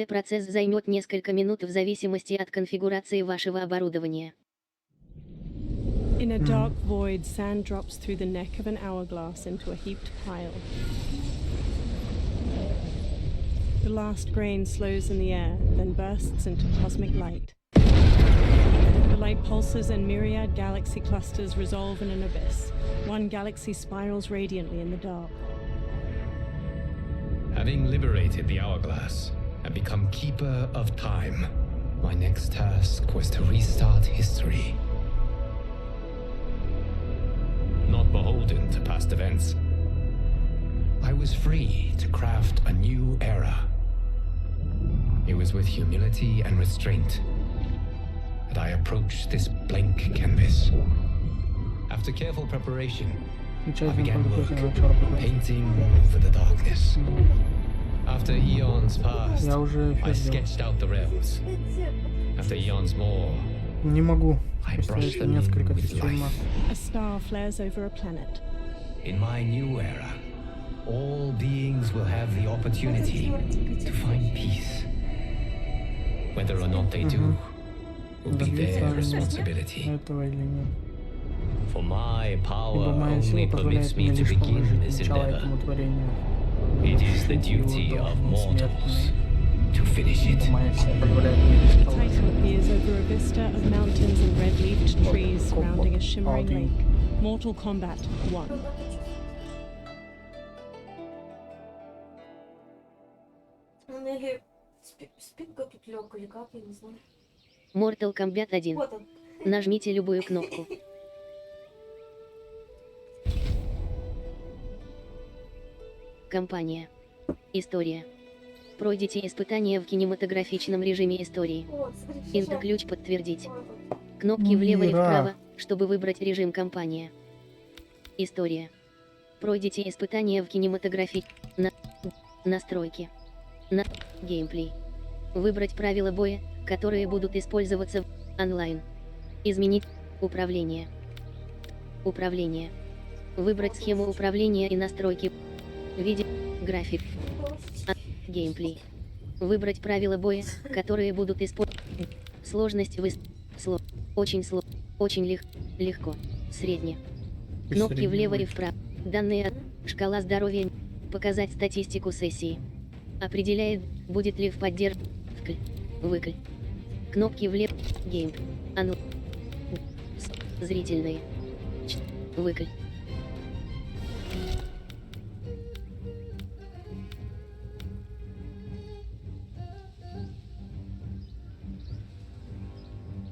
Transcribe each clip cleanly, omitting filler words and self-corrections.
Процесс займет несколько минут в зависимости от конфигурации вашего оборудования. In a dark void, sand drops through the neck of an hourglass into a heaped pile. The last grain slows in the air, then bursts into cosmic light. The light pulses and myriad galaxy clusters resolve in an abyss. One galaxy spirals radiantly in the dark. Having liberated the hourglass and become keeper of time, my next task was to restart history. Not beholden to past events, I was free to craft a new era. It was with humility and restraint that I approached this blank canvas. After careful preparation, I began work, painting over the darkness. After eons passed, I sketched out the rails. After eons more, Не могу. I Просто brushed еще them несколько with тысяч life. A star flares over a planet. In my new era, all beings will have the opportunity to find peace. Whether or not they do will be their responsibility. Этого или нет. For my power Ибо моя only сила permits позволяет me мне to лишь begin положить this начало endeavor. этому творению. It is the Завершить его duty of должен mortals смертный. to finish it. Ибо моя сила позволяет мне лишь The положить. title appears over a vista of mountains and red-leafed trees surrounding a shimmering lake. Mortal Kombat 1. Он или спинка тут лег, или как, я не знаю. Mortal Kombat 1. Вот он. Нажмите любую кнопку. Компания. История. Пройдите испытания в кинематографичном режиме истории. Вот, смотри, Интоключ подтвердить. вот он. Кнопки влево и Мира. вправо, чтобы выбрать режим компания. История. Пройдите испытания в настройки. Геймплей. Выбрать правила боя, которые будут использоваться онлайн. Изменить управление. Управление. Выбрать схему управления и настройки. График. Геймплей. Выбрать правила боя, которые будут использоваться. Сложность очень легко. Средне. Кнопки влево и вправо. Данные шкала здоровья. Показать статистику сессии. Определяет, будет ли в поддержке. Выкль. Кнопки влево. Гейм. Зрительные. Выкль.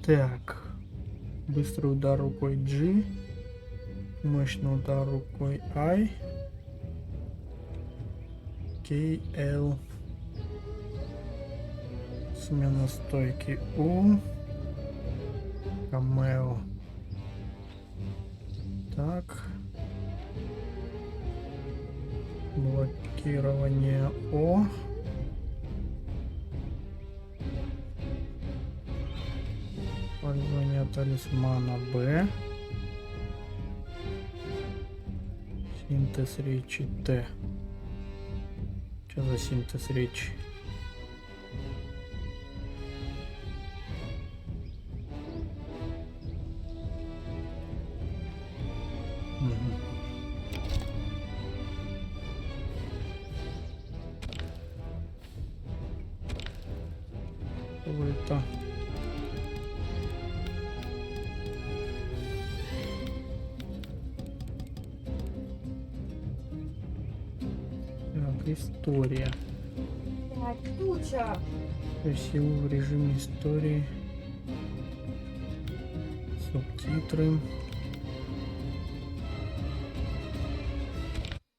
Так. Быстрый удар рукой G. Мощный удар рукой I. KL. Смена стойки U. Камео. Так. Блокирование О. Использование талисмана Б. Синтез речи Т. Что за синтез речи? Что это? Так, история. Блядь, туча. Силу в режиме истории. Субтитры.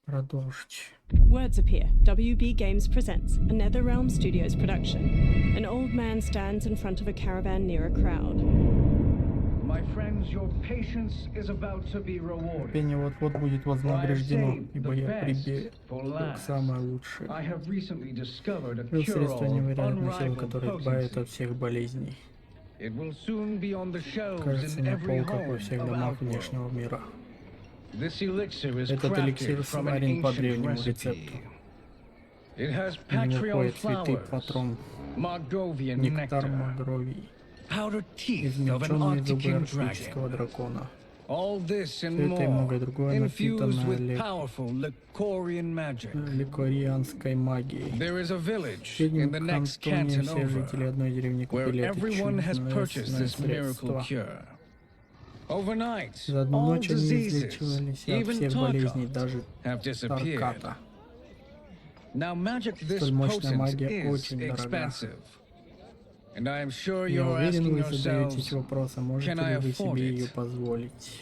Продолжить. Words appear. WB Games presents a NetherRealm Studios production. An old man stands in front of a caravan near a crowd. My friends, your patience is about to be rewarded. Терпение вот-вот будет вознаграждено, ибо я приберег самое лучшее. I have recently discovered a Плюс средство cure-all of невероятной силы, unrivaled которое избавит от potency. всех болезней. It will soon be on the shelves Кажется, in на every полках во home всех of домах Outworld. внешнего мира. This elixir is Этот эликсир crafted from an сварен по ancient древнему recipe. рецепту. It has У него Patreon ходят цветы flowers, патрон, Margovian нектар nectar, магровий, powdered teeth of an измельченные Arctic зубы king арктического dragon. дракона. All this and Все это и more, многое другое infused напитанное with powerful Lycorian magic. ликорианской магией. There is a В village соседнем in the next кантоне canton все жители over, одной деревни where купили это everyone has purchased чудесное this miracle средство. cure. Overnight, За одну all ночь они diseases, излечивались от even всех болезней, Tarkat, даже have disappeared. Тарката. Now, magic this Столь мощная potent магия is очень дорога. expensive. And I am sure Я you're уверен, asking вы задаетесь yourselves, вопросом, можете can I ли вы afford себе it? ее позволить.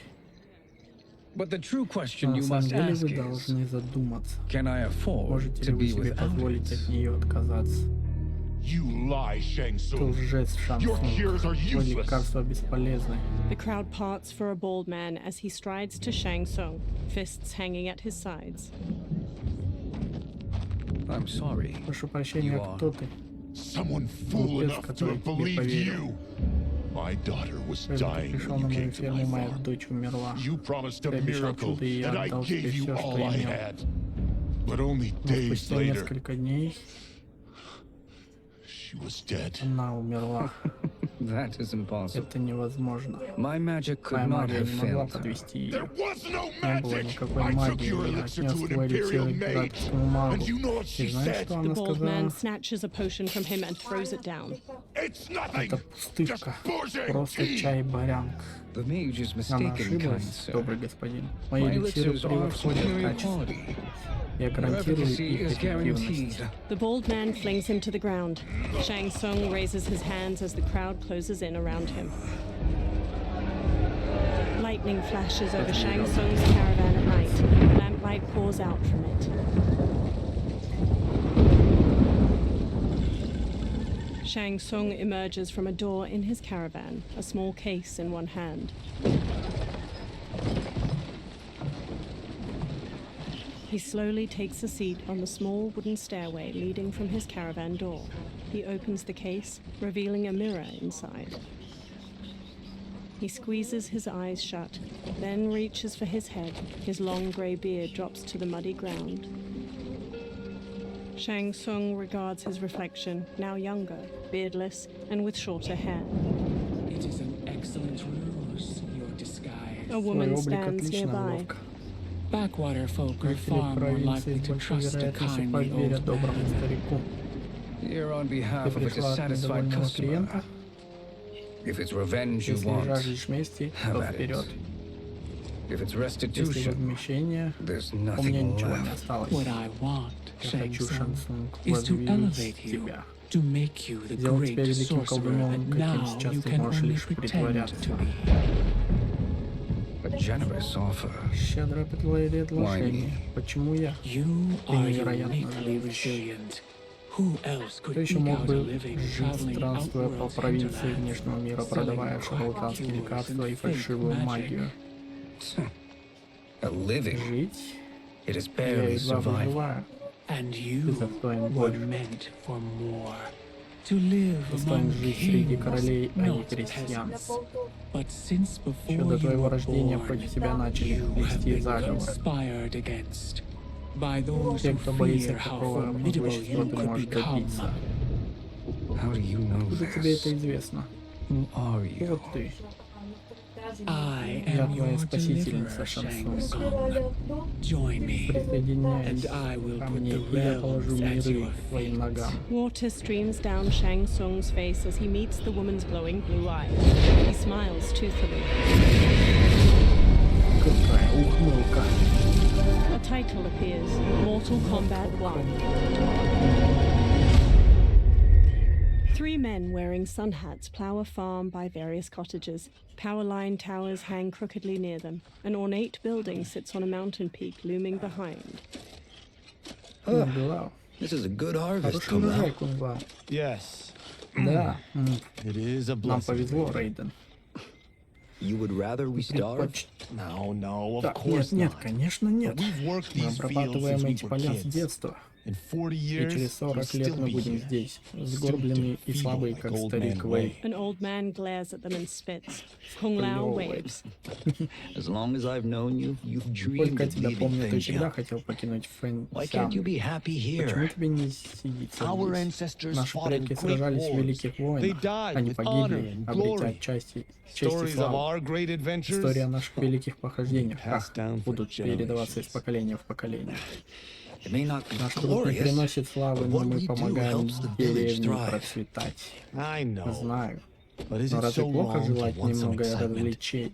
But the true Но question на you самом must деле ask вы is, должны задуматься, can I afford можете to ли вы be себе without позволить it? от нее отказаться. You lie, Shang Ты Tsung. лжец, Шан Your Цунг. cures are Твои useless. лекарства бесполезны. The crowd parts for a bald man as he strides to Shang Tsung, fists hanging at his sides. I'm sorry. Прошу прощения, You are- кто ты? Someone fool Глупец, enough to который have тебе believed поверил. you. My daughter was Когда ты dying пришел when на you мою came to ферму, my моя farm. дочь умерла. You promised a Ты обещал miracle, чудо, и я and I отдал тебе gave you все, что all I имел. had. But only Но days спустя later, несколько дней she was dead. она умерла. That is impossible. Это невозможно. My magic Твоя could not магия have не могла failed her. подвести ее. There was no Не было magic. никакой I took магии. your Я elixir отнес to an твой эликсир imperial императорскому maid, магу. and you know what И she знаешь, said? что The она bald man сказала? snatches a potion from him and throws it down. It's nothing. Это Just пустышка. bullshit. Просто чай-барянка. The mage is Она mistaken, kind ошиблась, sir. добрый господин. Мои My эликсиры elixirs are of превосходят superior качество. quality. Я Their гарантирую efficacy их is guaranteed. эффективность. The bald man flings him to the ground. Shang Tsung raises his hands as the crowd closes in around him. Lightning flashes over Shang Tsung's caravan at night. Lamplight pours out from it. Shang Tsung emerges from a door in his caravan, a small case in one hand. He slowly takes a seat on the small wooden stairway leading from his caravan door. He opens the case, revealing a mirror inside. He squeezes his eyes shut, then reaches for his head. His long grey beard drops to the muddy ground. Shang Tsung regards his reflection, now younger, beardless, and with shorter hair. It is an excellent ruse, your disguise. A Твой woman облик stands отличная nearby. уловка. Backwater folk are Жители far more провинции likely с to большой trust a вероятностью kindly поверят old доброму man. старику. Here on Ты behalf of a пришла от dissatisfied недовольного customer. клиента. If it's revenge you Если want, жаждешь мести, have то at it. вперед. If it's Если restitution, возмещение, there's у меня nothing ничего не left. осталось. What I want, Я Shang хочу, Tsung, Шан Цунг, is to возвеличить elevate you, тебя. to make you the Сделать тебя great великим sorcerer колдуном, that каким now сейчас you ты can можешь only лишь pretend притворяться. to be. A generous offer. Щедрое предложение. Почему я? You Ты are невероятно uniquely живущий. resilient. Who else Кто could еще eke мог out a бы living жить, traveling странствуя по outworlds провинции hinterlands, внешнего мира, selling продавая quack шарлатанские cures лекарства и and фальшивую fake магию? A living. Жить? It is Я barely едва surviving. выживаю. And Ты you достоин were больше. meant for more. To live Достоин among жить среди kings, королей, а не not крестьян. peasants. But since Еще before до you твоего were рождения born, против тебя начали you have плести been заговор. conspired against by those Те, who кто боится, fear how какого formidable могущества you ты could можешь become. добиться. How do you know Откуда тебе это this? известно? Who are Кто you? вот ты? I Я am твоя your спасительница, deliverer, Шан Shang Цунг. Tsung. Join me, Присоединяйся and I will ко put мне, the и я положу realms at миры your к твоим feet. ногам. Water streams down Shang Tsung's face as he meets the woman's glowing blue eyes. He smiles toothily. Какая ухмылка. A title appears, Mortal Kombat 1. Three men wearing sun hats plow a farm by various cottages. Power line towers hang crookedly near them. An ornate building sits on a mountain peak looming behind. Кунг-Лао. This is a good harvest, Хороший урожай, Kombat. Кунг-Лао. Yes, Да, it is a нам blessing. повезло, Рейден. You would rather we starve? Предпоч- No, of Так, course нет, not. конечно нет. We've worked Мы these fields обрабатываем since we эти were поля с kids. детства. In 40 И years, через you'll 40 лет still мы be будем here. здесь, сгорбленные и Feeble слабые, like как old старик man Вэй. Wei. An old man glares at them and spits. Kung Lao waves. As long as I've known you, you've dreamed Сколько of тебя leaving помню, ты Feng всегда Jiao. хотел покинуть Фэн Why can't you Сян. be happy Почему here? тебе не сидится Our здесь? ancestors Наши fought in предки great сражались в wars. великих They войнах. died Они with погибли, honor and обретя glory. честь и Stories of славу. our great adventures История о наших великих похождениях passed down for будут передаваться из generations. поколения в поколение. It may not be Наш труд не glorious, приносит славы, but но what мы we do помогаем helps the village деревне thrive. процветать. I know. Знаю. But is Но it разве so плохо wrong to желать want some немного excitement? развлечений?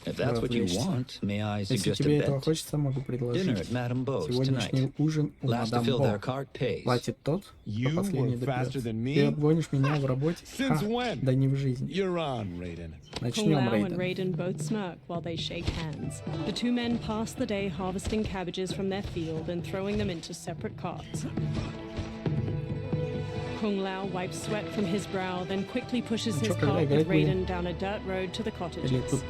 If that's what you Развлечься. want, may I Если suggest тебе a этого bet? хочется, могу Dinner предложить. at Madame Beau's Сегодняшний tonight. ужин у Last to мадам fill their Бо. cart pays. Платит тот, You кто последний were faster добьется. than me? Ты обгонишь меня в работе? Since when? Да не в жизни. You're on, Raiden. Kung Начнем, Lao and Рейден. Raiden both smirk while they shake hands. The two men pass the day harvesting cabbages from their field and throwing them into separate carts. Kung Lao wipes sweat from his brow, then quickly pushes his Чё, когда cart играть with будем? Raiden down a dirt road to the Или cottages. тут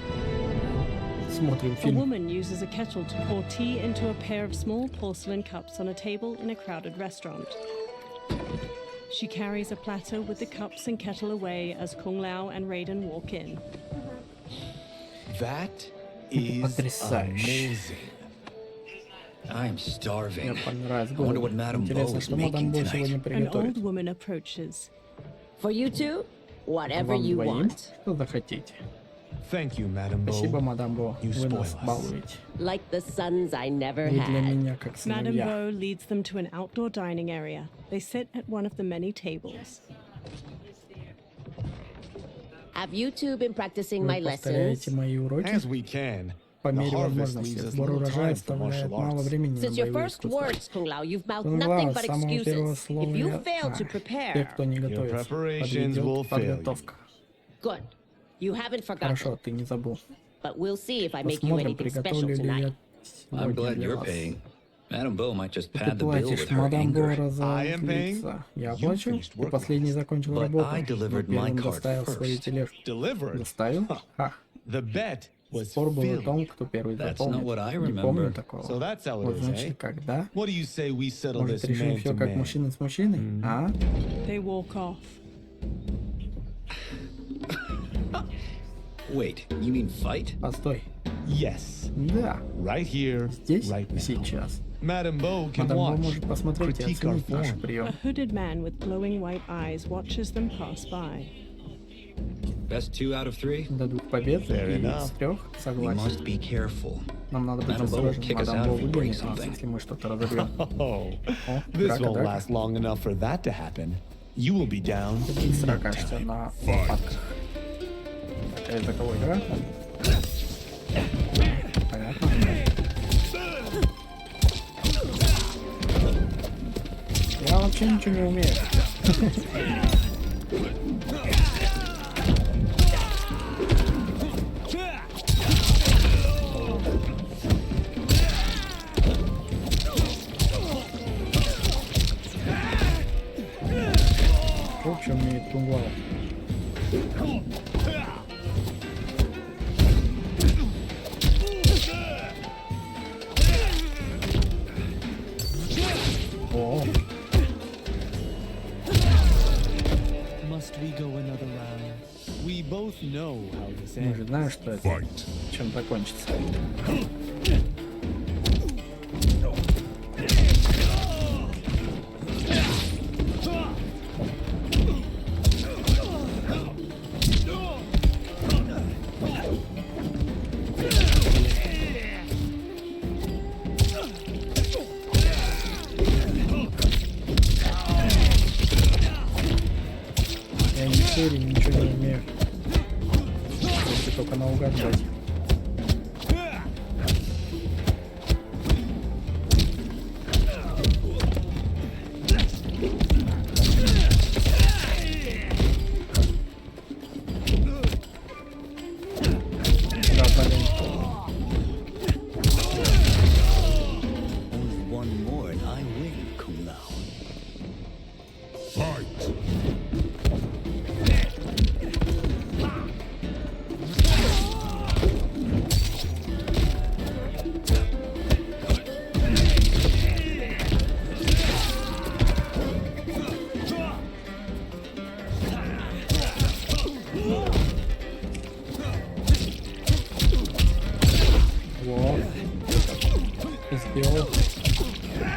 смотрим A фильм. woman uses a kettle to pour tea into a pair of small porcelain cups on a table in a crowded restaurant. She carries a platter with the cups and kettle away as Kung Lao and Raiden walk in. That is потрясающе. amazing. I'm Мне starving. понравилось. I wonder what Madame Bo Интересно, is что мадам making Бо tonight. сегодня An приготовит? old woman approaches. For you two, whatever Вам you двоим? want. Что захотите? Thank you, Madame Спасибо, Bo. мадам Бо. You Вы нас spoil us. балуете. Like the sons I never Вы для had. меня как Madame сыновья. Bo leads them to an outdoor dining area. They sit at one of the many tables. Have you two been practicing my Вы повторяете lessons? мои уроки As we can. по The мере harvest возможности. leaves us Сбор little урожая time for оставляет martial мало arts. времени на Since your боевые first искусства. words, Kung Lao, you've mouthed Кунг nothing Лао, but с самого первого excuses. слова If you я- fail to те, prepare, кто не готовится, preparations will подведет fail you. подготовка. good. You haven't forgotten. Хорошо, ты не забыл. But we'll see if I make you Посмотрим, anything special приготовлю ли tonight. я I'm сегодня glad для you're вас. paying. Madame Bo might just Ты pad the bill платишь, with her мадам Бо anger. I am paying. разозлится. Я You оплачу, finished ты work последний закончил But работу. I Но delivered my первым cart доставил свою first. тележку. Delivered. Доставил? Ха. The bet was Спор был о filled. том, кто первый That's заполнит. not what I Не помню remember. такого. So that's how it Вот is, значит, eh? когда? What do you say we settle Может, this решим man все to как man? мужчина с мужчиной? А? They walk off. Wait, you mean fight? Постой. Yes. Да. Right here, Здесь right и now. сейчас. Madame Bo can Мадам Бо watch, может посмотреть и critique our оценить наш form. прием. A hooded man with glowing white eyes watches them pass by. Best 2 out of 3? До 2 побед Fair и enough. с 3 We согласен. must be careful. Нам надо быть Madame Bo will осторожным. kick us Мадам out Бо if we break выгонит нас, something. если мы что-то разобьем. Oh, О, this драка, won't драка. last long enough for that to happen. You will be down. Ты быстро окажешься на лопатках. Это кого игра? Понятно. Я вообще ничего не умею. В общем, умеет Кунг Лао. О, Must we go another round? We both know how this мы же ends. знаем, что это, чем закончится. Я ни серии, ничего не умею. Если только наугад брать. Да, блин. Only one more and I win, Kung Lao. успел.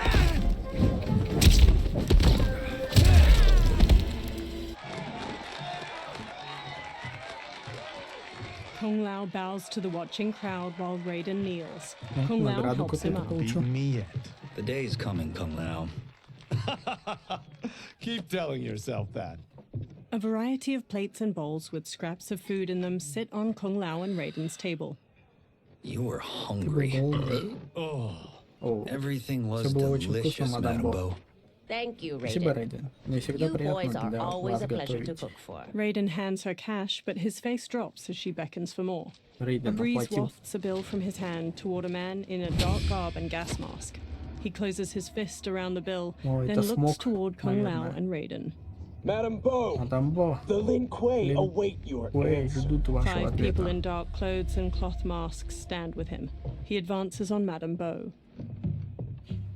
Kung Lao bows to the watching crowd while Raiden kneels. Ну, Kung Lao награду helps him какую-то up. получил. Me yet. The day's coming, Kung Lao. Keep telling yourself that. A variety of plates and bowls with scraps of food in them sit on Kung Lao and Raiden's table. You were Ты был hungry. голодный. О, Everything was всё было очень вкусно, delicious, мадам Madam Бо. Bo. Thank you, Спасибо, Raiden. Рейден. Мне всегда You boys приятно are для always вас a pleasure to готовить. cook for. Raiden hands her cash, but his face drops as she beckons for more. A Рейден breeze оплатил. wafts a bill from his hand toward a man in a dark garb and gas mask. He closes his fist around the bill, О, then это looks смог, toward Kung Lao наверное. and Raiden. Madam Bo, Мадам Бо, the Lin Kuei Lin await your Куэй answer. ждут вашего 5 people ответа. in dark clothes and cloth masks stand with him. He advances on Madame Bo.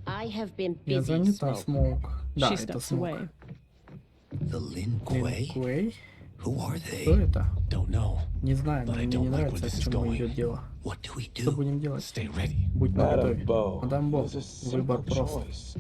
I have been Я busy, занята, Smoke. Смок. Да, She это steps Смок. away. The Lin Лин Kuei? Куэй? Who are Кто they? это? Don't know. Не знаю, но But I мне не don't like where нравится, this к is чему going. идет дело. What do we Что do? будем делать? Stay ready. Будь Madam наготове. Bo, Мадам Бо, there's a выбор simple прост. choice.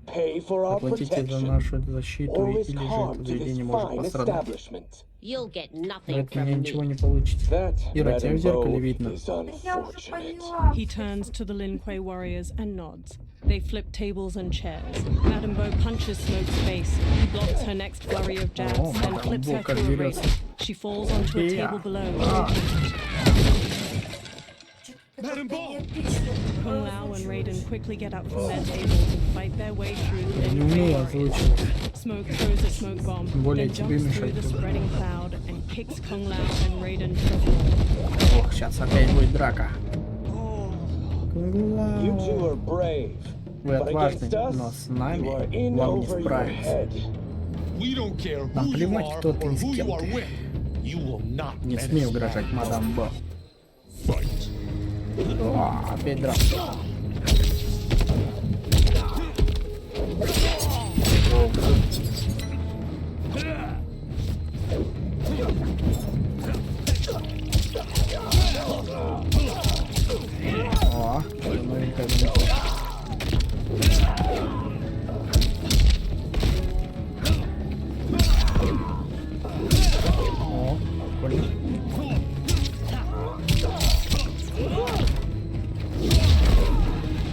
Pay for our Оплатите за protection нашу защиту or или risk же harm это to this заведение может fine пострадать. establishment. You'll get Но nothing от меня from ничего me. не получится. That, Ира, тебя в Madam зеркале Bo, видно. is Я уже unfortunate. поняла. He turns to the Lin Kuei warriors and nods. They flip tables and chairs. Madame Bo punches Smoke's face. He blocks her next flurry of jabs, Oh, then Madame flips Bo her как through a дерется. railing. She falls onto a Yeah. table below. Madam Bo! Эпично. Kung Lao and Raiden quickly get up from their tables and fight their way through the Я не Lin Kuei умею warriors. озвучивать. Smoke throws a smoke bomb, Тем более then тебе jumps мешать through the буду. spreading cloud and kicks Kung Lao and Raiden to the floor. Ох, сейчас опять будет драка. You two Кунг-Лао. are brave, Вы but отважны, against но us, с you are нами in вам не over your справиться. head. We don't care Нам who you плевать, are кто or ты и с who кем you are ты. with. You will not Не menace смей угрожать, Madam Bo. мадам Бо. Fight. О, опять драка. О, что новенькое заметил. О, прикольно.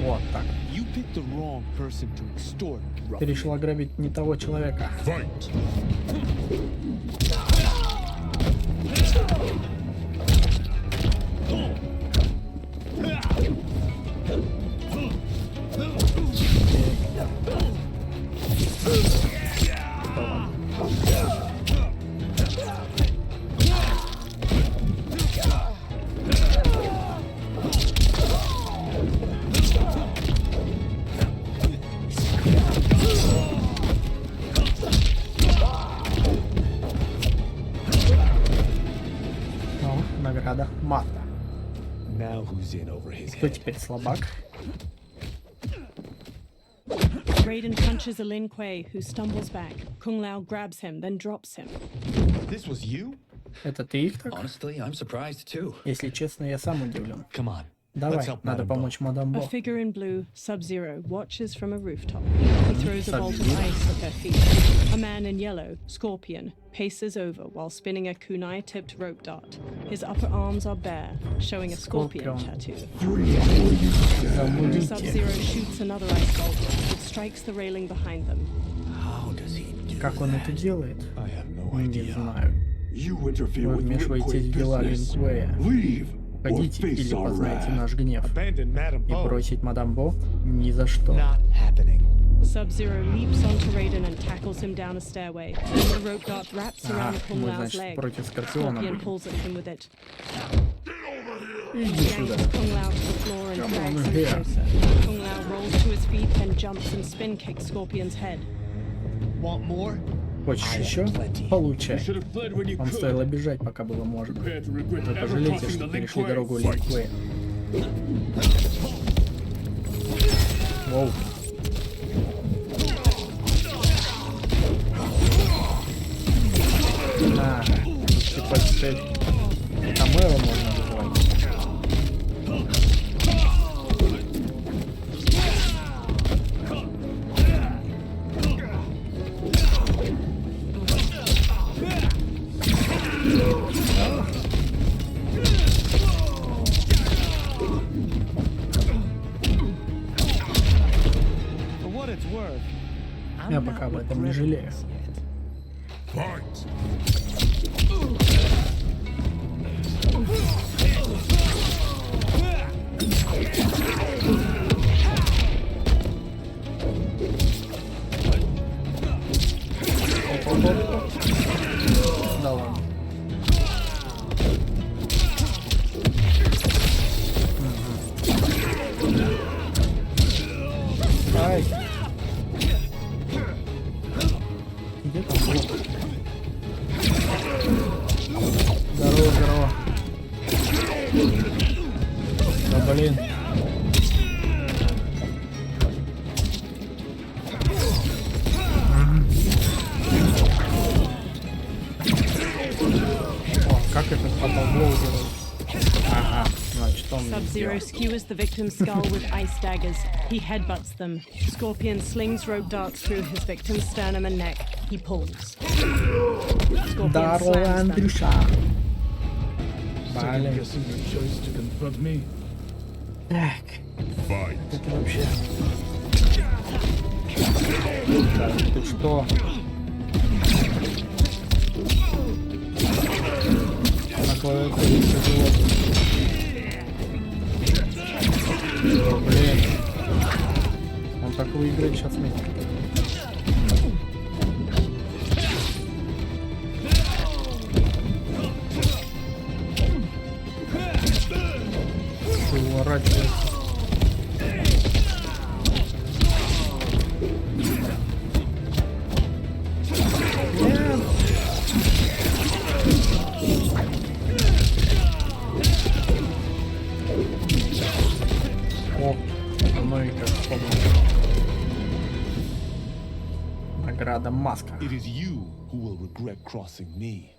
Вот так. You picked the wrong person to extort, Ты решил ограбить не того человека. Fight. О, награда. Мата. Now who's in over his Кто head? теперь слабак? Raiden punches a Lin Kuei, who stumbles back. Kung Lao grabs him, then drops him. This was you? Это ты их так? Honestly, I'm surprised too. Если честно, я сам удивлен. Come on. Давай, Let's help надо Madam Bo. помочь мадам A Бо. figure in blue, Sub-Zero, watches from a rooftop. He throws a bolt of Sub-Zero. ice at their feet. A man in yellow, Scorpion, paces over while spinning a kunai-tipped rope dart. His upper arms are bare, showing a scorpion Scorpion. tattoo. Замудите. Sub-Zero shoots another ice bolt. It strikes the railing behind them. How does he do Как он это делает? I have no Не idea. знаю. You interfere Вы with Lin вмешиваетесь в Kuei дела Лин business. Куэя. Leave or Уходите или face our познайте wrath. наш гнев. Abandon Madam И Bo. бросить мадам Бо ни за что. Not happening. Sub-Zero leaps onto Raiden and tackles him down a stairway. The rope dart wraps Ага, around Kung мы, Lao's значит, leg. против Скорпиона Scorpion будем. pulls at him with it. Иди сюда. Yanks Kung Lao to the floor and Come drags on him here. closer. Kung Lao rolls to his feet, then jumps and spin kicks Scorpion's head. Want more? Хочешь еще? Получай. Вам стоило бежать, пока было можно. Вы пожалеете, что перешли дорогу Лин Куэя. Воу. А, тут типа теперь Камео можно вызывать. об этом не жалею. Да ладно. Ай. Где там блок? Здорово, здорово. Да блин. О, как этот подоблок делает? Ага, значит он Sub-Zero skewers the victim's skull with ice daggers. He headbutts them. Scorpion slings rope darts through his victim's sternum and neck. He pulls. Scorpion Здорово, slams them. Андрюша. Second Блин. guessing your choice to confront me. Так, Fight. это вообще... Так, ты что? На клавиатуре тяжело. О, блин. Он так выиграет сейчас мне. Уворачивается. Нет. О, ну и как помню. Награда маска. It is you who will regret crossing me.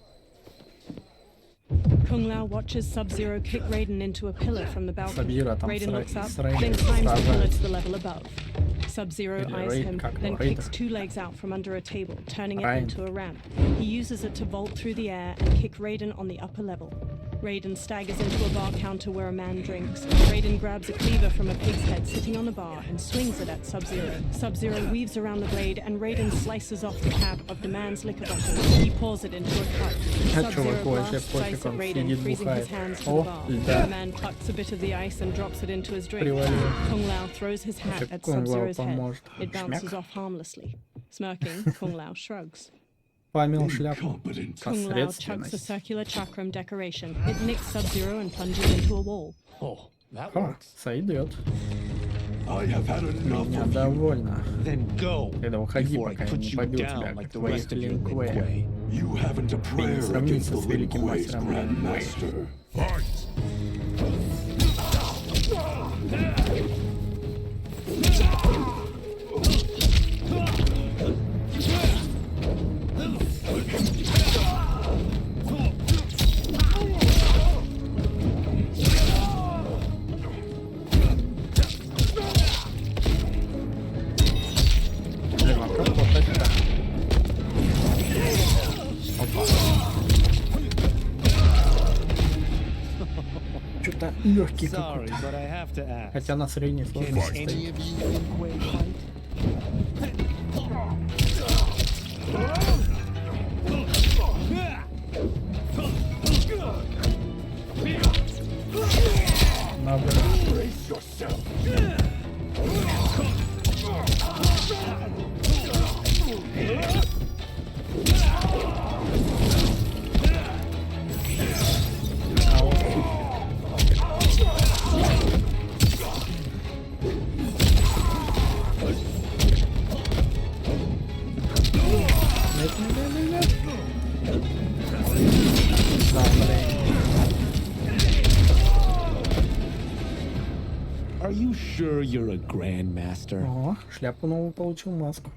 Kung Lao watches Sub-Zero kick Raiden into a pillar from the balcony. Sub-Zero там Raiden looks up, с Raiden then climbs the pillar сражается. to the level above. Sub-Zero Или eyes Raiden, him, как then его, kicks Raiden? 2 legs out from under a table, turning it Raiden. into a ramp. He uses it to vault through the air and kick Raiden on the upper level. Raiden staggers into a bar counter where a man drinks. Raiden grabs a cleaver from a pig's head sitting on the bar and swings it at Sub-Zero. Sub-Zero weaves around the blade and Raiden slices off the cap of the man's liquor bottle. He pours it into a cup. А Sub-Zero чуваку вообще blasts ice пофиг, at он Raiden, сидит, freezing his бухает. hands to the О, bar. льда. The man plucks a bit of the ice and drops it into his drink. Привалил. Kung Lao throws his hat Вообще at Kung Lao Sub-Zero's head. поможет. It bounces Шмяк. off harmlessly. Smirking, Kung Lao shrugs. Помел шляпу. Kung Lao chucks a Посредственность. circular chakram decoration. It nicks Sub-Zero and plunges into a wall. Oh, that Ха, works. сойдет. I have had enough Меня of you. довольно. Then go. Тогда уходи, Before I пока я put не you побил down тебя, как like the твоих rest of you Лин Lin Куэй. Kuei. You haven't a Ты не prayer against сравнится the с Lin великим Kuei's мастером Лин Куэй. Grandmaster. Fight. Блин, а как вот это? Опа. Что-то легкий Sorry, какой-то. but I have to ask. Хотя на средней Can сложности any стоит. of you Lin Kuei fight? Надо. Brace yourself. А вот нет, нет, нет, нет. Да, блин. Are you sure you're a grandmaster? О, шляпу новую получил, маску.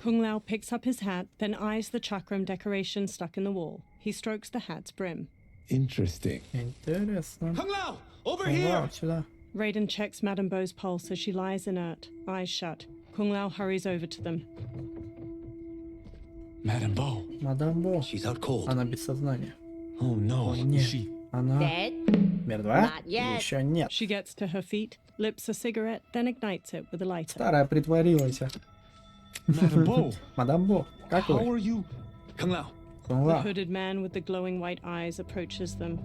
Kung Lao picks up his hat, then eyes the chakram decoration stuck in the wall. He strokes the hat's brim. Interesting. Интересно. Kung Lao, over Kung Lao, here! сюда. Raiden checks Madame Beau's pulse as she lies inert, eyes shut. Kung Lao hurries over to them. Madame Beau, Мадам Бо. she's out cold. Она без сознания. Oh no, Ой, нет. she... Она Dead? мертва? Not yet. Еще нет. She gets to her feet, lips a cigarette, then ignites it with a lighter. Старая притворилась. Madam Bo, Мадам Бо, как how вы? are you? Kung The Кунла. hooded man with the glowing white eyes approaches them.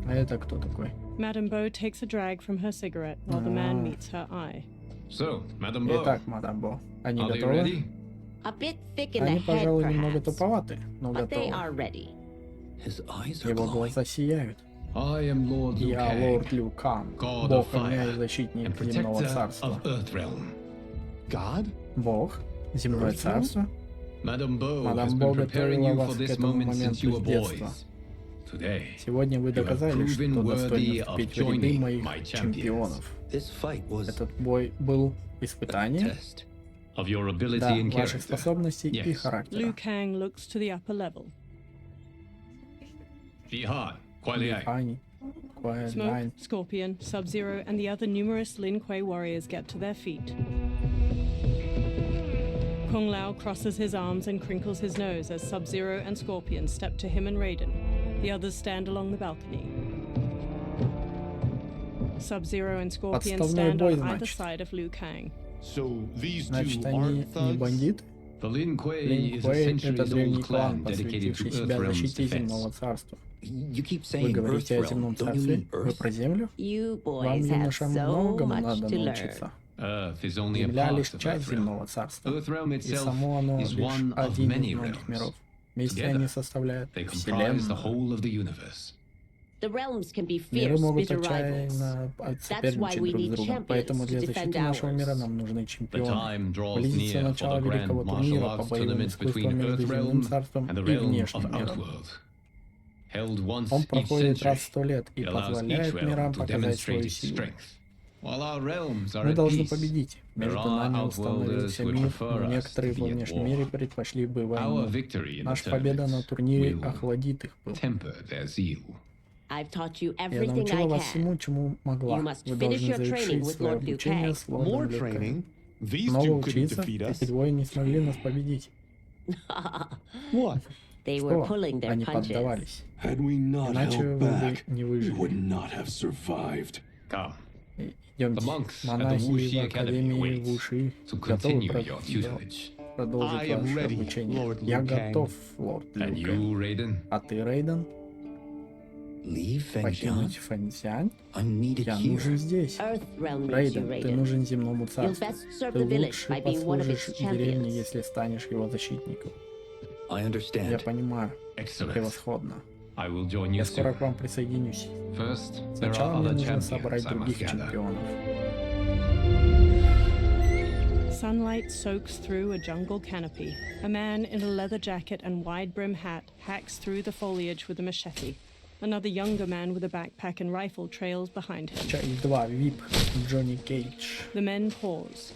А это кто такой? Madame Bo takes a drag from her cigarette while the man meets her eye. So, Madam Bo, Итак, мадам Бо, они are they готовы? ready? A bit thick in the Они, head, пожалуй, немного perhaps, туповаты, но but they готовы. are ready. His eyes are Его glowing. глаза сияют. I am Lord Liu Я Kang, лорд Лю Кан, God бог of огня и Fire защитник and земного protector царства. of Earthrealm. God? Бог, земное царство. Madam Bo has Мадам been Бо preparing готовила you вас for к this этому moment since you моменту were с детства. boys. Today, Сегодня вы you have доказали, что proven worthy достойны of вступить в ряды joining моих my champions. чемпионов. This fight was Этот бой был a испытанием, test. Of your ability да, and ваших character. способностей и Yes. характера. Liu Kang looks to the upper level. Jihad, Kuai Liang. Ань, Куай Smoke, Лань. Scorpion, Sub-Zero, and the other numerous Lin Kuei warriors get to their feet. Kung Lao crosses his arms and crinkles his nose as Sub-Zero and Scorpion step to him and Raiden. The others stand along the balcony. Sub-Zero and Scorpion Подставной stand бой, on either значит. side of Liu Kang. So these Значит, two они aren't не thugs? бандиты. The Lin Kuei Лин is a Куэй — это centuries-old древний clan клан, dedicated to посвятивший себя Earthrealm's защите земного defense. царства. You keep Вы saying говорите о Earthrealm. земном Don't you царстве? mean Вы Earth? про землю? You Вам, boys have юноша, so многому much надо to learn. научиться. Earth is only a Земля part лишь of часть Earthrealm. земного царства, Earthrealm и itself само оно is лишь one of один many из многих realms. миров. Вместе Together, они составляют They comprise the Вселенную. whole of the universe. The realms can be Миры fierce, могут bitter rivals. отчаянно That's why соперничать we друг с need другом, поэтому champions для to защиты defend нашего мира ours. нам нужны The чемпионы. time draws Близится near for начало the grand великого martial турнира по arts боевым tournament искусствам between между земным Earthrealm царством and the и realm of внешним миром. Outworld. Held once Он each проходит раз century, в 100 лет и it allows each позволяет realm мирам to показать свою demonstrate its силу. strength. While our realms are Мы at должны peace, победить. there Между are нами outworlders установился who would мир, prefer но us некоторые to во be at внешнем war. мире предпочли бы Our войну. victory in the Наша победа на tournaments турнире will охладит их пыл. temper their zeal. I've taught you Я everything научила I вас can. всему, чему могла. You must Вы finish должны your training завершить with свое Lord Liu обучение Kang. с лордом More Лю Кang. training? These Снова two couldn't учиться? defeat us. Эти двое не смогли нас победить. What? They were Что? pulling their Они punches. поддавались. Had we not Иначе held вы бы back, не we would выжили. not have survived. Come, Идемте. The monks at the Монахи Wuxi в Academy Академии wait Вуши to готовы continue your tutelage. продолжить I am ваше ready, обучение. Lord Я Liu Kang. готов, лорд And Лю you, Кang. Raiden? А ты, Рейден? Leave Fengjian? Покинуть Фэнсянь? I'm needed Я here. нужен здесь. Earthrealm needs you, Рейден, ты Raiden. нужен земному You'll царству. best serve Ты the village лучше by being one of послужишь its деревне, champions. если станешь его защитником. I Я understand. понимаю. Excellent. Превосходно. I will join you Я скоро soon. к вам присоединюсь. First, there are Сначала мне other нужно собрать champions I must других gather. чемпионов. Sunlight soaks through a jungle canopy. A man in a leather jacket and wide-brim hat hacks through the foliage with a machete. Another younger man with a backpack and rifle trails behind him. Часть 2. ВИП. Джонни Кейдж. The men pause.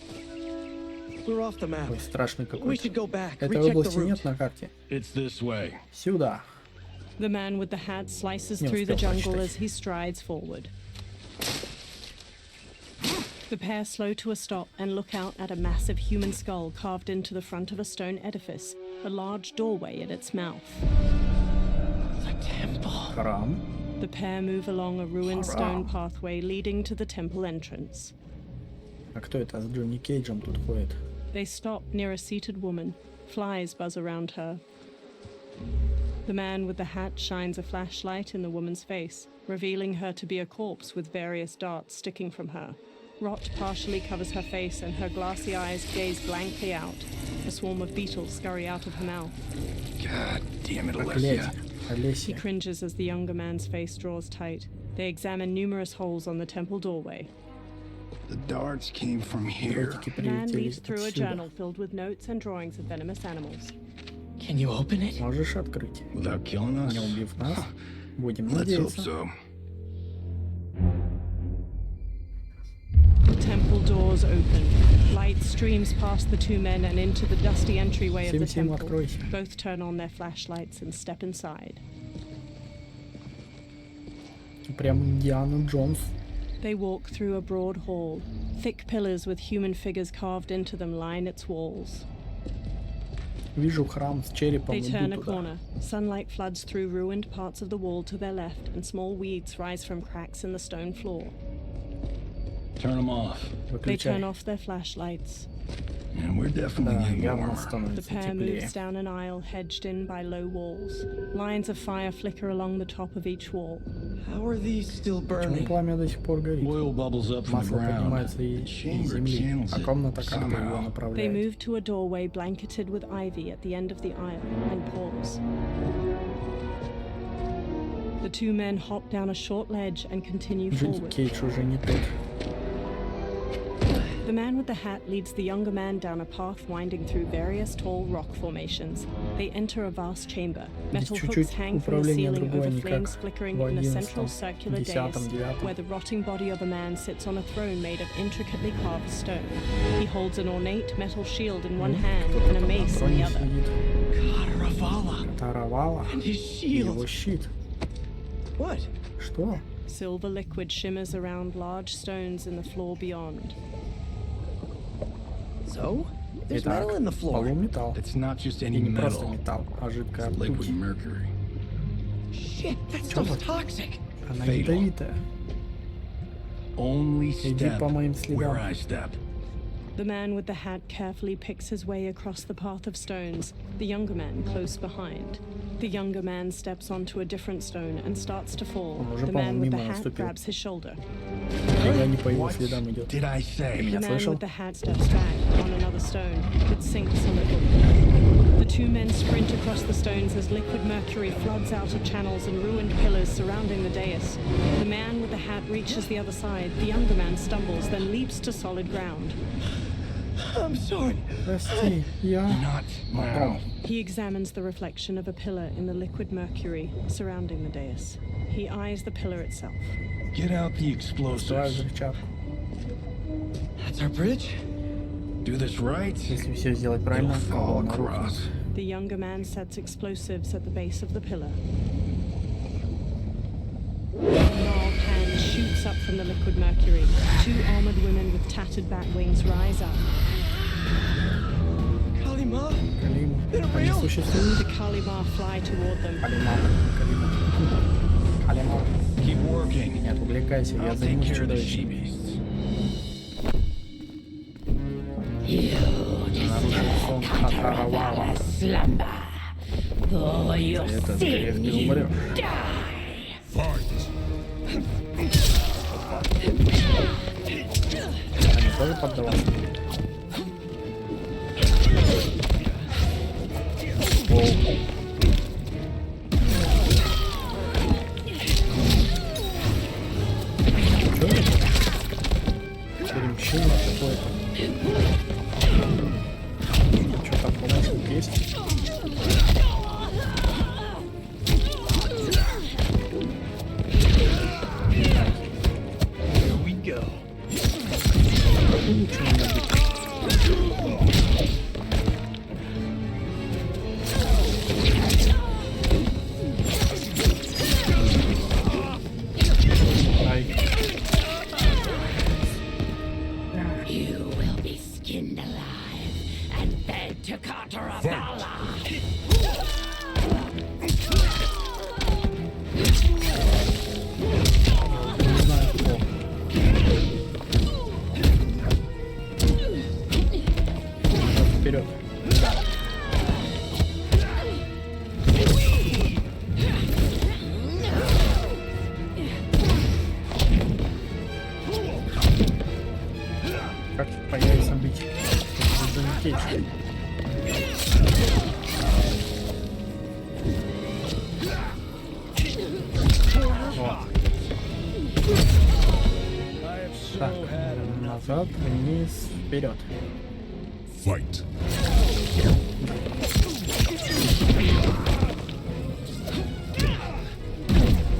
We're off the map. Ой, страшный We какой-то. should go back. Этой Recheck the области route. нет на карте. It's this way. Сюда. The man with the hat slices Не through the успел jungle прочитать. as he strides forward. The pair slow to a stop and look out at a massive human skull carved into the front of a stone edifice, a large doorway at its mouth. Храм. The pair move along a ruined Hurrah. stone pathway leading to the temple entrance. А кто это с Джонни Кейджем тут ходит? They stop near a seated woman. Flies buzz around her. The man with the hat shines a flashlight in the woman's face, revealing her to be a corpse with various darts sticking from her. Rot partially covers her face and her glassy eyes gaze blankly out. A swarm of beetles scurry out of her mouth. God damn it, Проклятие. He Олеся. cringes as the younger man's face draws tight. They examine numerous holes on the temple doorway. The darts came from here. Дротики The man прилетели leads through a отсюда. journal filled with notes and drawings of venomous animals. Can you open it? Можешь открыть? Without killing us? Не убив нас? Будем Let's hope надеяться. so. The temple doors open. Light streams past the two men and into the dusty entryway of the Всем-всем temple. откройся. Both turn on their flashlights and step inside. Прям Индиана Джонс. They walk through a broad hall. Thick pillars with human figures carved into them line its walls. Вижу храм с черепом, They turn a иду туда. corner. Sunlight floods through ruined parts of the wall to their left, and small weeds rise from cracks in the stone floor. Turn them off. They turn Выключай. off their flashlights. And we're definitely Да, getting явно warmer. The становится pair теплее. moves down an aisle hedged in by low walls. Lines of fire flicker along the top of each wall. How are these still Почему burning? пламя до сих пор горит? Oil bubbles up from the Масло ground. поднимается The из chamber земли, channels а it комната как-то его somehow. They направляет. move to a doorway blanketed with ivy at the end of the aisle and pause. The two men hop down a short ledge and continue forward. Кейдж уже не тот. The man with the hat leads the younger man down a path winding through various tall rock formations. They enter a vast chamber. Metal hooks чуть-чуть hang from the управление ceiling другое, over не flames как flickering в in a 11-м, central circular 10-м, dais, 9-м. where the rotting body of a man sits on a throne made of intricately carved stone. He holds an ornate metal shield in one hand and a mace in the other. Karavala. Таравала And his и его shield. щит. What? Что? Silver liquid shimmers around large stones in the floor beyond. So? There's Итак, metal in the в floor. полу металл. It's not just И any не просто metal. металл, а жидкая It's liquid ртуть. mercury. Shit, that Чё stuff's вот? toxic. Она Fatal. ядовитая. Only Иди step по моим where следам. I step. The man with the hat carefully picks his way across the path of stones, the younger man close behind. The younger man steps onto a different stone and starts to fall. Он уже, The man with the по-моему, мимо hat наступил. grabs his shoulder. Когда не по его What следам идет. did I say? The меня man слышал? with the hat steps back on another stone. It sinks a little. The two men sprint across the stones as liquid mercury floods out of channels and ruined pillars surrounding the dais. The man with the hat reaches the other side. The younger man stumbles, then leaps to solid ground. I'm sorry. Прости, я... Not now. He examines the reflection of a pillar in the liquid mercury surrounding the dais. He eyes the pillar itself. Get out the Ставь explosives. взрывчатку. That's our bridge? Do this right. Если все сделать It'll правильно, fall колонна рухнет. across. The younger man sets explosives at the base of the pillar. A gnarled hand shoots up from the liquid mercury. Two armored women with tattered bat wings rise up. Kalima? Калиму. They're Они real? существуют? The Kalimar fly toward them. Калима. Калима. Калима. Keep working. Нет, увлекайся, я I'll take займусь care of the чудовищами. she-beasts. Нарушил сон Катаравала. За это, скорее, ты умрешь. Они тоже поддавались? Воу. Чё это? Перемещение какое-то. Чё там, помощник есть? Here we go. Какой лучше меня быть? Ай. You will be skinned alive and fed to Kataravalla. Не знаю кто. Вперед. Как по яйцам бить? Это же не Кейдж. Вот. Так, назад, вниз, вперед. Fight.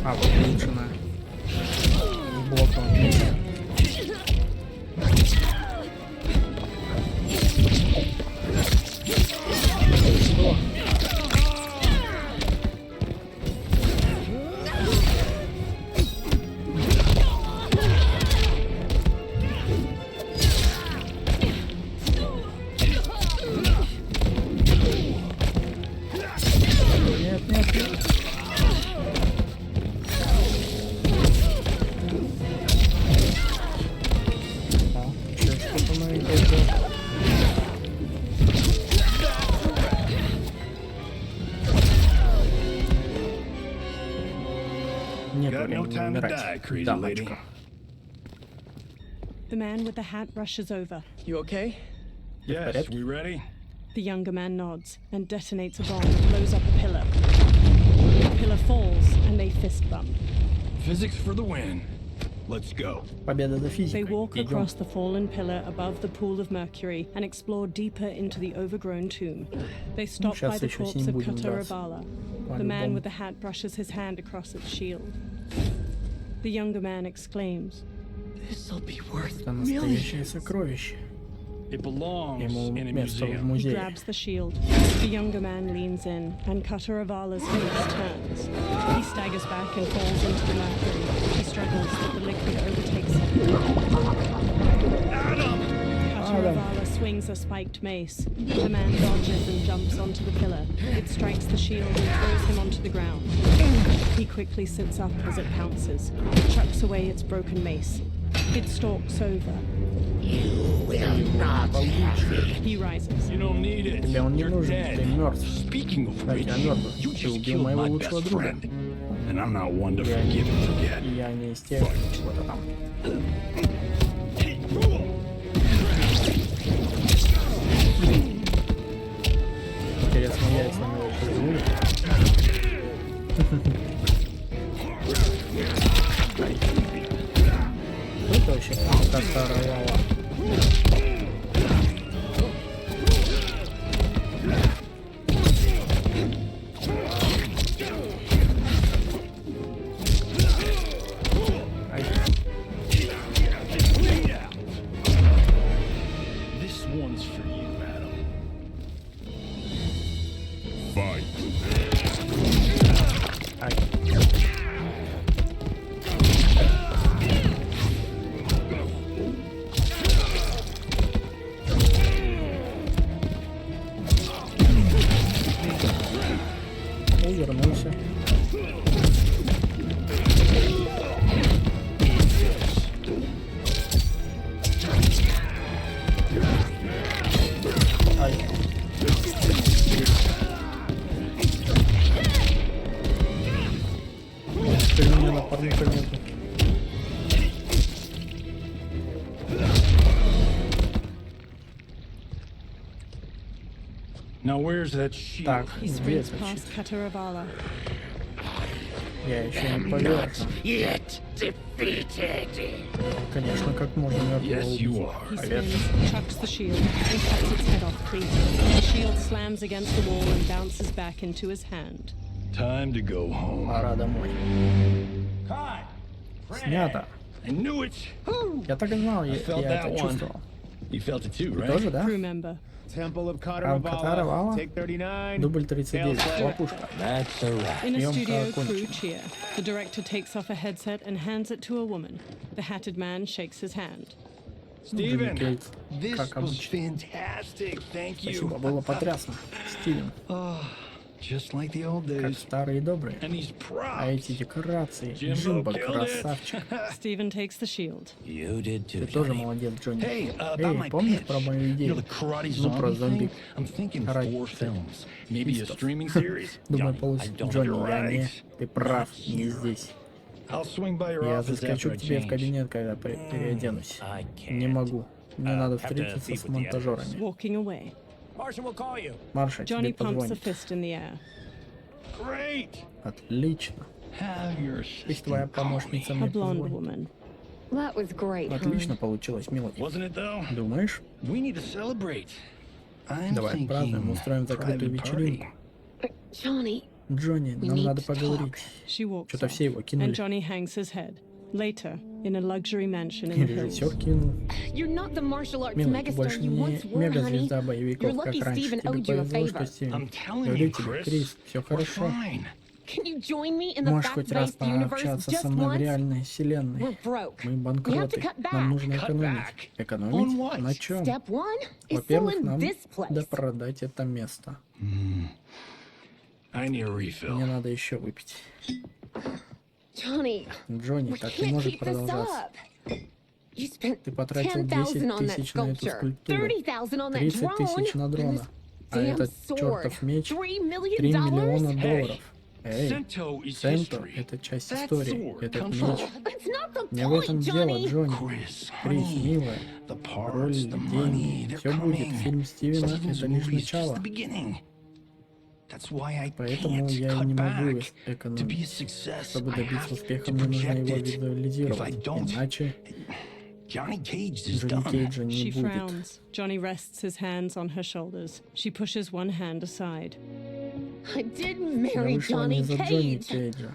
А, вот улучшенная. В блоком вместе. Что? Нет, нет, нет. Да, еще что-то новенькое сделал. нет got no времени time to die, умирать, crazy lady. дамочка. The man with the hat rushes over. You okay? Yes, we ready? The younger man nods and detonates a bomb that blows up a pillar. The pillar falls and they fist bump. Physics for the win. Let's go. Победа за They физикой. walk Идем. across the fallen pillar above the pool of mercury and explore deeper into the overgrown tomb. They stop by сейчас the еще corpse с ним of будем Kata драться. Ravala. The man with the hat brushes his hand across its shield. The younger man exclaims, This'll be worth Это millions. настоящее сокровище. It belongs Ему in a место в museum. He музее. grabs the shield. The younger man leans in, and Kata Ravala's face turns. He staggers back and falls into the mercury. He struggles, but the liquid overtakes him. Kata Ravala swings a spiked mace. The man dodges and jumps onto the pillar. It strikes the shield and throws him onto the ground. He quickly sits up as it pounces. It chucks away its broken mace. It stalks over. He rises. You don't need it. Тебе он не You're нужен, dead. ты мертв. Speaking of Кстати, which, о мертвых. you Ты just убил killed моего my лучшего best друга. friend. And I'm not one to Я forgive and forget. я не из тех, вот там. Интересно, яйца у него еще живут. Что это вообще катаровала? This one's for you, Adam. Fight. Увернулся. Ай. Теперь у меня напарника нету. Now where's that shield? Так, He где sprints этот past щит? Kata Ravala. Я еще не поверху. Yet defeated. Конечно, как можно мертвого Yes, убить. you are. He Привет. spins, chucks the shield, and cuts its head off clean. The shield slams against the wall and bounces back into his hand. Time to go home. Пора домой. Hi. Снято. I knew it. Я так и знал, я felt это that one. чувствовал. You felt it too, Ты right? тоже, да? Crew member. Temple of Храм Катаровала. Take 39. Дубль 39. Лопушка. That's a wrap. In a Съемка studio, crew окончена. cheer. The director takes off a headset and hands it to a woman. The hatted man shakes his hand. Steven, Кейт, this как was обычно. fantastic. Thank Спасибо, you. было потрясно. Стивен, Just like the old как days. старые и добрые. And these А props. эти декорации, Jimbo Джимбо, killed красавчик. Stephen takes the shield. You did Ты too, тоже Johnny. молодец, Джонни. Hey, about Эй, my помнишь pitch? про мою You know идею? the karate Ну, про zombie зомби. thing? I'm thinking Карate. 4 films. Maybe a Фистов. streaming series. Думаю, Johnny, получится. I don't- Джонни, You're я не... right. Ты прав, не здесь. I'll swing by your Я office заскочу after I к тебе в change. кабинет, когда переоденусь. I can't. Не могу. Мне надо have to встретиться speak с with the монтажерами. Walking away. Marshall will call you. Марша тебе Johnny pumps a позвонит. fist in the air. Great. Отлично. Have your Пусть твоя assistant call me. помощница A мне blonde позвонит. woman. That was great, Отлично получилось, Мелоди. Wasn't it though? Думаешь? We need to celebrate. I'm Давай отпразднуем, thinking устроим закрытую private party. вечеринку. Johnny, Джонни, we нам need надо to поговорить. talk. She walks Что-то off, все его and кинули. Johnny hangs his head. Later, in a luxury mansion in И the hills. режиссер кинул. You're not the martial arts Мелоди, ты megastar больше you не once were, honey. мегазвезда You're боевиков, lucky как раньше. Steven Тебе owed you a повезло, favor. что Стивен. I'm telling Говорю you, тебе, Chris, Крис, все we're хорошо. fine. Can you join me in the Можешь хоть раз fact-based universe пообщаться just со мной в once? реальной вселенной. We're broke. Мы We have to банкроты. cut back. Нам нужно Cut экономить. back? On Экономить? what? На чем? Step one is Во-первых, selling нам this place. надо продать это место. I need a Мне refill. надо еще выпить. Johnny, Джонни, we так не can't может keep this продолжаться. up. You spent Ты потратил 10,000 on that 10 000 на эту sculpture, скульптуру, 30,000 on that 30 000 на drone, дрона, and а this этот damn чертов sword. меч $3 3 миллиона million? Hey, долларов. Эй, Sento is Сенто — history. это часть That истории, sword этот comes меч. from- That's not the Не в этом point, дело, Johnny. Джонни. Chris, Крис, honey, милая, the роль, parts, the деньги, money, they're все будет. coming. Фильм Стивена — Steven's это лишь movie is just начало. the beginning. That's why I Поэтому can't я и cut не могу back. To be a экономить. success, Чтобы I добиться have успеха, to мне нужно его project it. If I визуализировать. don't, Иначе Johnny Cage is Джонни done. Кейджа не She будет. frowns. Johnny rests his hands on her shoulders. She pushes one hand aside. I didn't Я marry вышла не Johnny за Джонни Cage. Кейджа,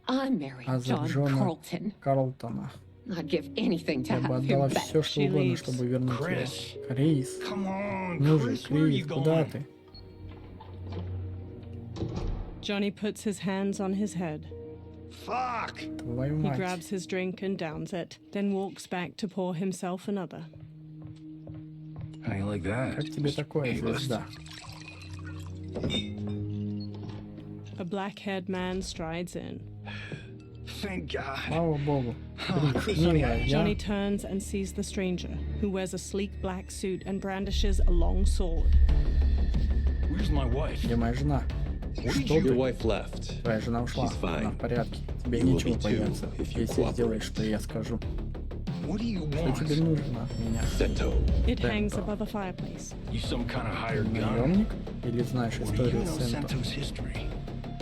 I married а за John Джона Carlton. Карлтона. I'd give anything to Я бы have отдала him back. все, что She угодно, leaves. чтобы вернуть Крис. его. Крис, Come on, ну же, Chris, where are you Крис, куда going? ты? Johnny puts his hands on his head. Fuck! Твою He мать. grabs his drink and downs it, then walks back to pour himself another. How you like that? Как тебе такое, звезда? A black-haired man strides in. Thank God. Слава богу. Крис, Chris, милая, я... Johnny turns and sees the stranger, who wears a sleek black suit and brandishes a long sword. Where's my wife? Где моя жена? Что Your ты? wife left. Твоя жена ушла. She's fine. Она в порядке. Тебе You will нечего be too, бояться, if you если cooperate. сделаешь, что я скажу. What do you Что тебе want? нужно от меня? Sento. It Sento. hangs above a fireplace. You some kind of hired gun? Наемник? Или знаешь Or do you историю know Сенто? Sento's history?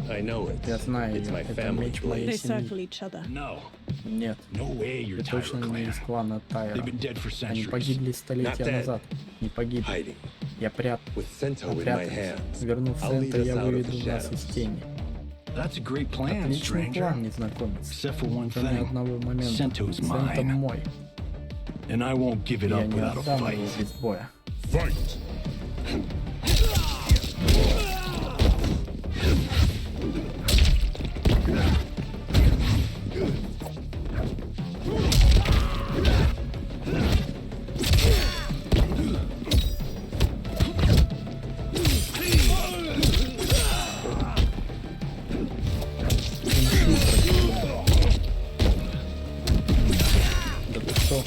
I know it. Я знаю It's ее. my Это family меч They моей blade. circle семьи. each other. No. Нет, No way you're ты Tyler точно не clan. из клана Тайра. They've been dead for Они centuries. погибли Not столетия dead. назад. Не погибли. Hiding. Я With Sento in my прятался. hands. Вернув I'll lead Сенто, us я out of выведу the нас из shadows. тени. That's a great plan, Отличный stranger. план, незнакомец. Except for one Кроме thing. одного момента. Sento's Сенто mine. мой. And I won't give it Я up не without a отдам fight. его без боя. Fight! Да ты что?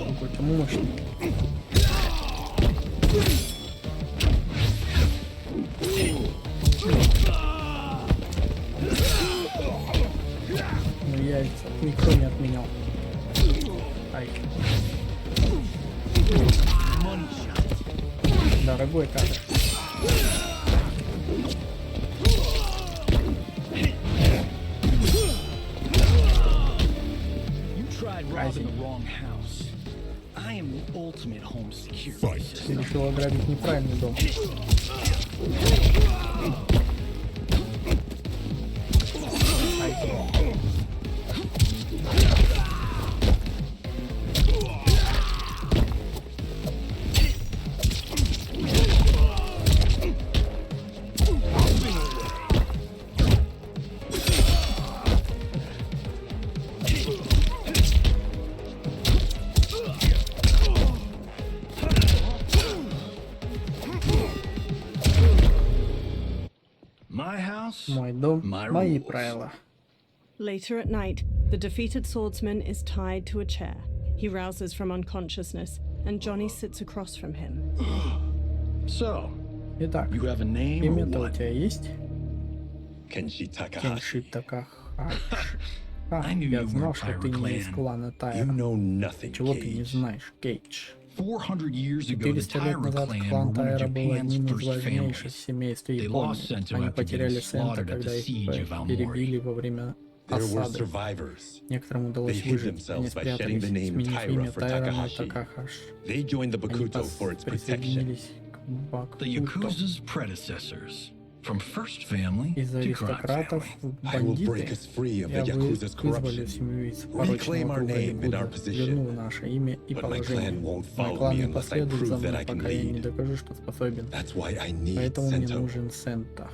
Какой-то мощный. Ну яйца никто не отменял. Ай. Дорогой кадр. You tried robbing Rising. the wrong house. I am the ultimate home security Fight. Ты system. решил ограбить неправильный дом. Ай. My house, Мой дом, my мои rules. правила. Later at night, the defeated swordsman is tied to a chair. He rouses from unconsciousness, and Johnny sits across from him. So, Итак, you have a name or имя-то у what? тебя есть? Kenshi Takahashi. Кенши Такахаши. I knew Я you знал, weren't что ты не из Pirate Clan. клана You Тайра. know nothing, Чего ты не Cage. знаешь, Кейдж? 400 years ago, the 400 лет Tyra назад clan were клан one of Тайра был Japan's одним из first важнейших families. семейств They lost Японии. Sento Они after потеряли getting Сенто, slaughtered at когда the их siege of Aomori. перебили во время There were осады. survivors. Некоторым They удалось hid выжить. Они themselves by shedding спрятались, the name сменив Tyra имя for Тайра на Takahashi. Такахаши. They joined the Они Bakuto for its protection. присоединились к The Бакуто. Yakuza's predecessors, from first family Из to crime аристократов family. в I will break бандиты. us free of Я the Yakuza's вызволю corruption. семью из Reclaim порочного our круга name and our Якудза. position. Верну наше имя и But my положение. clan won't Мой follow клан me не unless I последует за prove that мной, I can пока я не lead. докажу, что способен. That's why I need Поэтому мне Sento. нужен Сенто.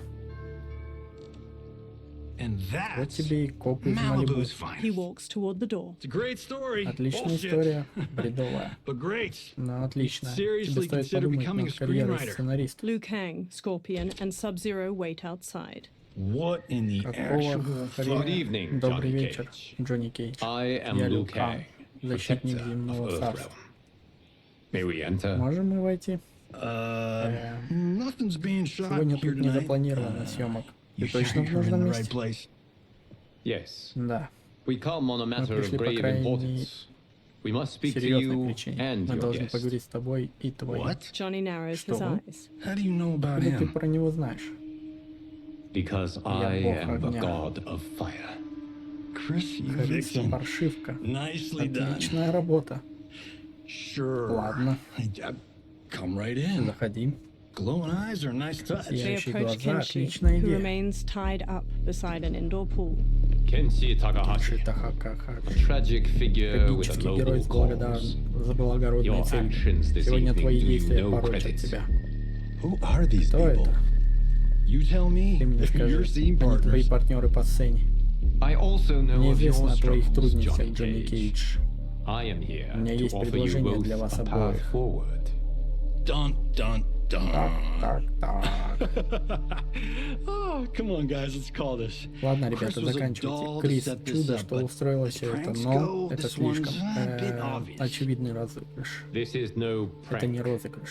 And Вот that's тебе и копы из Малибу. Malibu's He finest. walks toward the door. It's a great story. Отличная Bullshit. история, бредовая, But great. но отличная. Тебе seriously стоит consider подумать becoming над a карьерой screenwriter. сценариста. Liu Kang, Scorpion, and Sub-Zero wait outside. What in the Какого actual хрена? fuck? evening, Добрый Johnny вечер, Cage. Джонни Кейдж. I am Я Liu Liu Kang, Kang, защитник protector Земного of Царства. Earthrealm. May we enter? Можем мы войти? Nothing's being shot Сегодня here тут не tonight. запланировано съемок. Ты You точно sure в you're in нужном the right месте? place? Yes. Да. We come on a matter of пришли по grave крайней importance. We must speak to Серьезной you причине. and Мы your должны guest. поговорить с тобой и твоим. What? Johnny narrows his Что? eyes. How do you know about Откуда ты him? про него знаешь? Because I бог am the огня. god of fire. Chris, you Харизма, vixen. паршивка. Nicely done. Отличная работа. Sure. Ладно. Come right in. Заходи. Glowing eyes are a nice touch. They Сияющие approach глаза, Kenshi, отличная who идея. remains tied up beside an indoor pool. Kenshi Takahashi, Шитахака. a tragic figure with a Трагический герой noble cause. за благородные Your цели. actions this Сегодня evening твои do you действия no порочат credit. тебя. Who are these Кто people? это? You tell me. Ты мне You're скажи. scene Они твои partners. партнеры по сцене. I also know Мне of your известно о твоих struggles, трудностях, Johnny Джонни Cage. Кейдж. I am here У меня to есть offer you предложение both для вас a path обоих. forward. Dun, dun, dun. Так. Oh, come on, guys, let's call this. Ладно, Chris ребята, was a заканчивайте. doll to Крис, set this чудо, up, что but устроило все это, pranks но go, это this слишком one's a bit obvious. очевидный розыгрыш. This is no Это не prank. розыгрыш.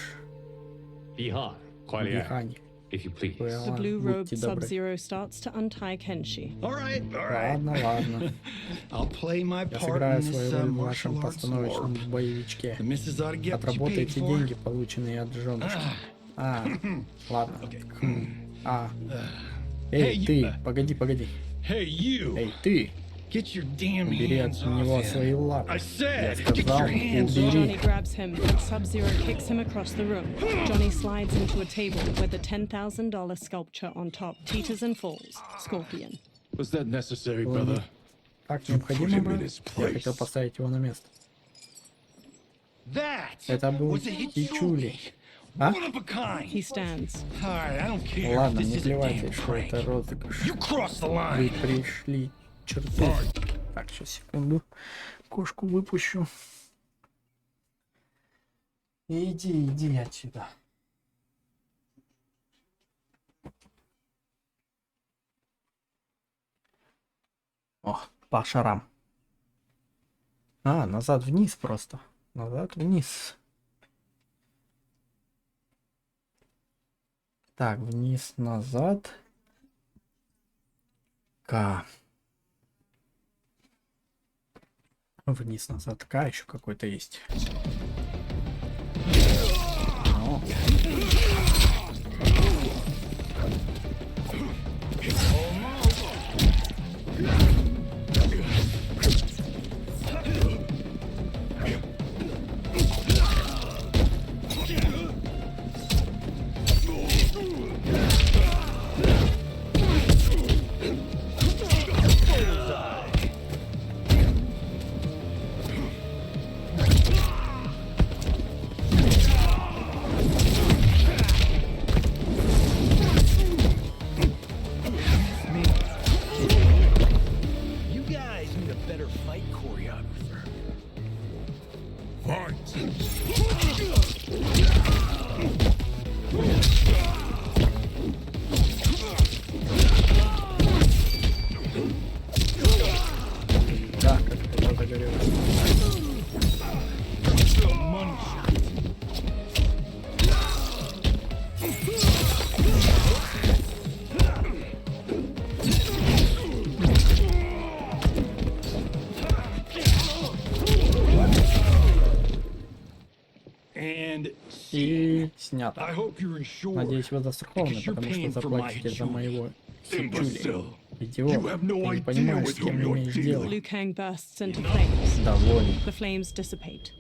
Bihan, Kualian, Бихань. if you please. The Ладно, blue-robed будьте добры. Sub-Zero starts to untie Kenshi. All right, all right. Ладно. I'll play my Я part сыграю in this свою роль в вашем martial arts постановочном LARP. боевичке. The missus ought to get what you paid Отработайте for. деньги, полученные от женушки. Ладно. Эй, ты, погоди. Hey, you. Эй, ты, Get your damn убери от hands него off свои him. лапы. I Я said, get сказал, your hands off. Johnny убери. grabs him, but Sub-Zero kicks him across the room. Johnny slides into a table where the $10,000 sculpture on top teeters and falls. Scorpion. Was that necessary, brother? Так необходимо, him in брат? his Я place. хотел поставить его на место. That Это был was a Хичули. Hitsuri. А? One of a kind. He stands. All right, I don't care. Ладно, This не is a плевайте, damn что это prank. розыгрыш. You crossed the Вы line. пришли черту. Так, сейчас, секунду. Кошку выпущу. Иди отсюда. О, по шарам. Назад вниз просто. Назад вниз. Так, вниз, назад. Вниз, назад. Еще какой-то есть. О. You guys need a better fight choreographer. Да, как это загорелось. Money shot. And И снято. I hope you're insured. Надеюсь, вы застрахованы, Because you're потому что paying for my заплатите за Hitsuri. моего Хичули. Imbecile. Идиот, You have no ты не idea понимаешь, с with кем whom you're имеешь дело. Liu Kang bursts into flames. Доволен. The flames dissipate.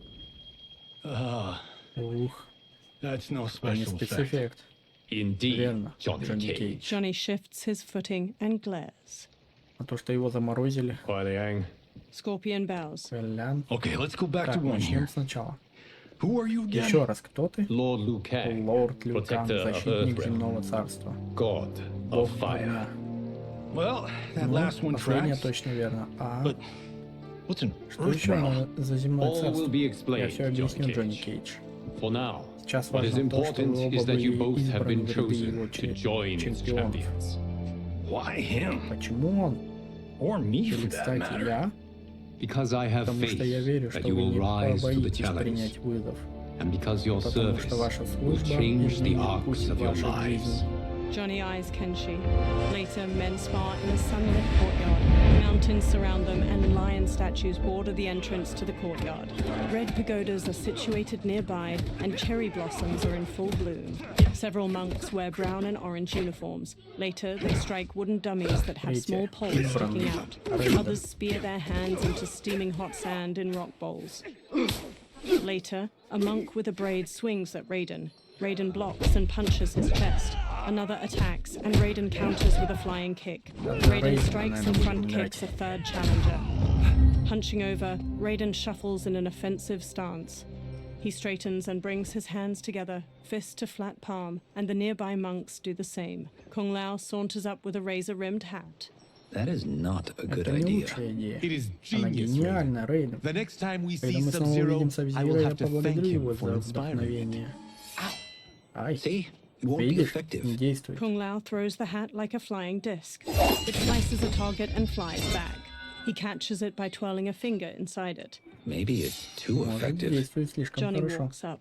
Ух, That's no это не special effect. спецэффект. Indeed, Верно, Johnny Джонни Cage. Кейдж. Johnny shifts his footing and glares. А то, что его заморозили. Kualian, Scorpion bows. Колян. Okay, let's go back to Так, one начнем here. сначала. Who are you again? Еще раз, кто ты? Lord Liu Kang, Лорд Люкан, protector of защитник Earthrealm, земного царства. god Бог of fire. огня. Well, that Ну, last one последнее tracks. точно верно. But what's an Что еще Earthrealm? за земное All царство? will be Я explained, все объясню, Johnny Джонни Cage. Кейдж. For now, Сейчас what is важно то, что important вы is оба that you были both have избраны been в ряды его chosen to join its чемпионов. champions. Why him? Почему он? Or me, Или, for that кстати, matter? я? Because I have Потому faith что я верю, that что you вы will не rise to the побоитесь challenge. принять вызов. And because your потому service что ваша will служба change the изменит arcs путь of your вашей lives. жизни. Johnny eyes Kenshi. Later, men spar in a sunlit courtyard. Mountains surround them, and lion statues border the entrance to the courtyard. Red pagodas are situated nearby, and cherry blossoms are in full bloom. Several monks wear brown and orange uniforms. Later, they strike wooden dummies that have small poles sticking out. Others spear their hands into steaming hot sand in rock bowls. Later, a monk with a braid swings at Raiden. Raiden blocks and punches his chest. Another attacks, and Raiden counters with a flying kick. Raiden strikes and front kicks a third challenger. Hunching over, Raiden shuffles in an offensive stance. He straightens and brings his hands together, fist to flat palm, and the nearby monks do the same. Kung Lao saunters up with a razor-rimmed hat. That is not a good Это не idea. лучшая идея. It is Она genius, гениальна, Рейден. The next time we see Когда мы снова Sub-Zero, увидим I Сабзира, will я have to thank поблагодарю him его for за inspiring me. вдохновение. Ай, See? It won't be видишь, effective. не действует. Kung Lao throws the hat like a flying disc. It slices a target and flies back. He catches it by twirling a finger inside it. Maybe it's too Может, effective. действует слишком Johnny хорошо. walks up.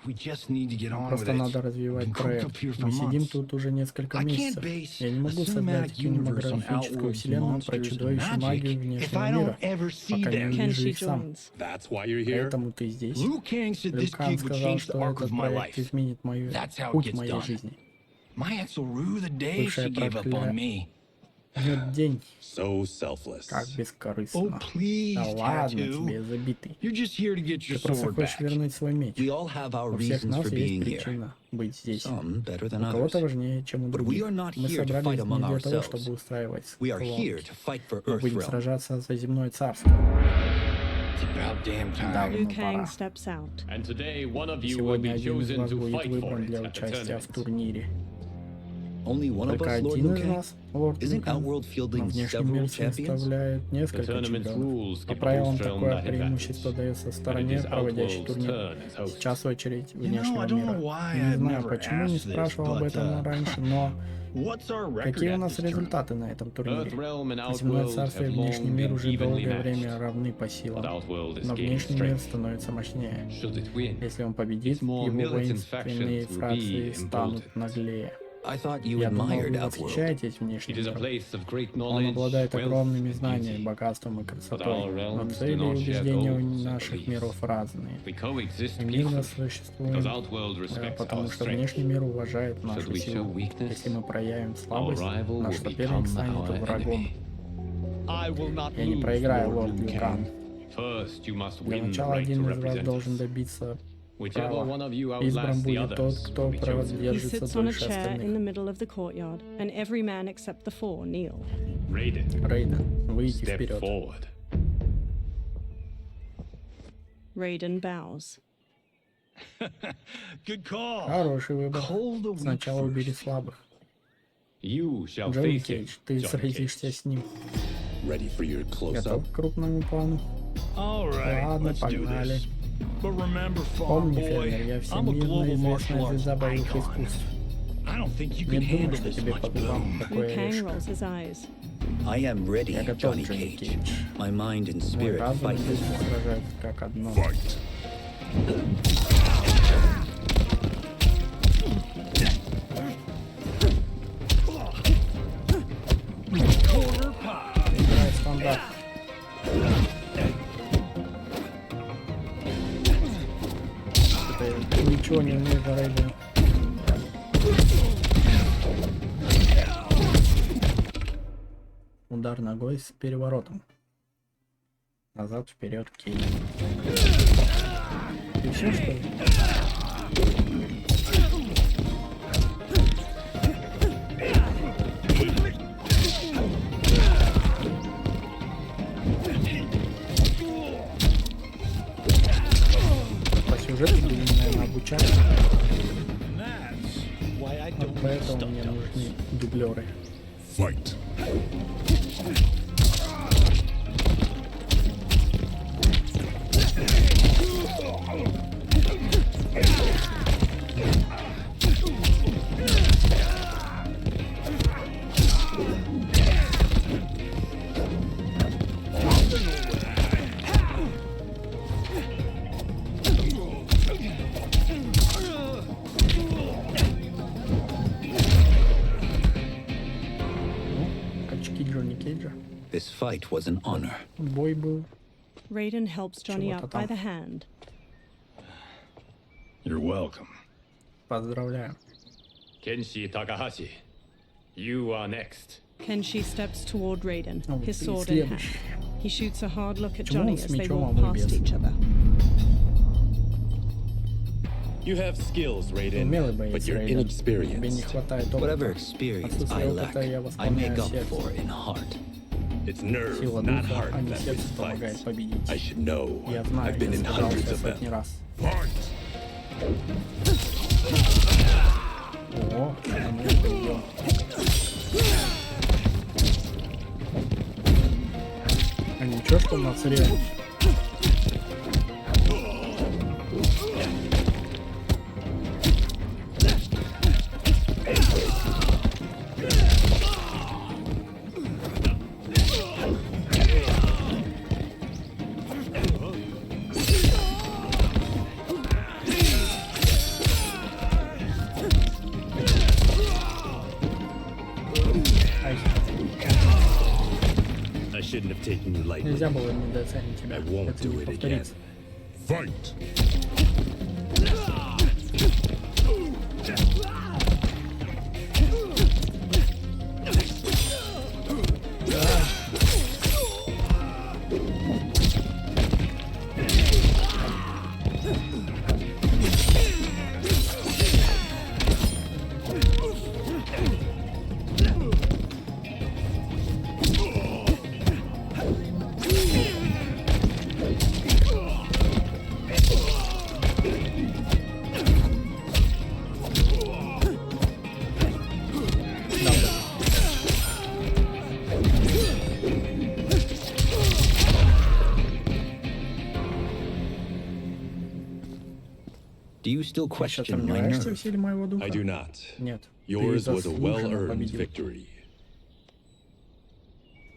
We just need to get on with Просто it. надо развивать проект. Мы сидим тут уже несколько месяцев. Я не могу создать кинематографическую вселенную про чудовище магию внешнего мира, пока не увижу их сам. Поэтому ты здесь. Лю Кан сказал, что этот проект изменит путь моей жизни. Бывшая проклятие. Нет день. Как бескорыстно. Да ладно тебе, забитый. Ты просто хочешь вернуть свой меч. У всех нас есть причина быть здесь. У кого-то важнее, чем у других. Мы собрались не для того, чтобы устраивать склон. Мы будем сражаться за земное царство. Давно пора. Сегодня один из вас будет выбран для участия в турнире. Только один из нас, лорд Лю Кан, но внешний мир составляет несколько чемпионов. По правилам, такое преимущество дается стороне, проводящей турнир. Сейчас очередь внешнего мира. Не знаю, почему не спрашивал об этом раньше, но какие у нас результаты на этом турнире? Земное царство и внешний мир уже долгое время равны по силам, но внешний мир становится мощнее. Если он победит, его воинственные фракции станут наглее. Я думал, вы восхищаетесь внешним миром. Он обладает огромными знаниями, богатством и красотой, но цели и убеждения у наших миров разные. Мы мирно существуем, потому что внешний мир уважает нашу силу. Если мы проявим слабость, наш соперник станет врагом. Я не проиграю, лорд Лю Кан. Для начала один из вас должен добиться права. Избран будет тот, кто продержится дольше остальных. Рейден, выйди вперед. Raiden bows. Хороший выбор. Сначала убери слабых. Джонни Кейдж, ты сразишься с ним. Готов к крупному плану? Ладно, погнали. Помни, фермер, я всемирно известная звезда боевых искусств. Не думаю, что тебе по губам такое решка. Я готов, Джонни Кейдж. Мой разум и дух сражаются как одно. Играй стандарт. Ничего не умеет за Рейдена. Удар ногой с переворотом. Назад, вперед, кей. И все, что ли? По сюжету будем, наверное, обучать. Вот поэтому мне нужны дублеры. Fight. This fight was an honor. Бой был. Raiden helps Johnny up by the hand. You're welcome. Поздравляю. Kenshi Takahashi, you are next. Kenshi steps toward Raiden, Oh, his ты sword in hand. следующий. He shoots a hard look at Почему Johnny он с as they мечом, а walk мы past без? each other. You have skills, Raiden, Умелый боец, but you're Рейден. Тебе не inexperienced. хватает Whatever опыта. experience I Отсутствие lack, опыта я I make восполняю up for сердцем. in heart. It's nerve, Сила not духа, heart, а не that сердце wins помогает fights. победить. I should know. Я знаю, I've been я in hundreds сражался of сотни them. раз. Fight! О, а ну пойдем. А ничего, что у нас реально. I shouldn't have taken you lightly. Нельзя было недооценить тебя. I won't Это do не it again. повторится. Fight! Do you still Ты еще question my сомневаешься в nerve? силе моего духа? I do not. Нет. Ты Yours was a заслуженно well-earned победил. victory.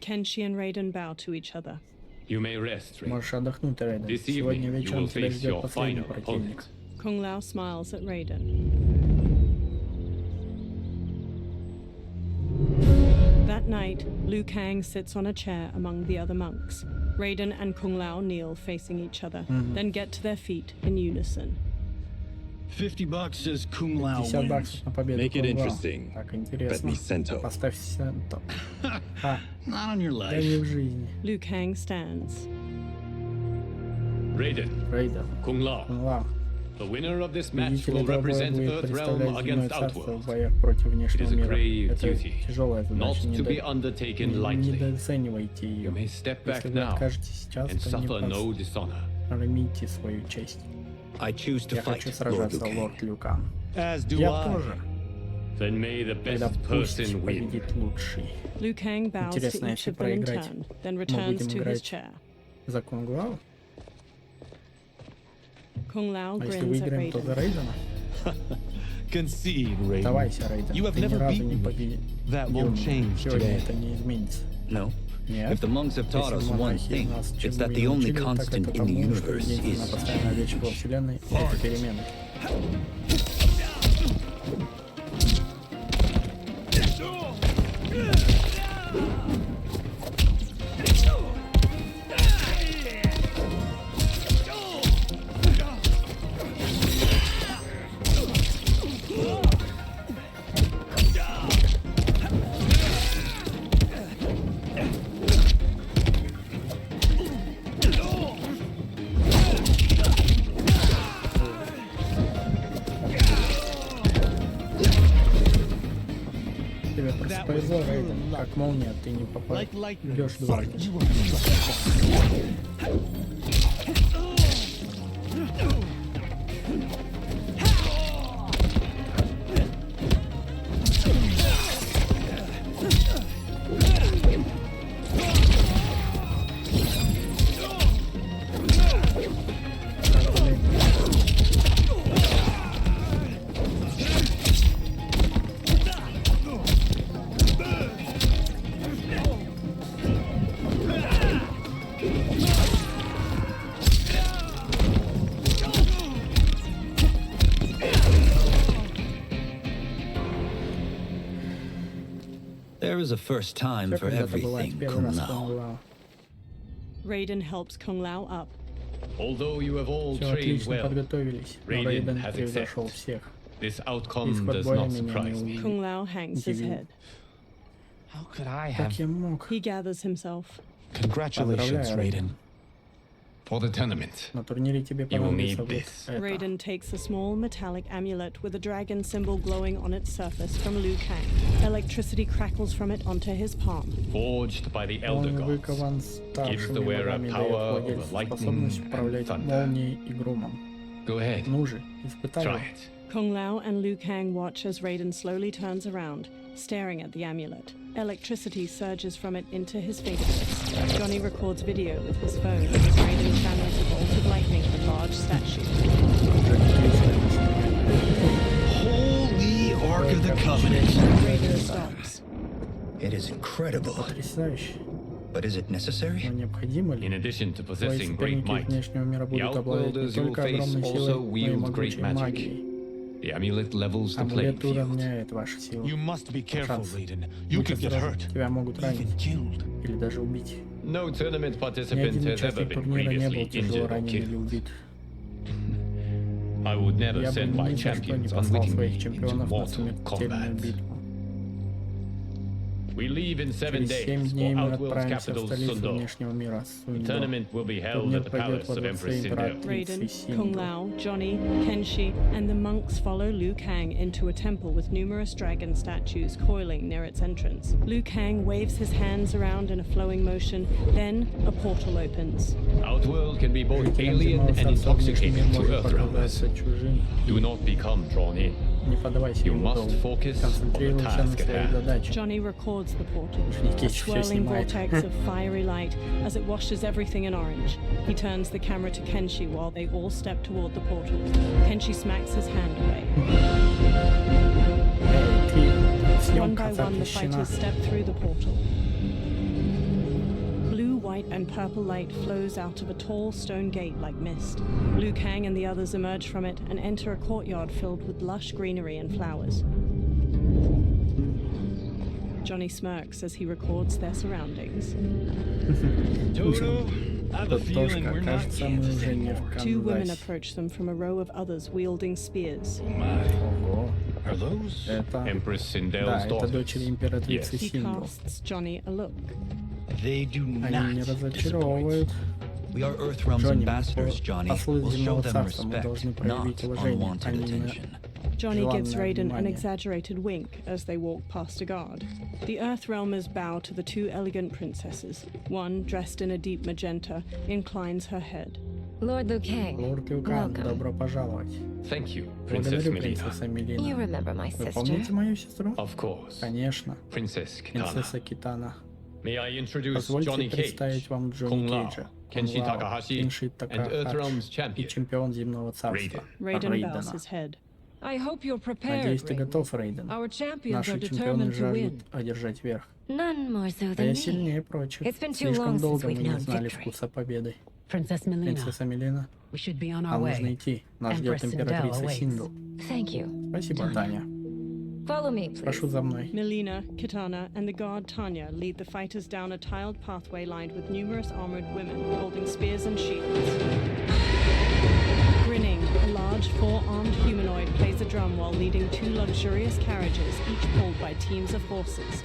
Kenshi and Raiden bow to each other. You may rest, Raiden. Можешь отдохнуть, Рейден. This Сегодня evening you вечером will тебя face ждет your последний final противник. opponent. Kung Lao smiles at Raiden. That night, Liu Kang sits on a chair among the other monks. Raiden and Kung Lao kneel facing each other, then get to their feet in unison. $50 says Kung Lao 50 wins. баксов на победу. Make it Кунг Лао. interesting. Так Bet интересно. me cento. Поставь сенто. Ха, Not on your да не в life. жизни. Liu Kang stands. Raiden, Рейден. Kung Lao, Кунг Лао. the winner of this match Победитель will этого боя represent будет Earthrealm представлять земное against царство в Outworld. боях против It внешнего is a мира. grave Это duty, тяжелая not задача. to be undertaken Не lightly. недооценивайте You ее. may step back Если вы now откажетесь сейчас, and то не suffer no dishonor. посрамите свою честь. I choose to Я fight, хочу Lord сражаться, Liu Kang. лорд Лю Кан. As do Я I. тоже. Then may the Тогда best пусть person win. победит лучший. Liu Kang bows to Интересно, each если of them in проиграть, turn, then мы returns будем to his играть chair. за Кунг Лао? Kung Lao А если grins at выиграем, то за Raiden. Рейдена? Concede, Raiden. Давайся, Рейден. You have Ты ни never разу не beaten me. победил. That won't change Сегодня today. это не изменится. No. Нет. If the monks have taught us Если one монахи thing, нас it's чему that и the only научили, так constant это in the тому, что universe единственная is постоянная вещь во Вселенной — это перемены. Тебе просто повезло, Рейден. Как молния, ты не попал. Бьешь дважды. There is a first time Всё for когда-то бывает everything, первый раз, Kung Lao. Kung Lao. Raiden helps Kung Lao up. Although you have all Все trained отлично well, подготовились, но Raiden Рейден has превзошел accepted. всех. This outcome Исход does боя not меня surprise не me. Kung Lao hangs his удивил. head. How could I Как have... я мог? He gathers himself. Congratulations, Поздравляю, Raiden. For the tournament, На турнире тебе You will понадобится need вот this. это. Raiden takes a small metallic amulet with a dragon symbol glowing on its surface from Liu Kang. Electricity crackles from it onto his palm. Forged by the elder Он gods, выкован gives старшими the wearer богами, дает power over владельцу lightning способность and управлять thunder. молнией и громом. Go ahead, Ну же, испытай его. try it. Kung Lao and Liu Kang watch as Raiden slowly turns around, staring at the amulet. Electricity surges from it into his fingertips. Johnny records video with his phone as Raiden channels a bolt of lightning at a large statue. Holy Ark of the Covenant! Raiden stops. It is incredible. Потрясающе. But is it necessary? Но необходимо ли? In addition to Твои possessing great соперники might, внешнего мира the будут обладать не outworlders you will только face огромной also силой, но и wield great могучей magic. магией. The amulet levels the playing Амулет field. уравняет ваши силы. You must be careful, Шанс. Raiden. You Будь could get осторожен, hurt, тебя могут even ранить killed. или даже убить. No tournament Ни participant один has ever участник been турнира не был previously тяжело injured or ранен или killed. убит. I would never Я бы send my ни за что не champions послал unwittingly своих into чемпионов на mortal смертельную combat. битву. We leave in 7 Через 7 days дней for мы Outworld's отправимся в capital столицу Sundo. внешнего мира, The Сундо. tournament will be held Турнир at the пройдет palace во of дворце Empress Sindel. императрицы Raiden, Kung Синдо. Lao, Johnny, Kenshi, and the monks follow Liu Kang into a temple with numerous dragon statues coiling near its entrance. Liu Kang waves his hands around in a flowing motion, then a portal opens. Outworld can be both Жителям alien земного and царства внешний мир intoxicating to может Earthrealmers. показаться чужим. Do not become drawn in. Не поддавайся You ему must долго. focus on the Концентрируйся на task at своей hand. задаче. Johnny records the portal, Никит a всё swirling снимает. vortex of fiery light as it washes everything in orange. He turns the camera to Kenshi while they all step toward the portal. Kenshi smacks his hand away. Эй, ты, One съемка by one, the запрещена. fighters step through the portal. Blue, white, and purple light flows out of a tall stone gate like mist. Liu Kang and the others emerge from it and enter a courtyard filled with lush greenery and flowers. Johnny smirks as he records their surroundings. Toto, I have a feeling Тотошка, we're not кажется, мы Kansas уже не anymore. в Two women Канзасе. approach them from a row of others wielding spears. Oh my. Ого, Are those? это... Empress Да, Sindel's это daughters. дочери императрицы He Синдо. casts Johnny a look. They do Они not не disappoint. разочаровывают. We are Earthrealm's Джонни, ambassadors, Johnny. послы We'll show земного them царства, мы respect, должны not проявить уважение, а unwanted не attention. Johnny gives желанное Raiden an внимание. exaggerated wink as they walk past a guard. The Earthrealmers bow to the two elegant princesses. One, dressed in a deep magenta, inclines her head. Lord Liu Kang, Лорд Liu Kang, welcome. добро пожаловать. Thank you, Princess Благодарю, Melina. принцесса Мелина. You remember my Вы sister? помните мою сестру? Of course, Конечно, Princess Kitana. принцесса Китана. May I introduce Позвольте Johnny представить Cage, вам Джонни Kung Lao, Кейджа, Kenshi Кунг Лао, Takahashi, Кенши and Такахаши Earthrealm's и champion. чемпион земного царства Raiden bows Рейдена. his head. I hope you're prepared, Надеюсь, ты Raiden. готов, Рейден. Our champions Наши are чемпионы determined to win. жаждут одержать верх. None more so А than я me. сильнее прочих. It's been too Слишком long долго since мы we've не known знали victory. вкуса победы. Princess Melina, Принцесса Мелина, we should be on our нам way. нужно идти. Нас ждет Empress Sindel императрица awaits. Синду. Thank you. Спасибо, Таня. Follow me, please. Прошу за мной. Melina, Kitana, and the guard Tanya lead the fighters down a tiled pathway lined with numerous armored women holding spears and shields. Grinning, a large four-armed humanoid plays a drum while leading two luxurious carriages, each pulled by teams of horses.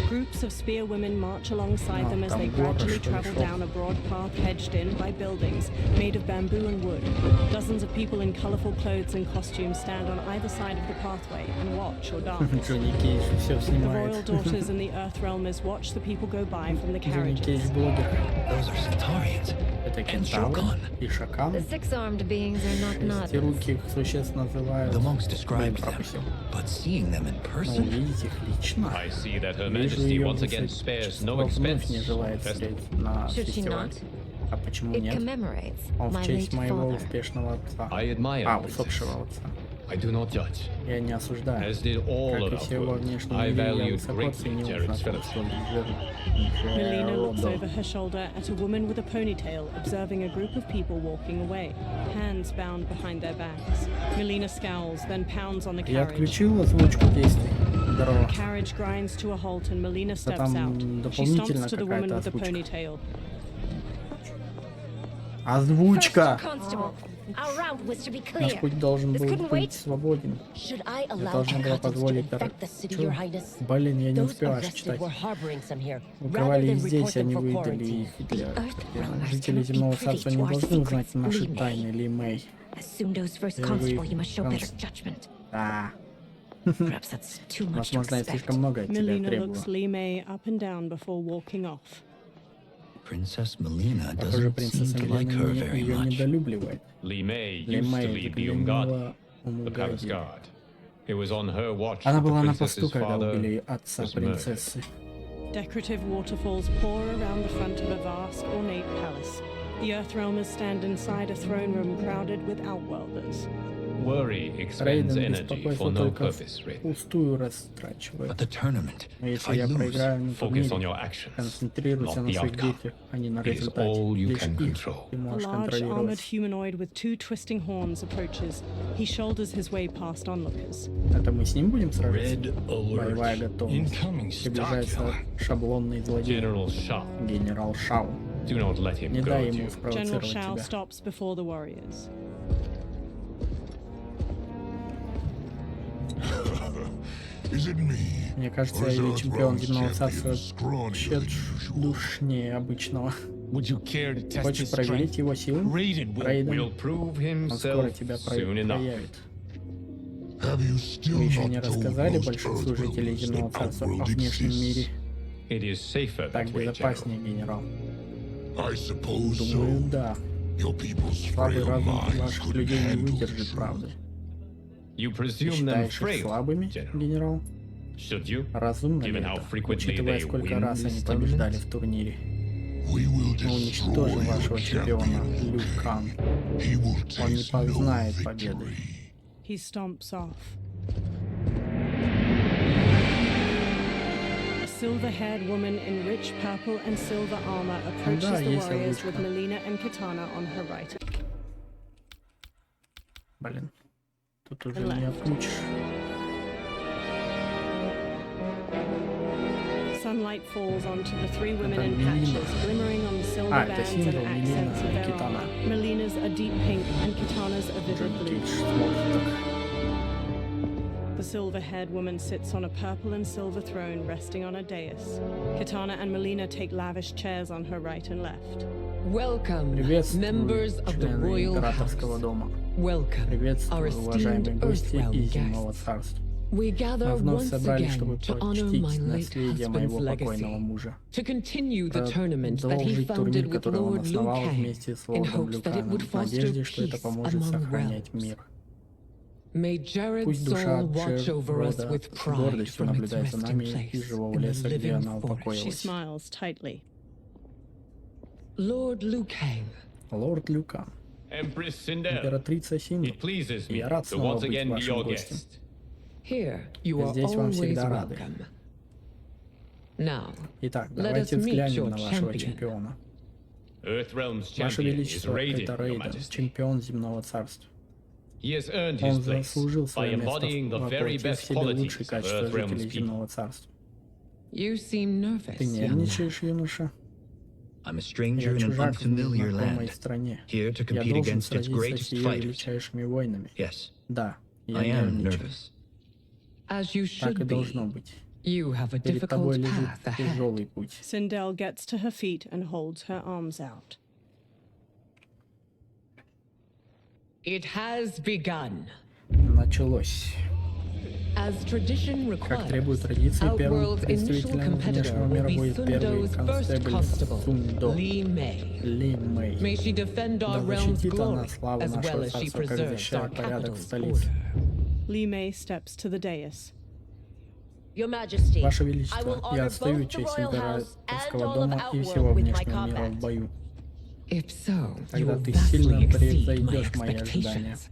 Groups of spear women march alongside them as they gradually travel down a broad path hedged in by buildings made of bamboo and wood. Dozens of people in colorful clothes and costumes stand on either side of the pathway and watch or dance. Джонни Кейдж все The royal снимает. daughters and the Earthrealmers watch the people go by from the Джонни carriages. Кейдж блогер. Those are Centaurians. Это And кентавр Shokan. и Шакан. The six-armed beings are not nuts. Шестируких существ называют... The monks Блин, described them, пропустил. but seeing them in Но person, увидеть их лично... I see that Her Вижу Majesty ее once again spares no высочество вновь expense не on желает the festival. встретить на Should she фестиваль. not? А почему It нет? commemorates Он в my честь late моего father. успешного отца. I admire А, Princess. усопшего отца. I do not judge. Я не осуждаю. As did all Как и of все во Outworld, внешнем I мире, я valued высоко greatly ценил Jared's знакомство fellowship. Melina looks over Джеродом. her shoulder at a woman with a ponytail observing a group of people walking away, hands bound behind their backs. Melina scowls, then pounds on the Я carriage. отключил озвучку действий. Здорово. The carriage grinds to a halt and Melina Да steps out. там She дополнительно stomps to the woman какая-то with the озвучка. ponytail. Озвучка! Constable, our route was to be Наш clear. путь должен This был couldn't быть wait. свободен. Should I Я allow должна была Hecatans to позволить... infect the city, Чё? Your Highness? Блин, я не Those успеваю arrested читать. were harboring some here. Укрывали Rather их than здесь, report them они for выдали quarantine. их для... Earthrealmers Жители cannot be земного privy царства to не our должны узнать secrets, наши Li Mei. тайны, Ли Мэй. As Sundo's first Первый constable, you must show better конс- judgment. Да. Perhaps that's too much to Возможно, я expect. слишком много от тебя Melina требую. looks Li Mei up and down before walking off. Princess Melina Похоже, doesn't seem принцесса to like her Мелина very ее much. недолюбливает. Li Mei Ли used to Мэй lead the Umgadi, заглянула the palace Умгади. guard. It was on her watch Она that the была на посту, princess's когда father убили отца was murdered. принцессы. Decorative waterfalls pour around the front of a vast, ornate palace. The Earthrealmers stand inside a throne room crowded with Outworlders. Worry expends Рейден energy беспокойство for no только purpose, Red. впустую растрачивает. But the tournament, Но if если I я lose, проиграю на Focus турнире, on your actions, концентрируйся not на the своих outcome. действиях, а не на It is результате. all you Лишь can их control. ты A можешь large armored контролировать. humanoid with two twisting horns approaches. He shoulders his way past onlookers. Это мы с ним будем сражаться? Red alert. Боевая готовность. Incoming stock Приближается killer. шаблонный злодей. General Shao, Генерал Шау. do not let him Не дай goad ему you. General спровоцировать Shao тебя. stops before the warriors. Is it me? Мне кажется, Or is или чемпион Earthrealm's земного champion царства scrawnier than usual? душнее обычного. Would you care to test Хочешь his проверить strength? его силу? Raiden will. Рейден, Will prove он скоро himself тебя soon enough. проявит. Have you still Вы еще не not told рассказали most большинству жителей Earthrealmers земного that царства о Outworld внешнем мире? exists? It is safer Так that way, General. безопаснее, генерал. I suppose Думаю, so. да. Your people's Слабый frail разум minds ваших couldn't людей не handle the выдержит truth. правды. You Ты presume them считаешь их frail, слабыми, General. генерал? Should you? Разумно ли Given how это, frequently учитывая, they сколько win раз они this побеждали tournament? в турнире? We will Мы destroy уничтожим your вашего чемпиона, champion. Люк Кан. He will Он не taste no познает победы. victory. He stomps off. A silver-haired woman in rich purple and silver armor approaches Да, the есть warriors озвучка. with Melina and Katana on her right. Блин, тут уже And не left. отключишь. Sunlight falls onto the three women Это in Melina. patches, glimmering on the silver А, это bands and символ accents of Melina и their Kitana. armor. Melina's a deep pink and Katana's a vivid Джон blue. Кейдж смотрит так. The silver-haired woman sits on a purple and silver throne resting on a dais. Katana and Melina take lavish chairs on her right and left. Welcome, Приветствую, members of the члены royal императорского house. дома. Welcome, our Приветствую, уважаемые esteemed гости Earthrealm из земного guests. царства. We gather Мы вновь once собрались, чтобы again to honor my почтить late наследие моего husband's покойного legacy, мужа. to continue the tournament that he Продолжить турнир, founded with который он Lord Liu основал Kang, вместе с in лордом hopes that it Люканом, would в foster надежде, что это peace поможет among сохранять realms. мир. May Jared's Пусть душа soul watch over us Джерода with с pride гордостью from its наблюдает за resting нами из place живого in the леса, где living она forest. She упокоилась. smiles tightly. Lord Liu Kang, Лорд Люкан, Empress Sindel, императрица Синду, it pleases me я рад to снова once быть again be вашим your гостем. guest. here you are Здесь вам always всегда рады. welcome. Now, Итак, let давайте us meet взглянем your на вашего champion. чемпиона. Earthrealm's Ваше champion is Величество, Raiden, это Your Рейден, Majesty. чемпион земного царства. He has earned Он his place заслужил by свое место, embodying the very воплотив в best себе лучшие qualities of качества Earthrealm's жителей people. земного царства. you seem nervous, Ты young man. нервничаешь, юноша? I'm a stranger Я in an чужак в unfamiliar незнакомой land, стране. here to Я compete должен against its сразиться с greatest ее fighters. величайшими воинами. Yes, Да, я I am нервничаю. nervous. As you Так should и be. должно быть. You have a Перед тобой difficult лежит path ahead. тяжелый путь. Sindel gets to her feet and holds her arms out. It has begun. Началось. As tradition Как requires, требует традиции, первым Outworld's initial представителем competitor внешнего will мира be будет первый Sundo's first констебль constable, Сундо, Li Mei. Ли Мэй. May she defend our Да realm's защитит она glory, славу as well нашего as she царства, как preserves защищает our порядок в capital's столице. order. Li Mei steps to the dais. Your Majesty, Ваше I will Величество, я honor отстаю both the честь royal house and императорского all of дома и всего Outworld with my внешнего мира в combat. бою. If so, you Тогда will ты vastly сильно exceed my превзойдешь мои ожидания. expectations.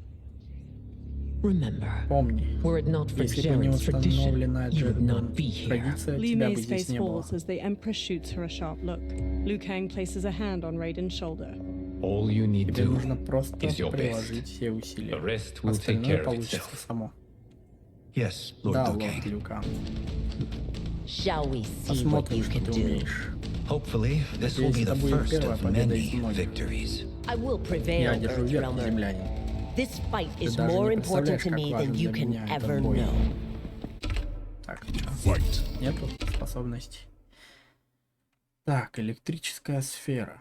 Remember, Помни, were it not for если бы не Jared's tradition, установленная you would Джередом not be here. традиция, Li тебя бы Mei's здесь face не было. falls as the Empress shoots her a sharp look. Liu Kang places a hand on Raiden's shoulder. All you need Тебе to нужно просто is your best. приложить все усилия. The rest will take Остальное care of получится itself. само. Yes, Lord Да, Liu лорд Kang. Liu Kang. Shall we see what Посмотрим, you что can ты do? умеешь. Hopefully, this will be Надеюсь, the это будет first первая of победа из many многих. victories. I will Я prevail, держу верх, Earthrealmer. землянин. This fight Ты is даже more не important представляешь, to как me важен than you для can меня ever этот бой. know. Так, чё? Fight. Нету способностей. Так, электрическая сфера.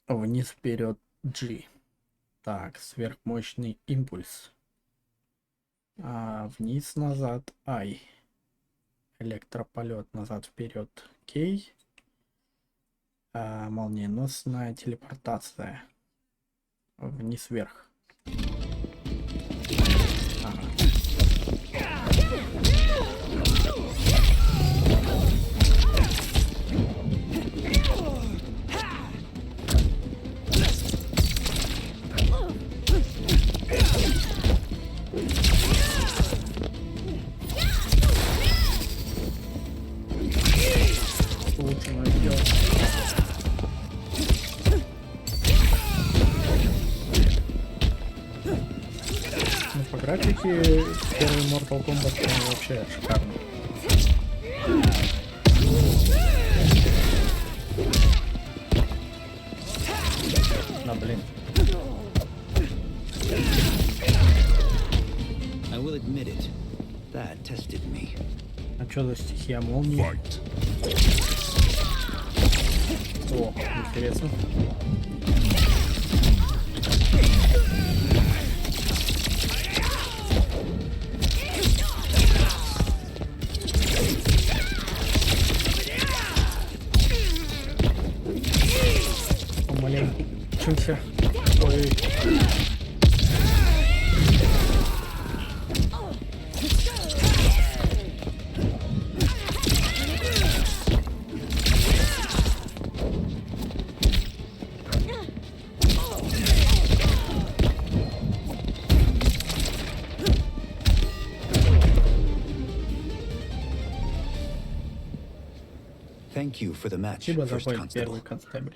Вниз вперед G. Так, сверхмощный импульс. Вниз назад I. Электрополет назад вперед K. Молниеносная телепортация. Вниз вверх. Лучше найдем. Ну, по графике первый Mortal Kombat прям вообще шикарный. Да, блин. I will admit it. That tested me. А что за стихия молнии? О, интересно. Помаленьку. Учимся. Ой. Thank you for the match, Спасибо за First бой, Constable. первый констебль.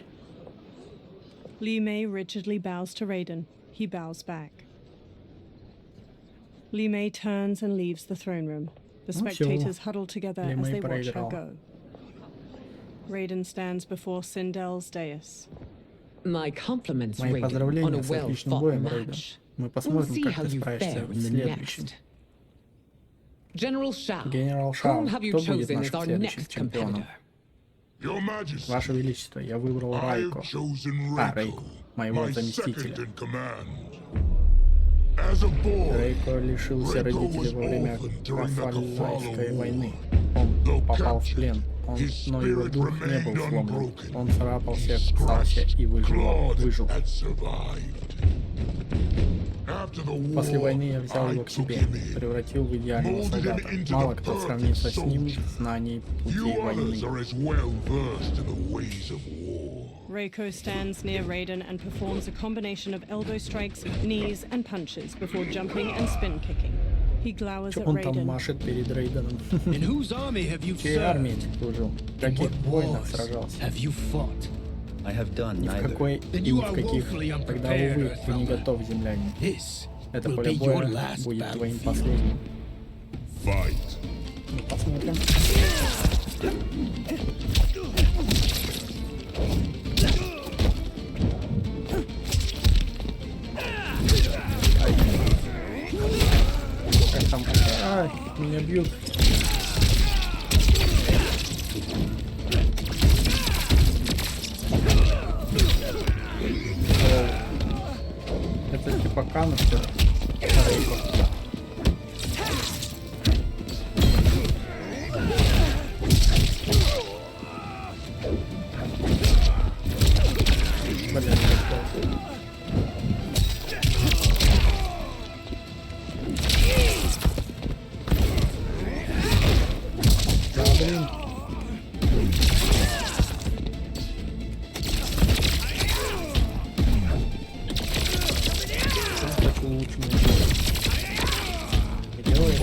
Li Mei rigidly bows to Raiden. He bows back. Li Mei turns and leaves the throne room. The Ну, всё. spectators huddle together Ли as Мэй they watch her проиграл. go. Raiden stands before Sindel's dais. My compliments, Мои Raiden, on a поздравления с отличным well-fought боем, Рейден. match. Мы We'll посмотрим, see как how ты you справишься fare в in the следующем. next. General Shao, Генерал Шао, whom have you кто будет chosen as нашим our следующим next чемпионом? competitor? Your Majesty, Ваше Величество, я выбрал I Райко. have chosen Рейко, моего my заместителя. second in command. As a boy, Рейко лишился Рейко родителей во время was orphaned during the Кафалайской Kafala войны. War. Он Though попал в captured, плен, his но его spirit дух не был remained сломлен. unbroken. Он царапался, He кусался и clawed выжил. and survived. After the После war, войны я взял I его к took себе, him in, превратил в идеального molded him солдата. into Мало the кто сравнится с ним perfect в знании путей Few войны. others are as well versed in the ways of war. Reiko stands near Raiden and performs a combination of elbow strikes, knees, and punches before jumping and spin kicking. He glowers Чё at он там Raiden. машет перед Рейденом? In whose army have you Чьей армии served? ты служил? В In каких what войнах wars сражался? have you fought? I have done Ни в neither. какой Then и you ни are в каких. woefully Тогда, unprepared, увы, ты не Earthrealmer. готов, землянин. This Это will поле be your боя last будет твоим battlefield. последним. Fight. Ну, посмотрим. Как там? Ай, меня бьют. Это типа Кана, что ли? Рейко. Блин, не успел. Да, блин. Хочу лучше делает.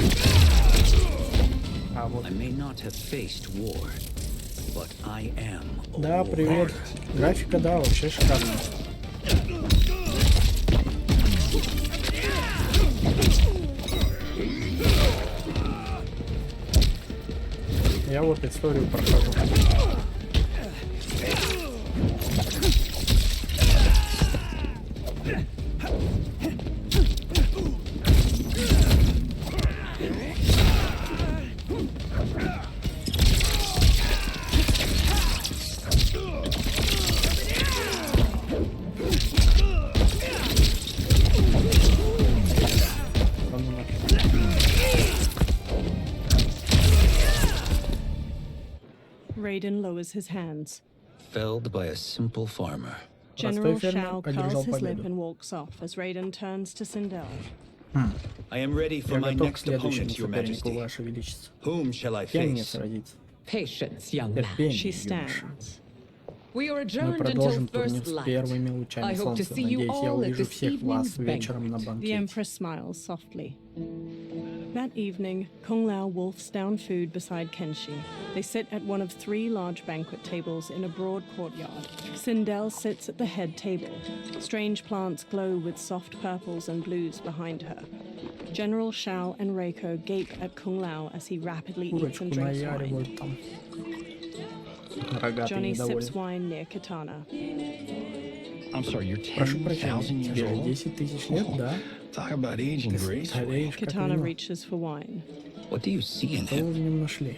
А вот. I may not have faced war, but I am a Да, warrior. привет. Графика, да, вообще шикарная. Я вот историю прохожу. Raiden lowers his hands. Felled by a simple farmer. General Shao curls his lip and walks off as Raiden turns to Sindel. I am ready for my next opponent, Your Majesty. Whom shall I face? Patience, young man. She stands. We are Мы adjourned продолжим until турнир first с light. первыми лучами I hope to солнца. see you Надеюсь, я all at увижу this всех вас evening's вечером на The банкете. Empress smiles softly. That evening, Kung Lao wolfs down food beside Kenshi. They sit at one of 3 large banquet tables in a broad courtyard. Sindel sits at the head table. Strange plants glow with soft purples and blues behind her. General Shao and Reiko gape at Kung Lao as he rapidly eats and drinks wine. Наяривают там. Рогатый Johnny недоволен. sips wine near Katana. I'm sorry, you're Прошу 10,000 прощения, years тебе old? 10 тысяч лет, да? Talk about aging Ты gracefully. стареешь как Katana вино. reaches for wine. What do you see in Что вы him? в нем нашли?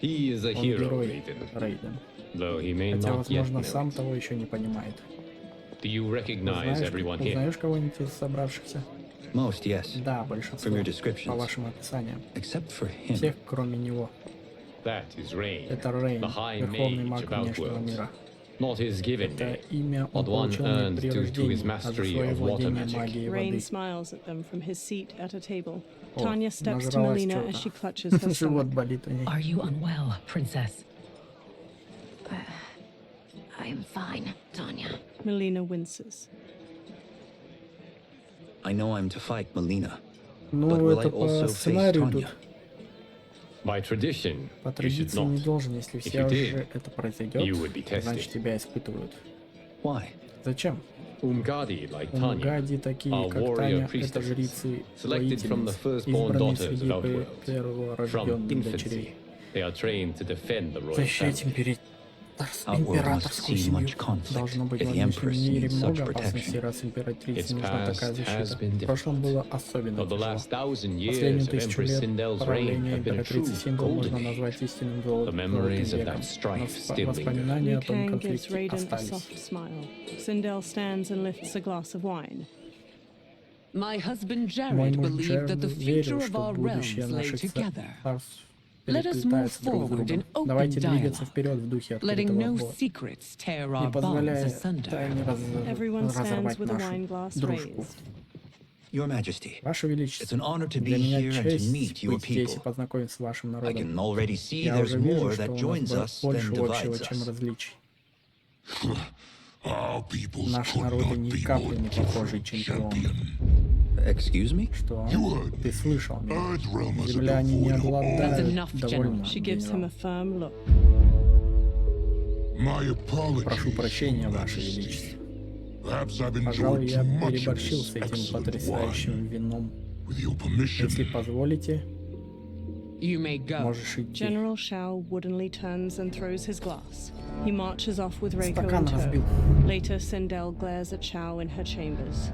He is a Он hero, герой, Raiden, Рейден. though he may Хотя, not yet возможно, know сам it. того еще не понимает. Do you recognize everyone here? Узнаешь кого-нибудь из собравшихся? Most, yes. Да, большинство. From your По descriptions. вашим описаниям. Except for him. Всех, кроме него. That is Rain, Это Рейн, the High верховный Mage маг of внешнего Outworlds. мира. Not his given Это name, имя он but one получил не earned при due to рождении, his а за mastery свое of water владение magic. магией Rain воды. smiles at them from his seat at a table. О, Tanya steps to нажралась Melina чё-то. as she clutches her Живот stomach. болит у ней. Are you unwell, princess? I am fine, Tanya. Melina winces. I know I'm to fight Melina. Ну, But will I это по also face сценарию тут. Tanya? By tradition, По you should традиции не not. должен, если If все you уже did, это произойдет, you would be tested. значит тебя испытывают. Why? Зачем? Umgadi, like Tanya, Умгади такие, are как warrior Таня, это priestesses, жрицы selected from the воительниц, firstborn избранные daughters среди of Outworld. From перворожденных infancy, дочерей. they are trained to defend the royal Защищать family. императорскую see семью. much conflict Должно быть if в the нынешнем Empress мире needs много such опасностей, protection. раз императрице Its нужна такая past has защита. been В прошлом было особенно For the тяжело. last 1000 years Последнюю of тысячу Empress лет Sindel's reign правления have been a императрицы true Синдел можно golden age. назвать истинным The золотым memories of веком. that strife Но still linger. воспоминания о том Liu Kang gives конфликте Raiden a остались. soft smile. Sindel stands and lifts a glass of wine. My husband Мой Jared муж believed Джеред that the future верил, of что our realms будущее lay наших together. царств Let us move переплетается друг с forward in другом. open Давайте двигаться dialogue, вперед в духе letting открытого no боя, secrets tear не our bonds позволяя asunder. тайне Everyone stands разорвать with a нашу wine glass дружбу. raised. Your Majesty, Ваше it's Величество, an honor to be для меня here and to честь meet your быть здесь и people. познакомиться с вашим I народом. can already see Я there's уже вижу, more что that у joins нас us больше than общего, divides чем us. различий. Our peoples Наши could народы not ни be капли more не похожи, чем он. Excuse me? Что? You heard Ты слышал меня? Earth realm is Земляне не devoid of all. That's обладают enough, довольно. She gives him a firm look. My apologies. Прошу прощения, Ваше Величество. Perhaps I've Пожалуй, enjoyed я too much of переборщил с this этим excellent потрясающим wine. вином. With your permission, Если позволите, You may go. можешь идти. General Shao woodenly turns and throws his glass. He marches off with Reiko Стакан in tow. разбил. Later, Sindel glares at Shao in her chambers.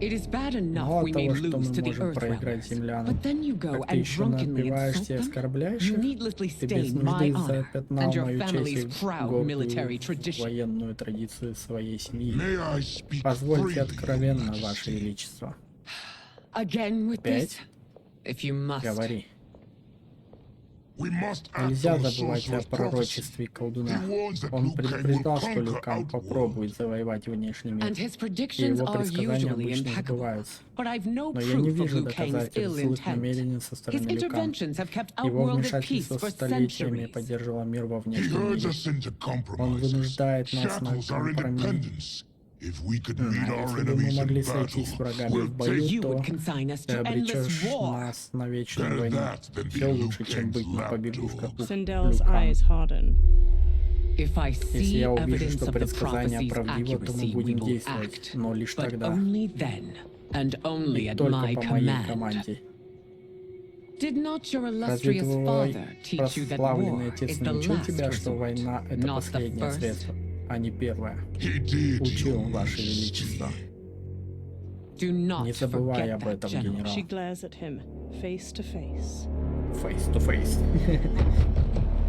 It is bad enough Мало we may того, что lose мы to the можем Earth проиграть realms, землянам, but then you go так ты and еще drunkenly напиваешься insult и them. оскорбляешь You их. needlessly Ты без stain my нужды honor запятнал and your мою честь family's и proud military гордую tradition. военную традицию своей семьи. may I speak Позвольте freely, откровенно, Your Ваше Majesty? Величество. Again with this? Опять? If you must. Говори. We must act Нельзя on the забывать о sorcerer's prophecy. пророчестве колдуна. He warns that Он Liu Kang предупреждал, will что Лю conquer Кан Outworld. попробует завоевать внешний мир. And his И predictions его are предсказания usually обычно impeccable. сбываются. But I've no Но я не proof of вижу Liu Kang's доказательств ill злых intent. намерений со His стороны Лю Кана. interventions have kept Его Outworld at peace вмешательство for столетиями centuries. поддерживало мир во He внешнем urges мире. us into Он compromises. вынуждает нас на Shackles our компромисс. independence. If we could meet А our если бы мы enemies могли in сойтись с battle, врагами в we'll бою, take You то would consign us ты to endless обречешь war. нас на вечную Better войну. that than be Все Liu лучше, чем быть Kang's на побегушках у Лю Sindel's Кана. eyes harden. If I Если see я увижу, evidence что of the предсказание prophecy's правдиво, то мы accuracy, we будем will действовать, act. но лишь But тогда. only then, and only И at только my по моей command. команде. Did not your Разве illustrious твой father teach you that прославленный war отец is не the учил last тебя, что resort, война — это not the последнее first? средство, а не первое? He did, Учил, Your Ваше Majesty. Величество. Do not Не забывай forget об that, этом, General. генерал. She glares at him, face to face. Face to face.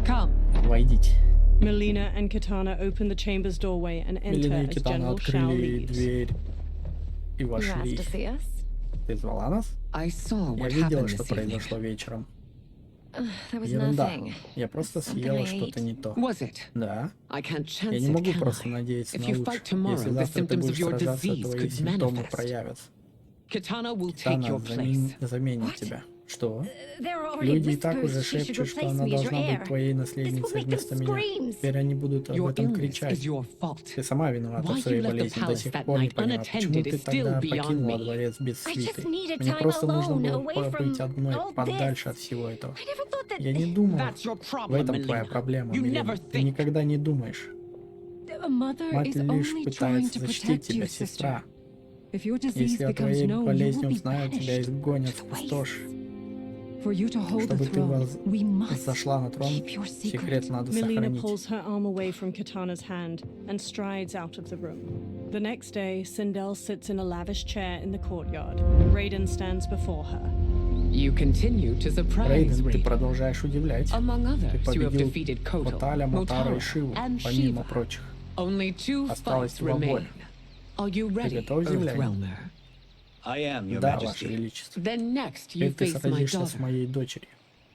Come. Войдите. Melina and Kitana open the chamber's doorway and enter Мелина и as Китана General Shao открыли leaves. дверь и You asked вошли. to see us? Ты звала нас? I saw Я what видела, happened что this evening. произошло вечером. There was Ерунда. nothing. Я просто Something съела I что-то ate. не то. Was it? Да. I can't chance Я не it, могу can просто I? надеяться If на you лучшее. fight tomorrow, Если the завтра ты symptoms будешь of your сражаться, disease твои could симптомы manifest. проявятся. Kitana will take Китана your place. заменит тебя. Что? There are already Люди и так whispers уже she should шепчут, что replace она me as your должна быть heir. твоей This will наследницей make them вместо меня. scream. Теперь они будут об Your этом illness кричать. is your fault. Ты сама виновата Why в своей you left the болезни. До palace сих that пор не night поняла, почему unattended ты is still тогда beyond покинула me. дворец без I just свиты. needed Мне time просто нужно alone, было away побыть from одной, all подальше this. от всего этого. I never thought that Я не думал. That's your В problem, этом твоя Melina. проблема, You Мелина. never Ты think. никогда не думаешь. a mother Мать is лишь only trying пытается to защитить protect тебя, you, сестра. sister. If your disease Если о becomes твоей known, you will болезни be узнают, тебя banished. изгонят to в waste. пустошь. For you to hold the Чтобы ты throne, we must зашла на трон, keep your secret. секрет надо Melina сохранить. pulls her arm away from Kitana's hand and strides out of the room. The next day, Sindel sits in a lavish chair in the courtyard. Raiden stands before her. You continue to surprise Рейден, ты Raiden. продолжаешь удивлять. Among Ты others, you have победил defeated Kotal, Коталя, Мотара и Motaro, Шиву, and помимо Shiva. прочих. Only two Осталось fights два боя. remain. Are you Ты ready, готов, земляне? Earthrealmer? I am, Your Да, Ваше Majesty. Величество. Then next you Теперь ты face my сразишься с daughter, моей дочерью,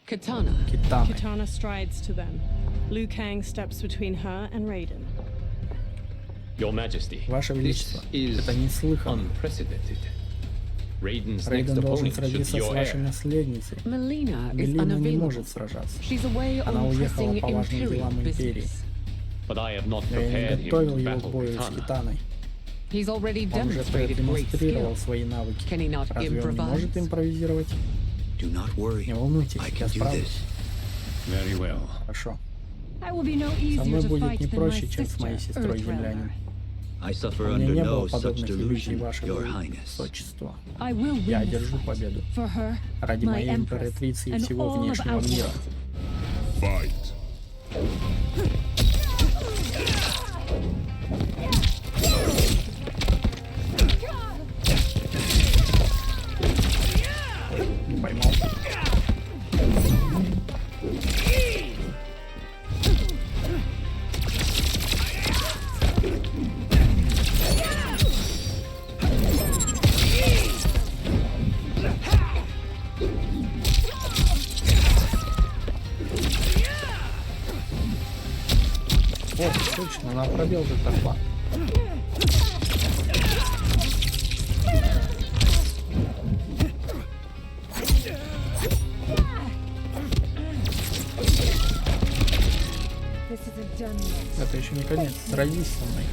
Kitana. Китаной. Kitana strides to them. Liu Kang steps between her and Raiden. Your Majesty, Ваше this Величество, is это неслыханно. unprecedented. Raiden's next Рейден должен opponent should be сразиться с your вашей heir. наследницей. Melina is Мелина не unavailable. может сражаться. She's away Она on уехала pressing по важным imperial делам империи. business. But I have not Но я prepared не him готовил to его к battle бою с Kitana. Китаной. He's already Он уже demonstrated great продемонстрировал skill. свои навыки. Can he not Разве он не может improvise? импровизировать? Do not worry. Не волнуйтесь, I я can do справлюсь. this. Very well. Хорошо. I will be no Со easier мной to будет fight не than my проще, чем с sister, моей сестрой Earthrealmer. землянин. I suffer У меня under не no было such подобных иллюзий, delusion, Ваше Your Highness. Высочество. I will win Я this одержу fight. победу. For her, Ради my моей empress, императрицы и and всего all of внешнего our мира. world. Fight. Не поймал. О, точно, она пробел же пошла. This isn't done yet. Это еще не конец. Сразись со мной.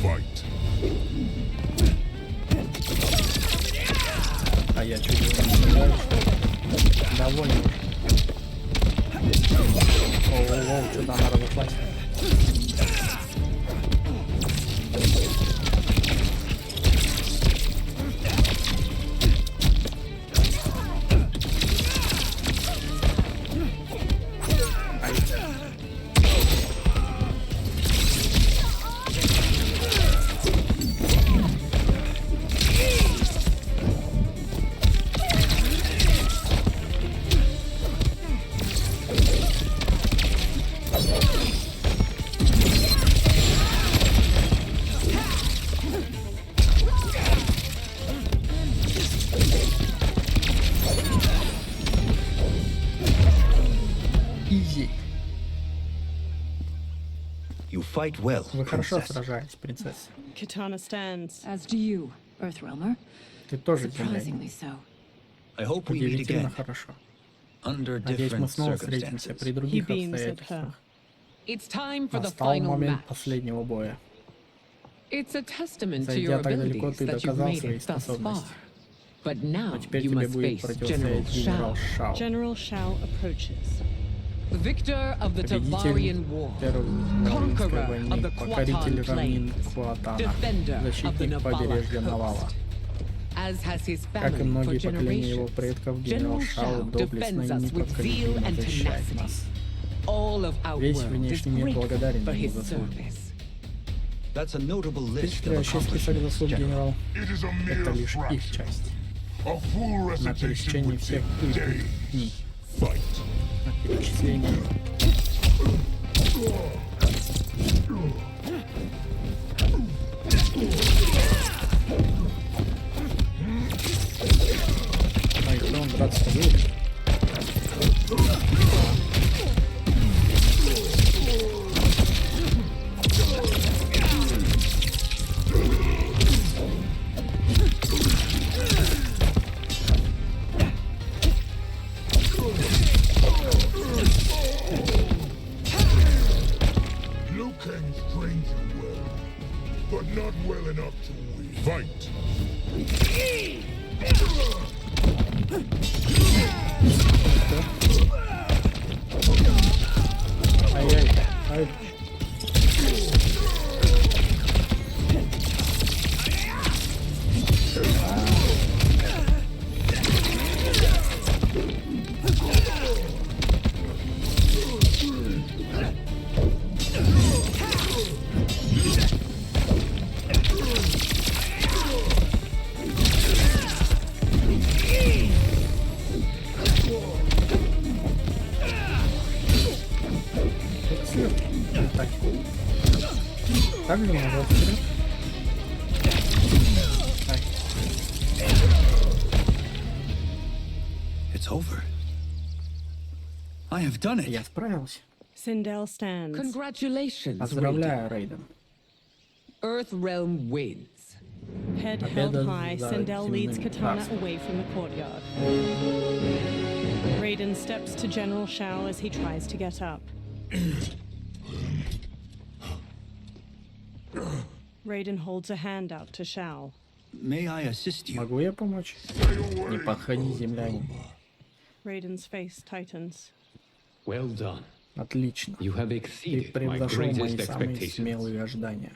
Fight. А я чуть его не сражаюсь. Довольно уже. Оу, что-то она разошлась. Изи. You fight well, Вы хорошо Princess. сражаетесь, принцесса. Kitana stands. As do you, Earthrealmer. Ты тоже землянин. Surprisingly so. I hope we meet Удивительно again хорошо. under Надеюсь, мы different снова встретимся circumstances. при He других beams at her. обстоятельствах. It's time for the Настал final момент match. последнего боя. It's a testament to Зайдя your так далеко, abilities ты that you've доказал made свои it thus far. способности. But now А теперь you тебе must будет face General противостоять генерал Shao, Шао. General Shao approaches. the victor of the Победитель Tavarian War, Первой Равнинской conqueror of войны, the покоритель Quatan равнин Plains, Куатана, defender of the защитник Navala побережья Навала. coast. as has his Как и family for многие поколения его generations. предков, генерал General Шао Shao доблестно defends и us with zeal непоколебимо and защищает tenacity. нас. All of our Весь world is внешний мир благодарен grateful for ему his за заслуги. service. That's a notable list of Впечатляющий список accomplishments, заслуг, General. генерал. Это лишь их часть. На пересечении всех их дней. На перечислении. А и кто он драться-то будет? Liu Kang trained you well, but not well enough to win. Fight! Ай-яй, ай. Так. Так же назад вперед. Так. It's over. I have done it. Я справился. Sindel stands. Congratulations, Поздравляю, Рейден. Earth Realm wins. Head held Победа high, за Sindel leads земным Katana царством. away from the courtyard. Raiden steps to General Shao as he tries to get up. Raiden holds a hand out to Shao. May I assist you? Могу я помочь? Не подходи, землянин. Raiden's face tightens. Well done. Отлично. You have Ты exceeded my превзошел мои greatest самые expectations. смелые ожидания.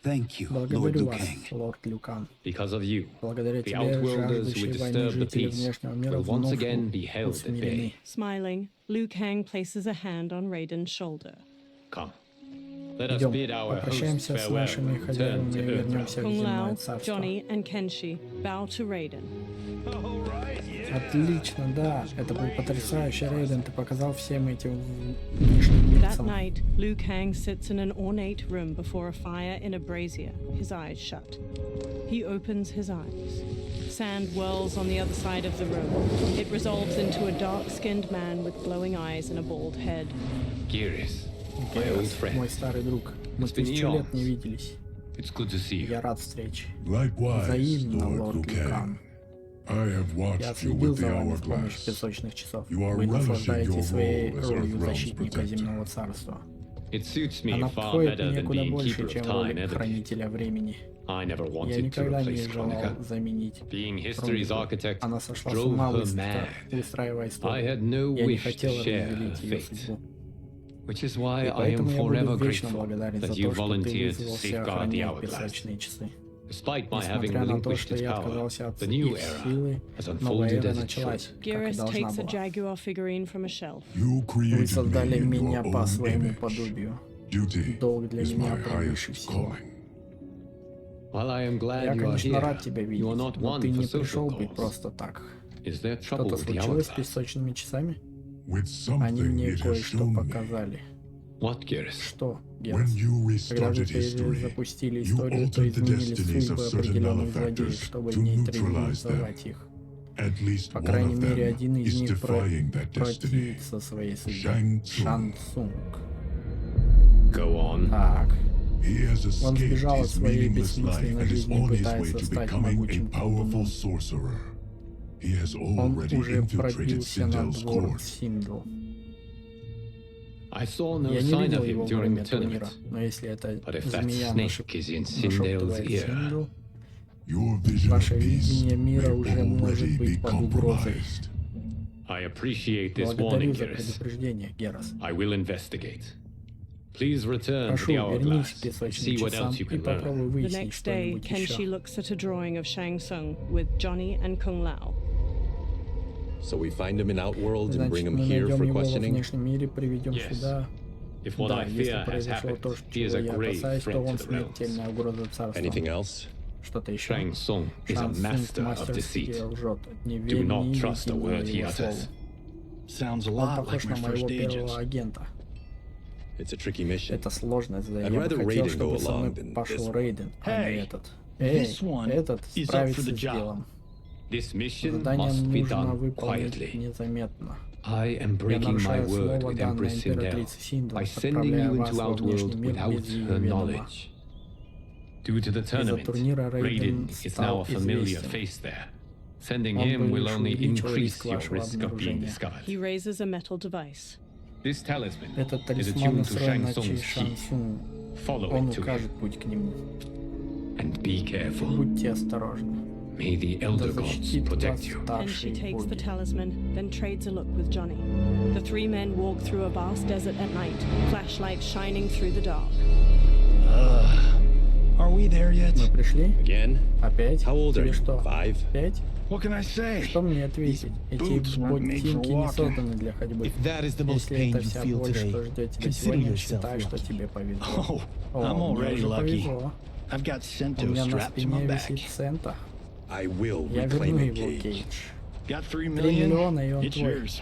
Thank you, Lord Благодарю Liu вас, Kang. лорд Лю Кан. Because of you, Благодаря the тебе outworlders who жаждущие войны disturb the жители peace внешнего мира will once вновь again be held at усмирены. bay. Smiling, Liu Kang places a hand on Raiden's shoulder. Come. Let us Идем, bid our hosts попрощаемся с farewell нашими and return хозяевами to и Earth. вернемся в Kung земное Lao, царство. Johnny, and Kenshi bow to Raiden. Отлично, да. Это был потрясающий, Рейден. Ты показал всем этим внешним That лицам. night, Liu Kang sits in an ornate room before a fire in a brazier, his eyes shut. He opens his eyes. Sand whirls on the other side of the room. It resolves into a dark-skinned man with glowing eyes and a bald head. Geras, my old Мой friend. старый друг. Мы It's been 1000 лет не eons. виделись. It's good to see you. Я рад встрече. Likewise, Взаимно, Lord Liu лорд Лю Kang. Кан. I have Я watched you следил with за the вами с помощью hourglass. песочных часов. You are Вы relishing наслаждаетесь your своей role as ролью Earth Realm's защитника protector. земного царства. It suits me Она far подходит better мне than куда being больше, keeper of чем time роль ever did. хранителя времени. I never Я wanted to никогда не replace желал Chronica. заменить Being history's Хронику. architect Она сошла с drove ума, her mad. выстраивая I историю. had no Я не wish to хотел share her разделить ее fate. судьбу. Which is why И I am поэтому я forever буду вечно grateful благодарен за that то, you что ты volunteered to вызвался safeguard the охранять hourglass. песочные часы. Despite my having Несмотря на то, relinquished что its я power, отказался от the new их era силы, has новая unfolded эра as it началась, should. как и Geras должна takes a была. jaguar figurine from a shelf. You Вы created создали me in меня your по own своему image. подобию. Duty Долг для is меня my превыше highest всего. calling. While I am glad Я, you are конечно, рад here, тебя видеть, you are not но one ты for не social пришел быть calls. просто так. Is there trouble Что-то with the случилось с hourglass? песочными часами? With Они something мне it has кое-что shown me. показали. What, Geras? Что, When Герас? you Когда вы restarted history, запустили you историю, то altered the изменили destinies of судьбы certain определенных злодеев, malefactors чтобы to neutralize them. нейтрализовать их. At least По one крайней of мере, them один из is них defying that destiny. противится своей судьбе. Shang Tsung. Шан Цунг. Go on. Так. He has Он escaped сбежал от his своей meaningless life бессмысленной and is жизни и on his way пытается to стать becoming a могучим powerful колдуном. sorcerer. He has Он already уже infiltrated пробился на Sindel's двор court. Синдл. I saw no Я не sign видел of его him во during время the турнира, tournament. но если это But if that змея snake is in Sindel's нашептывает ear, Синдл, Your vision of ваше peace видение мира may уже может already be быть под угрозой. compromised. I appreciate this Благодарю warning, за Geras. предупреждение, Герас. I will investigate. Please return to Прошу, the вернись к hourglass and песочным see what часам else you и can learn. попробуй The выяснить next day, что-нибудь Kenshi еще. looks at a drawing of Shang Tsung with Johnny and Kung Lao. So we find him in Outworld and Значит, bring him мы here найдем for его во questioning? внешнем мире, приведем Yes. сюда. If what Да, I если fear has произошло happened, то, he is чего a я grave опасаюсь, то threat он to the realms. смертельная угроза царству. Anything else? Что-то еще? Shang Tsung is a Шан Цунг master of мастерски deceit. лжет. Не Do верь not ни trust a единому word he его слову. utters. Sounds a Он lot похож like на my моего first agent. первого агента. It's a tricky mission. Это сложное задание. I'd Я бы rather хотел, Raiden чтобы go со мной along than пошел this. Рейден, а не Hey, этот. Эй, this one этот is up for справится the с job. делом. This mission Задание must be нужно done выполнить quietly. незаметно. I am Я breaking my нарушаю word слово, with данное Empress Sindel императрице Синдел, by sending отправляя you вас into во внешний Outworld мир without без ее her ведома. knowledge. Due to the Из-за tournament, турнира Raiden Рейден is now стал a familiar известен. face there. Sending Он him бы will лишь only увеличил increase риск your вашего risk of being обнаружения. discovered. He raises a metal device. This talisman Этот is талисман attuned to Shang настроен на Tsung's Шан chi. Цунг. Follow Он it to укажет him путь к нему. and be careful. Будьте осторожны. May the Да Elder Gods защитит вас protect you. Kenshi старшие takes the боги. talisman, then trades a look with Johnny. The three men walk through a vast desert at night, flashlights shining through the dark. Are we there yet? Мы пришли? Again? Опять? How old are Тебе you? что? 5? 5? What can I say? Что мне ответить? Эти boots weren't made for ботинки не walking. созданы для ходьбы. If that is the most Если pain это you вся feel боль, today, что ждет тебя consider сегодня, yourself считай, что lucky. тебе повезло. Oh, О, I'm мне already уже lucky. повезло. I've got У Sento меня на strapped to my спине back. висит Сента. I will Я reclaim верну a его, cage. Кейдж. Got 3 3 million? миллиона, и он It's твой. yours.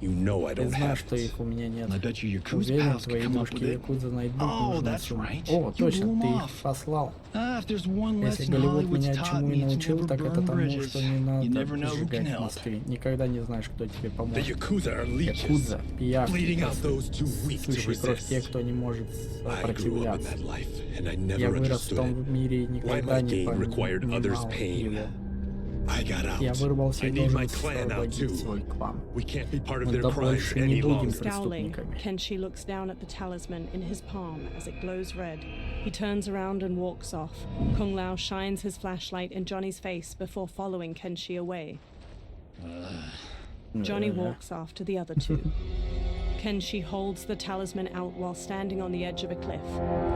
You know I Ты don't знаешь, have что it. их у меня нет. I bet you Yakuza Уверен, pals твои can come up дружки with it. Якудза найдут Oh, нужную that's сумму. right. О, You точно, blew ты 'em их off. послал. If there's one Если lesson Голливуд Hollywood's меня taught чему me, и it's научил, never так это burn тому, bridges. что не You надо never know who can сжигать help. мосты. Никогда не знаешь, кто тебе The поможет. Yakuza are leeches. Якудза, пиявки, Bleeding out those too weak to сущие кровь resist. тех, кто не может I grew up in сопротивляться. that life, and I Я never вырос в understood том it. мире и Why никогда my не game required others' понимал pain. его. I got out. Я вырвался I и need my должен clan out освободить too. свой клан. We can't be part of Мы their да crimes больше не any будем longer. Scowling, преступниками. Kenshi looks down at the talisman in his palm as it glows red. He turns around and walks off. Kung Lao shines his flashlight in Johnny's face before following Kenshi away. Johnny walks after the other two. Kenshi holds the talisman out while standing on the edge of a cliff.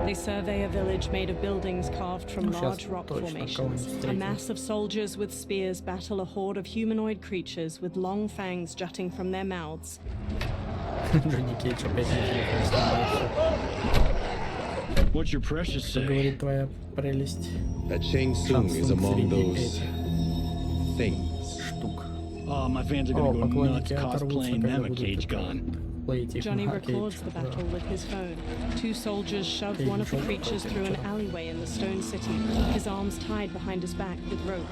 They survey a village made of buildings carved from large rock formations. A mass of soldiers with spears battle a horde of humanoid creatures with long fangs jutting from their mouths. Джонни Кейдж опять на телефон снимается. What's your precious Что say? говорит твоя прелесть? That Shang Tsung is Шансунг among среди those этих things. штук. Oh, my fans are О, gonna go nuts поклонники оторвутся, cosplaying когда them a будут cage это gone. плеить их Johnny на records Кейдж. the battle with his phone. Two soldiers shove one of the creatures through an alleyway in the stone city, his arms tied behind his back with rope.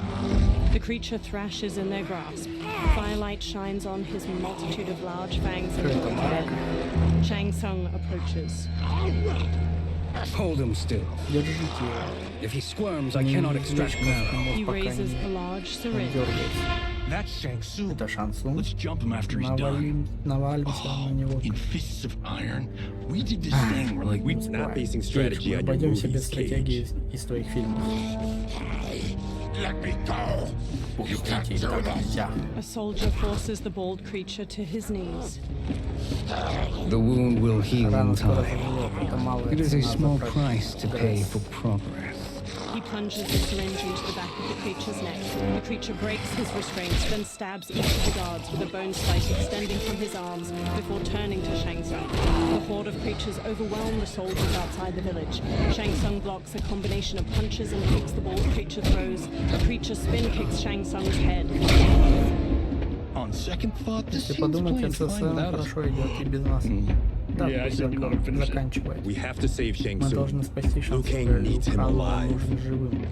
The creature thrashes in their grasp. Firelight shines on his multitude of large fangs and teeth. Shang Tsung approaches. Hold him still. Держите его. If he squirms, I Не cannot extract извлечь marrow. мозг, He пока raises a не large syringe. дергается. That's Shang Tsung. Это Шансунг. Let's jump him after he's done. Навалимся на него. In fists of iron. We did this thing where like we Not basing strategy Мы on your обойдемся без movies, стратегии Cage. из твоих фильмов. Let me go. You can't Пустите, do так this. нельзя. A soldier forces the bald creature to his knees. The wound will heal in Рана скоро time. заживет. Это малая It is a цена за small price to pay прогресс. for progress. He plunges the syringe into the back of the creature's neck. The creature breaks his restraints, then stabs each of the guards with a bone spike extending from his arms before turning to Shang Tsung. The horde of creatures overwhelm the soldiers outside the village. Shang Tsung blocks a combination of punches and kicks the bald creature throws. The creature spin kicks Shang Tsung's head. on second thought, this Если seems подумать, playing fine СССР without us. хорошо идет и без нас. Да, Yeah, I said you wanted to finish it. заканчивай. We have to save Shang Мы Tsung. должны спасти Liu Шансунга. Kang needs him Хану alive. нужен живым.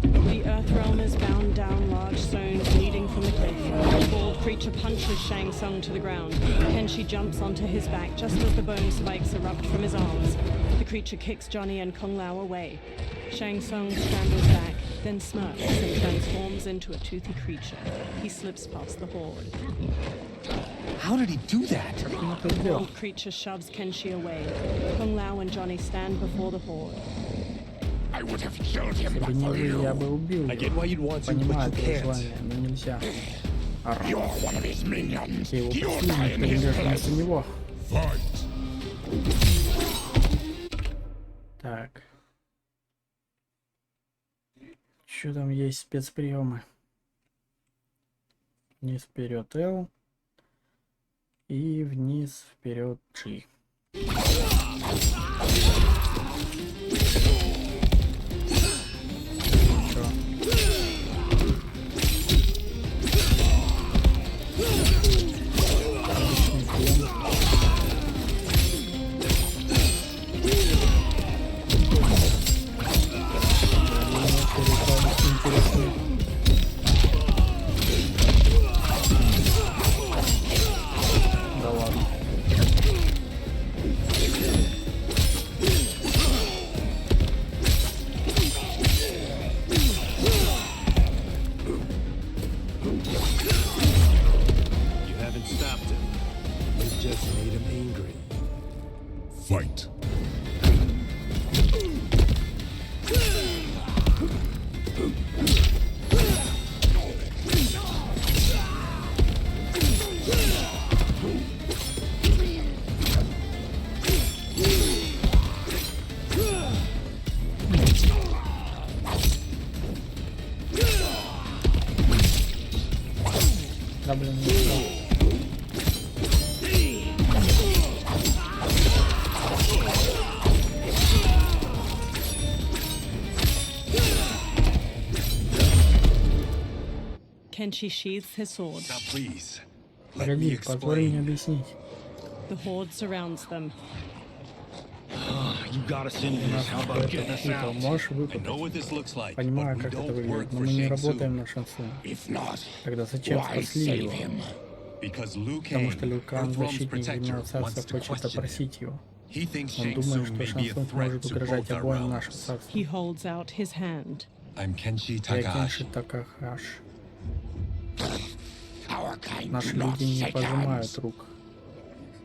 The Earthrealm is bound down large stones leading from the cliff. The bald creature punches Shang Tsung to the ground. Kenshi jumps onto his back just as the bone spikes erupt from his arms. The creature kicks Johnny and Kung Lao away. Shang Tsung scrambles back, then smirks and transforms into a toothy creature. He slips past the horde. How did he do that? The bald creature shoves Kenshi away. Kung Lao and Johnny stand before the horde. I would have killed him Если бы but не for вы, я you. бы убил I get его. why you'd want to, but Понимаю you твое can't. желание, но нельзя. You're one of his minions. Все его You'll die противники in his перележат place. вместо него. Fight. Так. Что там есть спецприемы? Вниз вперед L и вниз вперед G. Да ладно. You haven't stopped him. You just made him angry. Fight. Да блин, не знаю. Kenshi sheathes his sword. Now please, let me Погоди, позволь мне explain. объяснить. The horde surrounds them. You got us into this. How about getting us out? Можешь I выпутать? know what this looks like. Понимаю, but we как это don't work выглядит, но for мы не Shang работаем Tsung. на Шансун. If not, Тогда зачем why спасли save его? him? Because Liu Потому Kang, что Liu Kang, Earthrealm's защитник protector, Земного wants Царства, to хочет question him. опросить его. He thinks Он Shang думает, Tsung что may be a Шансун threat может to угрожать both our обоим нашим realms. царствам. He holds out his hand. I'm Kenshi Я Кенши Takahashi. Такахаши. Our kind Наши do not люди не shake пожимают hands. рук.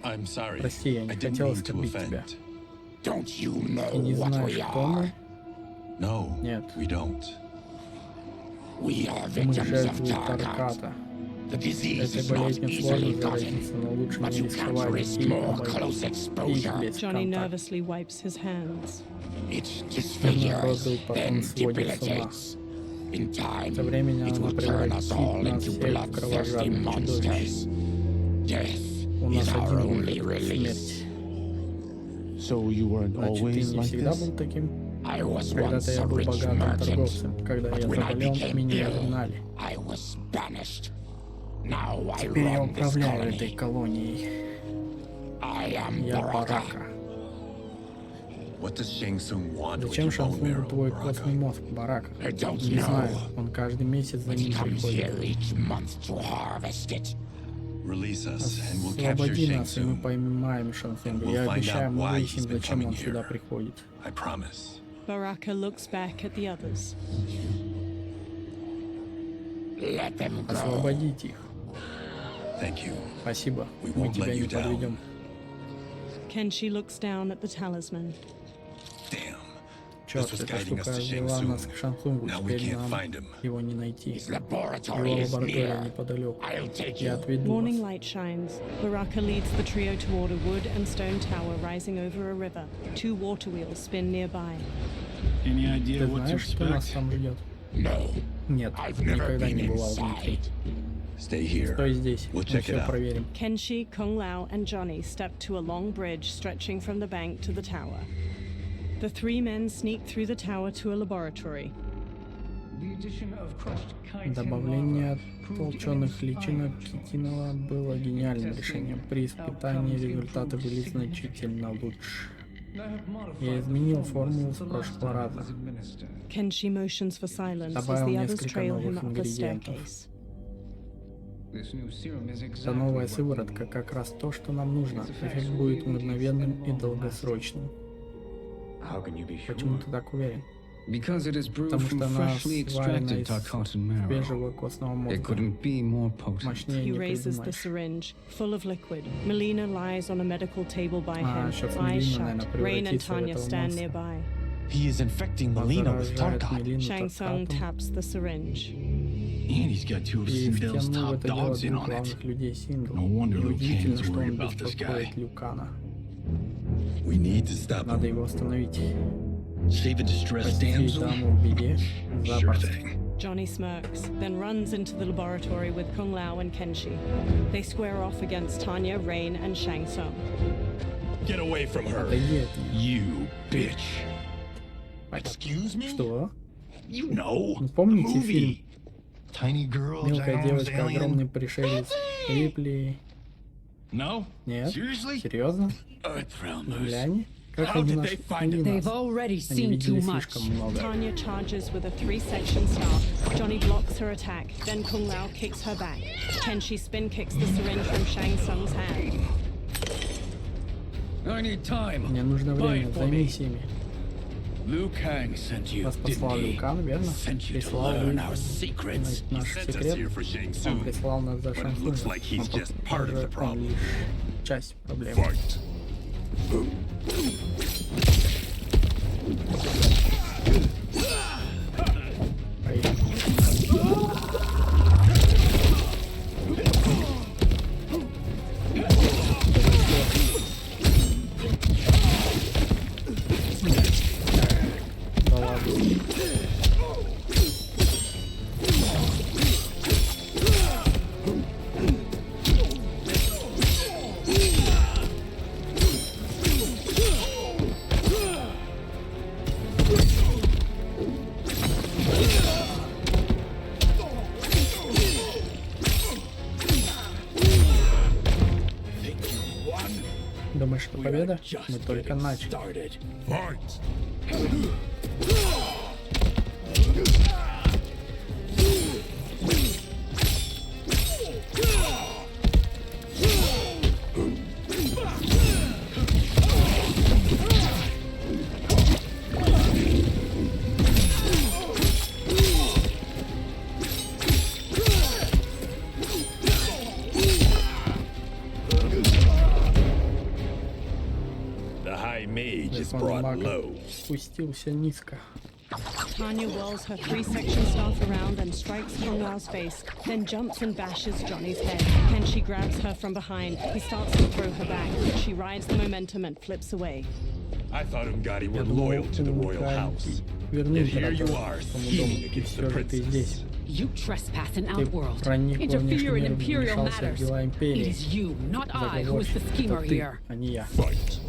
I'm sorry. Прости, я I не didn't хотел mean to оскорбить тебя. offend. Don't you know Ты не what знаешь, we кто мы? are? No, Нет. we don't. We are Мы victims of жертвы Tarkat. Тарката. The disease Этой is not болезнью easily сложно gotten, заразиться, но лучше but не you рисковать can't и risk more обойтись close их exposure. без Johnny контакта. nervously wipes his hands. It Народ disfigures, был потом then сводит с ума. debilitates. In time, Со временем it она will turn us all превратит нас into всех в bloodthirsty кровожадных чудовищ. monsters. Death У is нас our один only выход — release. смерть. So you weren't Значит, ты always не like всегда this? был таким? I was Когда-то once я a был rich богатым merchant, торговцем. Когда but я when I заболел, became меня ill, изгнали. I was banished. Now I Теперь я run this управляю этой colony. колонией. I am Я Baraka. Барака. What does Shang Tsung want with Зачем your bone Шансуну marrow, твой Baraka? костный мозг, Барака? I don't Не знаю, know, он каждый месяц за but he ним comes here приходит. each month to harvest it. Release us, and we'll capture Освободи Shang нас, и мы Tsung. поймаем Шансунга. And we'll Я find обещаю, out мы why выясним, he's been зачем он coming сюда here. приходит. I promise. Baraka looks back at the others. Let them go. Освободите их. Thank you. Спасибо, We мы won't тебя let не you down. подведем. Kenshi looks down at the talisman. Damn. Черт, This was эта guiding us штука to Shang вела нас Tsung. к Шансунгу, Now we теперь can't нам find him. его не найти. His Его laboratory is лаборатория near. неподалеку. I'll take Я you. отведу Morning вас. light shines. Baraka leads the trio toward a wood and stone tower rising over a river. Two water wheels spin nearby. Any idea Ты what to знаешь, что нас expect? там ждет? No, Нет, I've never никогда been не бывал внутри. inside. Stay here. Стой здесь, We'll мы check it все out. проверим. Kenshi, Kung Lao, and Johnny step to a long bridge stretching from the bank to the tower. The three men sneak through the tower to a laboratory. The addition of crushed chitin Добавление lava proved толченых immense личинок iron хитинова было гениальным решением. При испытании результаты были значительно лучше. Я изменил формулу с прошлого раза. Kenshi motions for silence as Добавил the others несколько trail him новых up the ингредиентов. staircase. Эта новая сыворотка как раз то, что нам нужно. Эффект будет мгновенным и долгосрочным. Почему ты так уверен? Because it is brewed Потому from что она freshly сварена extracted из Tarkatan marrow. свежего костного It мозга. couldn't be more potent. Мощнее He не raises the придумаешь. syringe, full of liquid. Melina lies on a medical table by him, сейчас eyes Melina, shut. наверное, Rain and превратится в Tanya этого stand монстра. nearby. He is infecting Melina with Заражает Tarkat. Melina Shang Tsung Таркатом. taps the syringe. And he's got two of И Sindel's втянул в top это дело dogs in двух on it. главных людей Синдл. No wonder Liu Kang Неудивительно, is что worried он about this guy. беспокоит Люкана. We need to stop Надо him. его остановить. Save a distressed Спасти damsel? даму в беде. Sure Запросто. thing. Johnny smirks, then runs into the laboratory with Kung Lao and Kenshi. They square off against Tanya, Rain, and Shang Tsung. Get away from her. Отойди от нее. You bitch. Excuse me? Что? You know, Ну, the помните фильм movie. Tiny girl, «Мелкая ginormous девочка, alien? огромный пришелец» Рипли? No? Нет? Seriously? Серьезно? Earthrealmers. Земляне? Как How они did нас they find нашли They've нас? already Они seen too видели much. слишком много. Tanya charges with a 3-section staff. Johnny blocks her attack, then Kung Lao kicks her back. Kenshi spin kicks the syringe from Shang Tsung's hand. I need time. Мне нужно время, займись ими. Liu Kang sent you, Вас didn't послал he? Лю Кан, верно? Sent you to Прислал learn вы our secrets. He наш sent us секрет. here for Shang Он Tsung. прислал нас за But Шан it looks like he's just part of the problem. Часть проблемы. Fight. Да ладно. Думаешь, что победа? Мы только начали. Fight. The High Mage is Верховный brought маг low. спустился низко. Tanya whirls her 3-section staff around and strikes Kung Lao's face, then jumps and bashes Johnny's head. Kenshi grabs her from behind. He starts to throw her back. She rides the momentum and flips away. I thought Ungadi were Я думал, loyal to the ты royal house. верный Yet here you император are, тому scheming дому, и against все the же ты здесь. princess. You trespass in Ты Outworld. проник во Interfere внешний in мир, imperial вмешался в matters. дела It империи. is you, not I, who is the Заговорщик, schemer это ты, here. а не я. Fight.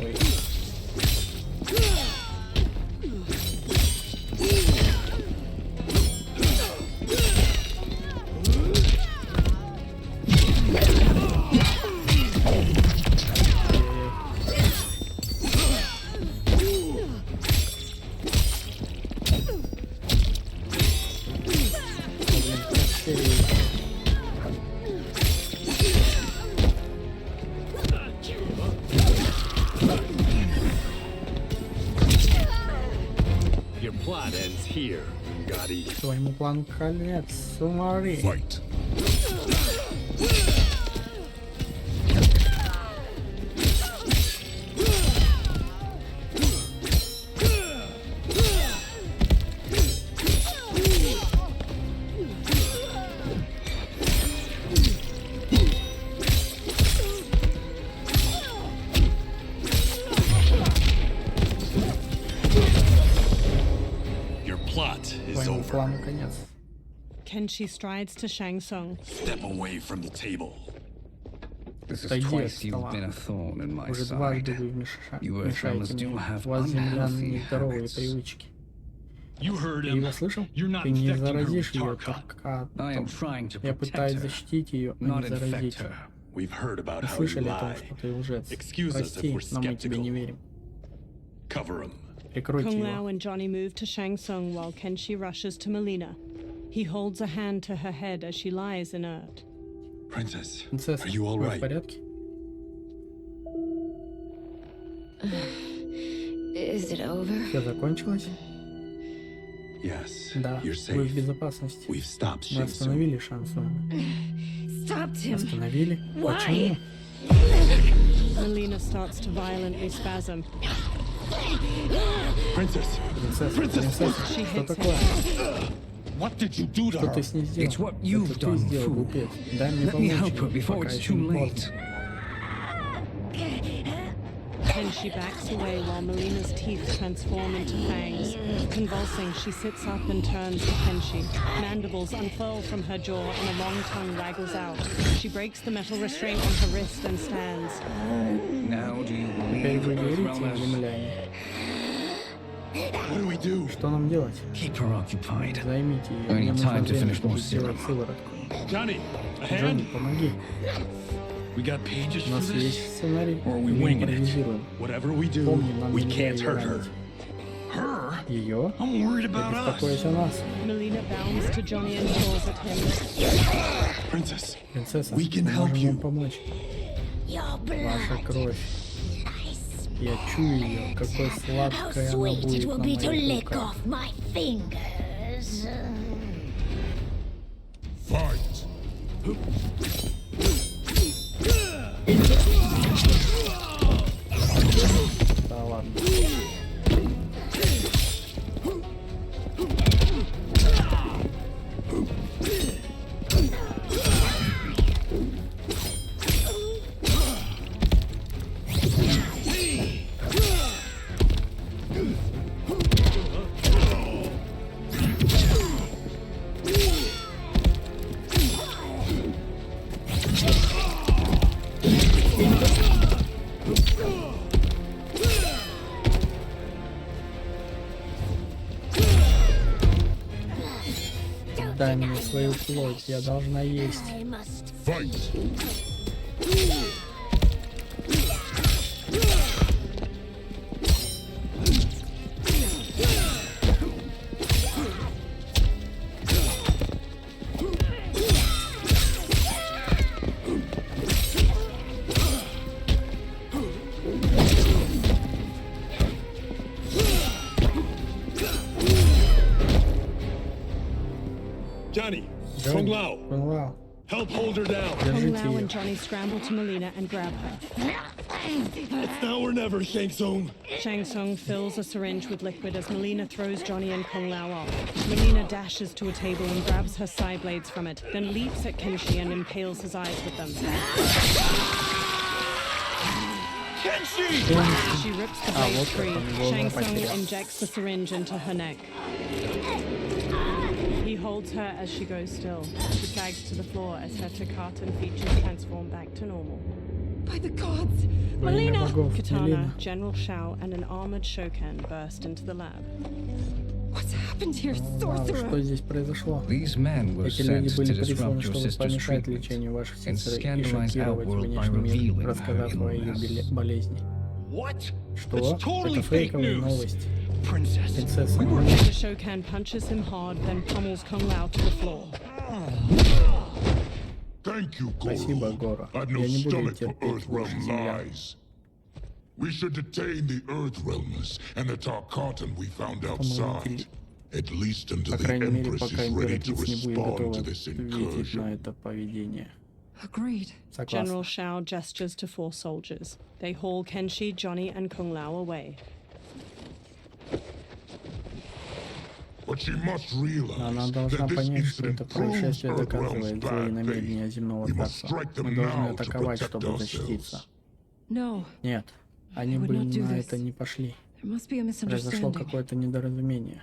Ой. Your plot ends here, Ungadi. Твоему плану конец, Сумари. Fight. Your plot is Твоему over. плану конец. Kenshi strides to Shang Tsung. Step away from the table. This is Отойди от twice you've стола. been a thorn in my Уже side. дважды вы You мешаете Earthrealmers мне. do У have вас, землян, unhealthy нездоровые habits. привычки. You heard Ты him. его слышал? You're not Ты не infecting her заразишь with ее Tarkov. только I am trying to Я protect пытаюсь her, защитить ее, а not не infect заразить. her. We've heard about Мы how you слышали о том, lie. что ты лжец. Excuse us if Прости, we're но мы тебе skeptical. не верим. Cover him. Прикройте Kung Lao его. and Johnny move to Shang Tsung while Kenshi rushes to Melina. He holds a hand to her head as she lies inert. Princess, Принцесса, are you all вы в right? порядке? Is it over? Все закончилось? Yes, Да, you're вы в safe. безопасности. We've stopped Мы Shang Tsung. остановили Шан Цунга. Stopped him. Остановили? Why? Почему? Melina starts to violently spasm. Princess, Принцесса, She что hits такое? what did you do to Что her? ты с ней сделал? It's what you've Это ты done, сделал, fool. глупец. Дай мне Let me помочь help her ей, before пока it's еще too не late. поздно. Kenshi backs away while Melina's teeth transform into fangs. Convulsing, she sits up and turns to Kenshi. Mandibles unfurl from her jaw and a long tongue waggles out. She breaks the metal restraint on her wrist and stands. Now do you Теперь believe вы in Earth верите, Realmers? земляне? What do we do? Что нам делать? Keep her occupied. Займите ее. I Мне need нужно time to время, finish чтобы more сделать serum. сыворотку. Johnny, a Джонни, hand? помоги. We got pages У for нас this? есть сценарий, Or are we мы winging it? импровизируем. Whatever we do, Помни, нам we нельзя can't ее hurt her. ранить. Her? Ее? I'm worried Я about us. беспокоюсь о нас. Melina bounds to Johnny and claws at him. Princess, Принцесса, we can мы help можем you. вам помочь. Your Ваша blood. кровь. Я чую ее, какой How сладкой она sweet it будет will на be to моих lick руках. off my fingers. Fight! Да ладно. Дай мне свою плоть, я должна есть. I must Fight! Johnny, Джонни, Kung Lao, Кунг-Лао, help hold her down. Kung держите Lao ее. and Johnny scramble to Melina and grab her. It's now or never, Shang Tsung. Shang Tsung fills a syringe with liquid as Melina throws Johnny and Kung Lao off. Melina dashes to a table and grabs her side blades from it, then leaps at Kenshi and impales his eyes with them. She rips the blade вот free. как он его Shang Tsung потерял. injects the syringe into her neck. He holds her as she goes still. She sags to the floor as her Takatan features transform back to normal. By the gods! Во имя Melina! богов, Katana, Мелина. General Shao, and an armored Shokan burst into the lab. What's happened here, Вау, sorcerer? что здесь произошло? These men were Эти sent люди to были disrupt присланы, your чтобы sister's помешать treatment лечению вашей and сестры и scandalize шокировать Outworld by внешний мир, revealing her рассказав о ее illness. болезни. What? Что? It's totally Это fake фейковые news. новости. Princess, Принцесса, The Shokan punches him hard, then pummels Kung Lao to the floor. Thank you, спасибо, Goro. Гора. I've no Я не буду stomach for терпеть ваши Earthrealm землян. lies. We should detain the Earthrealmers and the Tarkatan we found По-моему, outside. At least until По the крайней мере, Empress пока is ready to императрица не будет respond готова to this ответить на incursion. это поведение. Agreed. General Согласна. Shao gestures to 4 soldiers. They haul Kenshi, Johnny, and Kung Lao away. But she must Но realize она должна that this понять, что incident это proves происшествие Earthrealm's доказывает злые bad намерения faith. земного We must царства. strike Мы them должны now to атаковать, protect чтобы защититься. ourselves. No, Нет, они would бы not do на this. это не пошли. there must be a Произошло misunderstanding. какое-то недоразумение.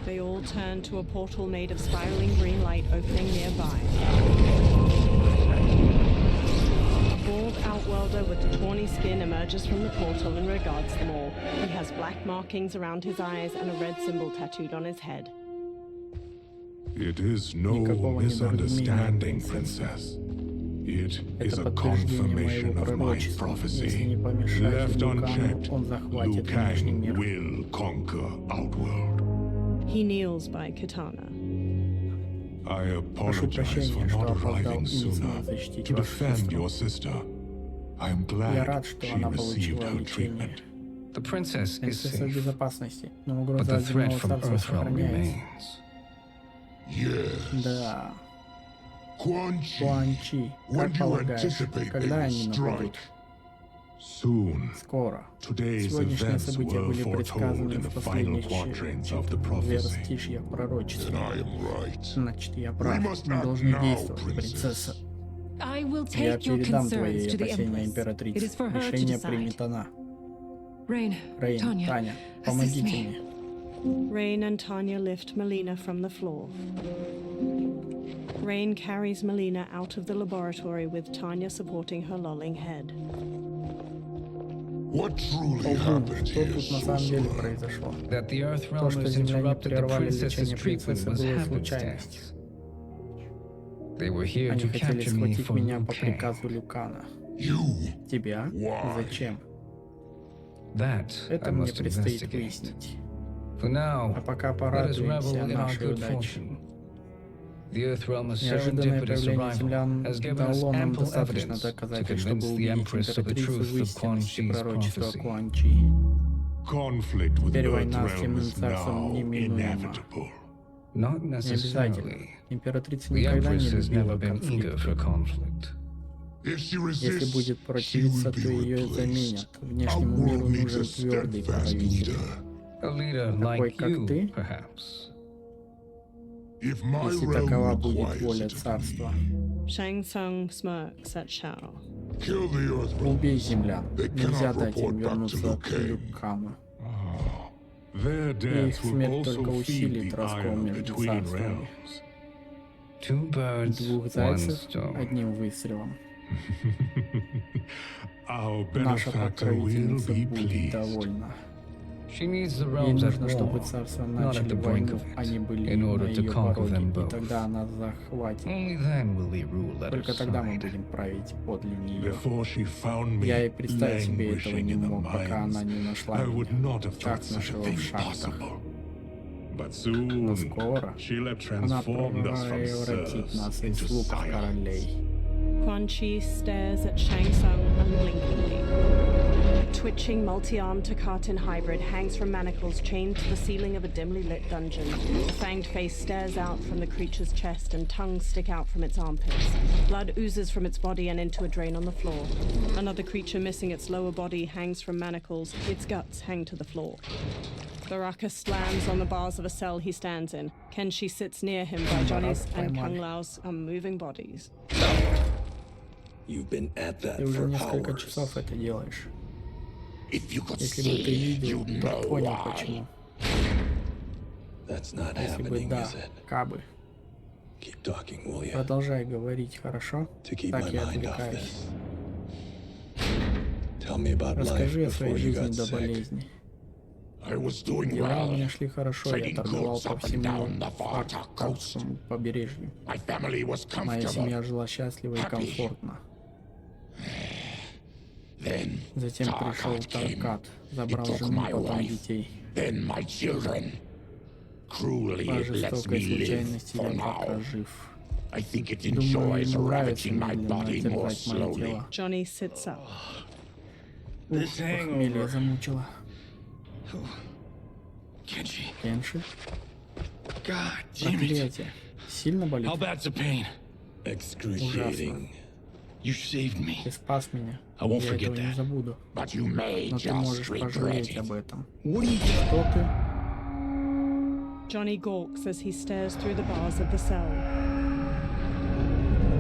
They all turn to a portal made of spiraling green light opening nearby. A bald outworlder with tawny skin emerges from the portal and regards them all. He has black markings around his eyes and a red symbol tattooed on his head. It is no Никакого misunderstanding, недоразумения, Princess. It is Это a подтверждение confirmation моего of my пророчества. Если не prophecy. помешать Left Люкану, unchecked, он захватит Liu внешний Kang мир. will conquer Outworld. He kneels by Katana. I Прошу apologize прощения, for что not опоздал arriving и не смог sooner защитить to вашу defend сестру. your sister. I am Я glad рад, что she она received получила her лечение. treatment. The princess is Принцесса в safe, безопасности, но but угроза the от threat земного from царства Earthrealm сохраняется. remains. Yes. Да. Quan Chi, Хуан Чи, when как do you полагаешь, anticipate когда they они will нападут? strike? Soon. Скоро. Today's Сегодняшние events события were были foretold предсказаны in в the final последних quatrains of the prophecy. верстишьях пророчества. Then I am right. Значит, я We прав. must Мы act должны now, действовать, princess. принцесса. I will Я take your передам concerns твои to the опасения Empress. It императрице. is for her to Решение decide. примет она. Rain, Рейн, Tanya, Таня, assist помогите me. мне. Rain and Tanya lift Melina from the floor. Rain carries Melina out of the laboratory with Tanya supporting her lolling head. What truly happened Что here, тут на самом деле произошло? That the Earth То, realm что was Земля не interrupted the прервали princess's лечение treatment принцессы, was было happenstance. случайностью. They were here Они to хотели capture me схватить for меня Liu по Kang. приказу Люкана. Тебя? Зачем? That I Это мне must предстоит investigate. выяснить. For now, А пока let us порадуемся revel in our нашей good удаче. fortune. The Earth realm's Неожиданное serendipitous появление arrival землян has given us дало нам ample достаточно evidence to доказательств, чтобы convince the убедить Empress of the императрицу truth в of Quan истинности Chi's пророчества prophecy. Куан Чи. Conflict with Теперь Earth война с realm темным is царством now неминуема. inevitable. Not Не обязательно. necessarily. Императрица The никогда не Empress has любила never been eager конфликты. for conflict. Если будет противиться, то ее заменят. Внешнему миру нужен твердый правитель. A leader Такой, like как you, ты, perhaps. если такова будет воля царства. Shang Tsung smirks at Shao. Убей землян. Нельзя дать им вернуться к Люкану. И их смерть только усилит раскол между царствами. Two birds, Двух one зайцев stone. одним выстрелом. Our Наша benefactor will покровительница be будет pleased. довольна. She needs the Ей realms at нужно, чтобы war, царства not at начали the brink войну, of а не it, были in на order to ее conquer пороге, them и both. тогда она захватит. Only then will we rule at her Только тогда мы side. будем править подле нее. Before she found me Я и представить себе этого languishing не in the мог, пока она mines, не нашла I would меня, not have thought such a чахнувшего в thing шахтах. possible. But Но soon, скоро she'll have она transformed us from превратит serfs нас из into слуг в sires. королей. Quan Chi stares at Shang Tsung unblinkingly. A twitching, multi-armed Takatan hybrid hangs from manacles chained to the ceiling of a dimly lit dungeon. A fanged face stares out from the creature's chest and tongues stick out from its armpits. Blood oozes from its body and into a drain on the floor. Another creature missing its lower body hangs from manacles. Its guts hang to the floor. Baraka slams on the bars of a cell he stands in. Kenshi sits near him by Johnny's and Kung Lao's unmoving bodies. You've been at that Ты уже for несколько hours. часов это делаешь. If you could Если бы ты see, видел, you'd то know понял why. почему. That's not Если бы happening, да, is it? кабы. Keep talking, will you? Продолжай говорить, хорошо? To keep Так my я mind off отвлекаюсь. this. Tell me about life Расскажи о before своей you жизни got до sick. болезни. I was doing Дела у well. меня шли хорошо, я Trading торговал goods по up and всему down the Varta coast. Фаркавскому побережью. My family was Моя comfortable. семья жила счастливо и Happy. комфортно. Then Затем пришел Tarkat came. Таркат, He забрал took жену, my потом wife, детей. then my children. Cruelly, По it lets жестокой me live случайности for я пока now. жив. I think it Думаю, enjoys ему нравится ravaging my медленно body more терзать мое slowly. тело. Johnny sits up. Ух, похмелье замучило. Kenshi. Кенши? God damn it. Проклятие. Сильно болит? How bad's the pain? Excruciating. You saved me. Ты спас меня. I won't Я forget этого не that. забуду. But you may Но ты just можешь regret пожалеть it. об этом. What are you Что ты? Johnny gawks as he stares through the bars of the cell.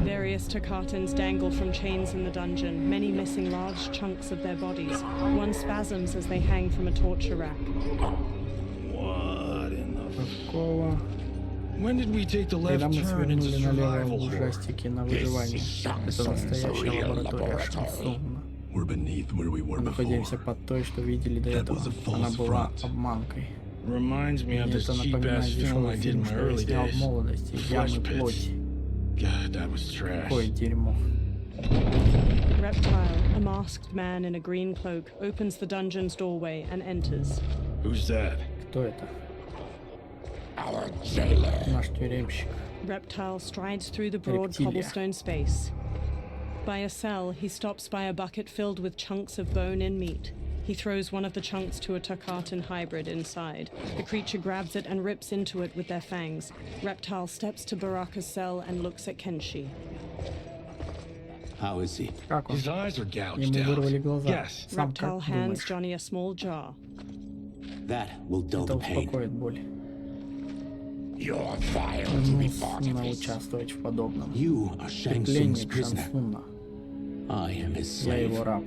Various Takatans dangle from chains in the dungeon, many missing large chunks of their bodies. One spasms as they hang from a torture rack. What in the Какого? When did we take the Когда left мы turn into свернули налево в survival horror? ужастике на выживание. Это настоящая лаборатория Шансунга. We're beneath where we were Мы before. находимся под той, что видели до That этого. was a false Она была front. обманкой. Reminds me Мне of this это cheap-ass напоминает film дешевый I did in фильм, my что я early снял в days. молодости. Flesh Ямы pits. плоти. God, that was trash. Какое дерьмо. Reptile, a masked man in a green cloak, opens the dungeon's doorway and enters. Who's that? Кто это? Our jailer. Наш тюремщик. Reptile strides through the broad Reptilia. cobblestone space. By a cell, he stops by a bucket filled with chunks of bone and meat. He throws one of the chunks to a Takatan hybrid inside. The creature grabs it and rips into it with their fangs. Reptile steps to Baraka's cell and looks at Kenshi. How is he? Как он? His eyes are gouged Ему вырвали out. глаза. Yes. Сам Reptile как hands думаешь? Johnny a small jar. That will dull Это the pain. успокоит боль. You're vile to be part of it. Участвовать в подобном. You are Shang Tsung's prisoner. I am his Я slave. его раб.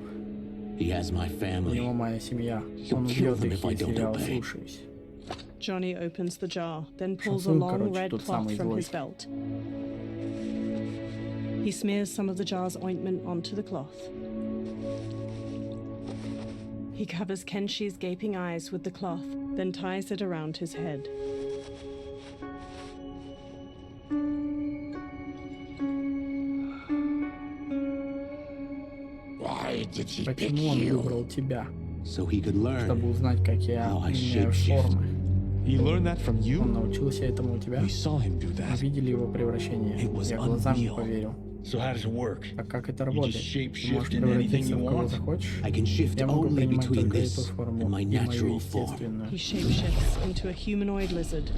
He has my У family. него моя семья. He'll Он kill убьет them их, if I если don't я obey. ослушаюсь. Johnny opens the jar, then pulls a Шансун, long короче, red тут cloth самый from злой. his belt. He smears some of the jar's ointment onto the cloth. He covers Kenshi's gaping eyes with the cloth, then ties it around his head. Why did he pick Почему он you? выбрал тебя? So he could learn Чтобы узнать, как я how I меняю shapeshift. формы. He learned that from Он you? научился этому у тебя? We saw him do Мы that. видели его превращение. It was Я глазам не unreal. поверил. So how does it work? А как это You работает? just Ты shapeshift можешь into anything превратиться you в кого want? захочешь? I can shift Я могу only принимать between только this эту форму and my и мою natural form. естественную. He shapeshifts into a humanoid lizard.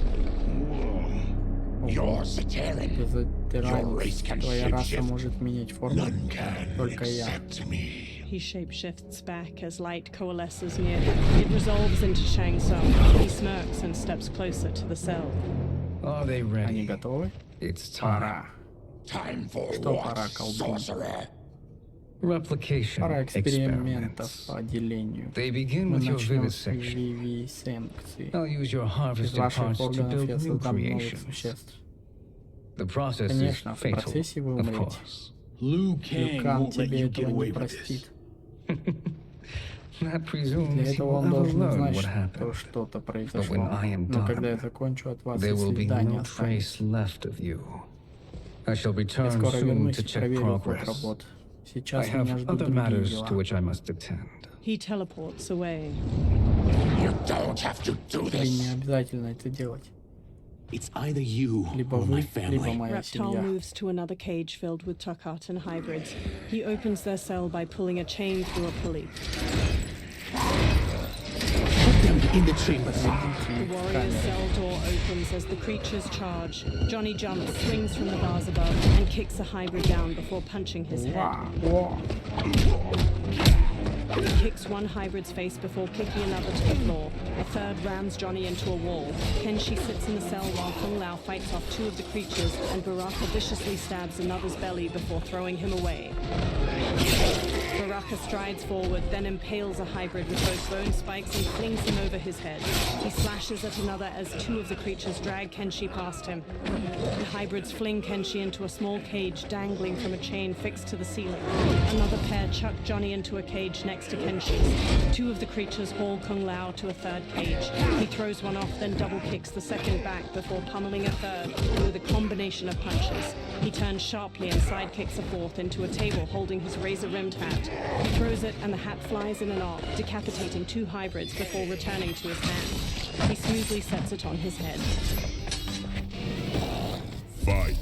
You're Sataran. Ты Your затиранец. race can Твоя раса shapeshift. может менять форму. None can Только я. except me. He shapeshifts back as light coalesces near him. It resolves into Shang Tsung. He smirks and steps closer to the cell. Are they Они ready? готовы? It's time. Пора. Time for Что what, пора, колдун? sorcerer? Replication Пора экспериментов experiments. по делению. They begin Мы with your начнем с vivisection. вивисекции. I'll use your Из harvested ваших parts to органов build я new создам новых creations. существ. The process is Конечно, в fatal, процессе вы of умрете. course. Liu Kang Люкан won't let тебе you этого get не away with простит. this. That presumes Для he этого will он never должен learn знать, what что happened. что-то But произошло. when I am Но когда я done, закончу, от вас и there will be следа не no trace останется. left of you. I shall Я return скоро soon вернусь to и check проверю ход progress. работ. I Сейчас меня have ждут other другие matters to дела. which I must attend. He teleports away. You don't have to do Тебе не this. обязательно это делать. It's either you Либо or my вы, либо family. моя Reptile семья. moves to another cage filled with Tarkatan hybrids. He opens their cell by pulling a chain through a pulley. Put them in the chamber. The warrior's cell door opens as the creatures charge. Johnny jumps, swings from the bars above, and kicks a hybrid down before punching his head. Во. He kicks one hybrid's face before kicking another to the floor. A third rams Johnny into a wall. Kenshi sits in the cell while Kung Lao fights off two of the creatures, and Baraka viciously stabs another's belly before throwing him away. Baraka strides forward, then impales a hybrid with both bone spikes and flings him over his head. He slashes at another as two of the creatures drag Kenshi past him. The hybrids fling Kenshi into a small cage dangling from a chain fixed to the ceiling. Another pair chuck Johnny into a cage next to Kenshi's. Two of the creatures haul Kung Lao to a third cage. He throws one off, then double kicks the second back before pummeling a third with a combination of punches. He turns sharply and sidekicks a fourth into a table holding his razor-rimmed hat. He throws it and the hat flies in an arc, decapitating two hybrids before returning to his hand. He smoothly sets it on his head. Fight.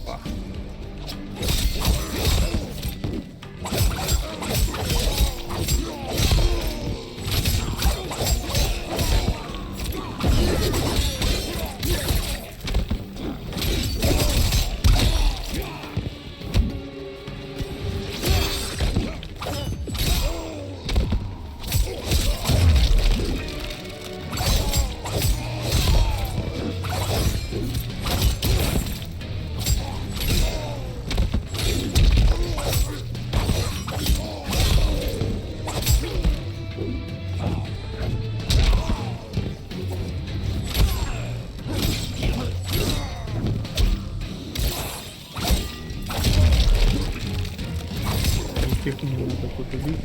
Их не надо тут убить.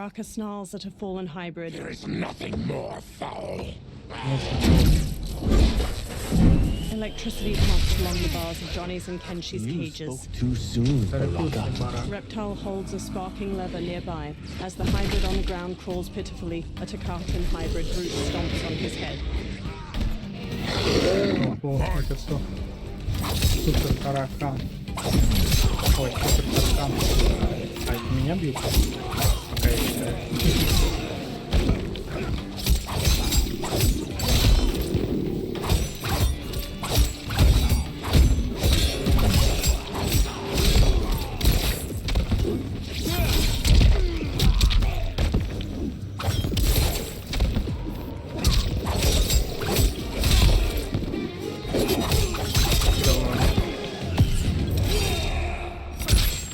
Baraka snarls at a fallen hybrid. There is nothing more foul. Electricity pumps along the bars of Johnny's and Kenshi's cages. Too soon, Baraka. Reptile holds a sparking lever nearby. As the hybrid on the ground crawls pitifully, a Takatan hybrid brute stomps on his head. Это что? Супер таракан. Ой, супер таракан. А это меня бьют? Пока я считаю.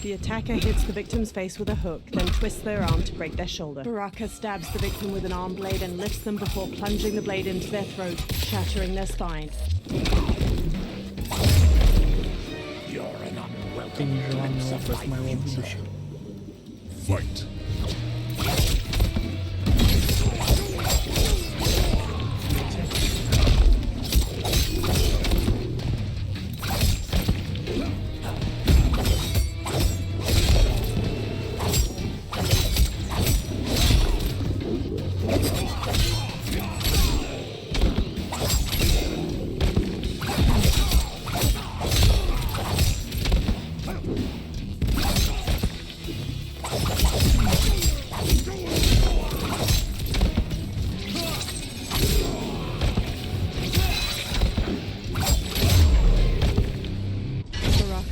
The attacker hits the victim's face with a hook, then twists their arm to break their shoulder. Baraka stabs the victim with an arm blade and lifts them before plunging the blade into their throat, shattering their spine. You're an Ты нежеланный образ моего будущего. Fight.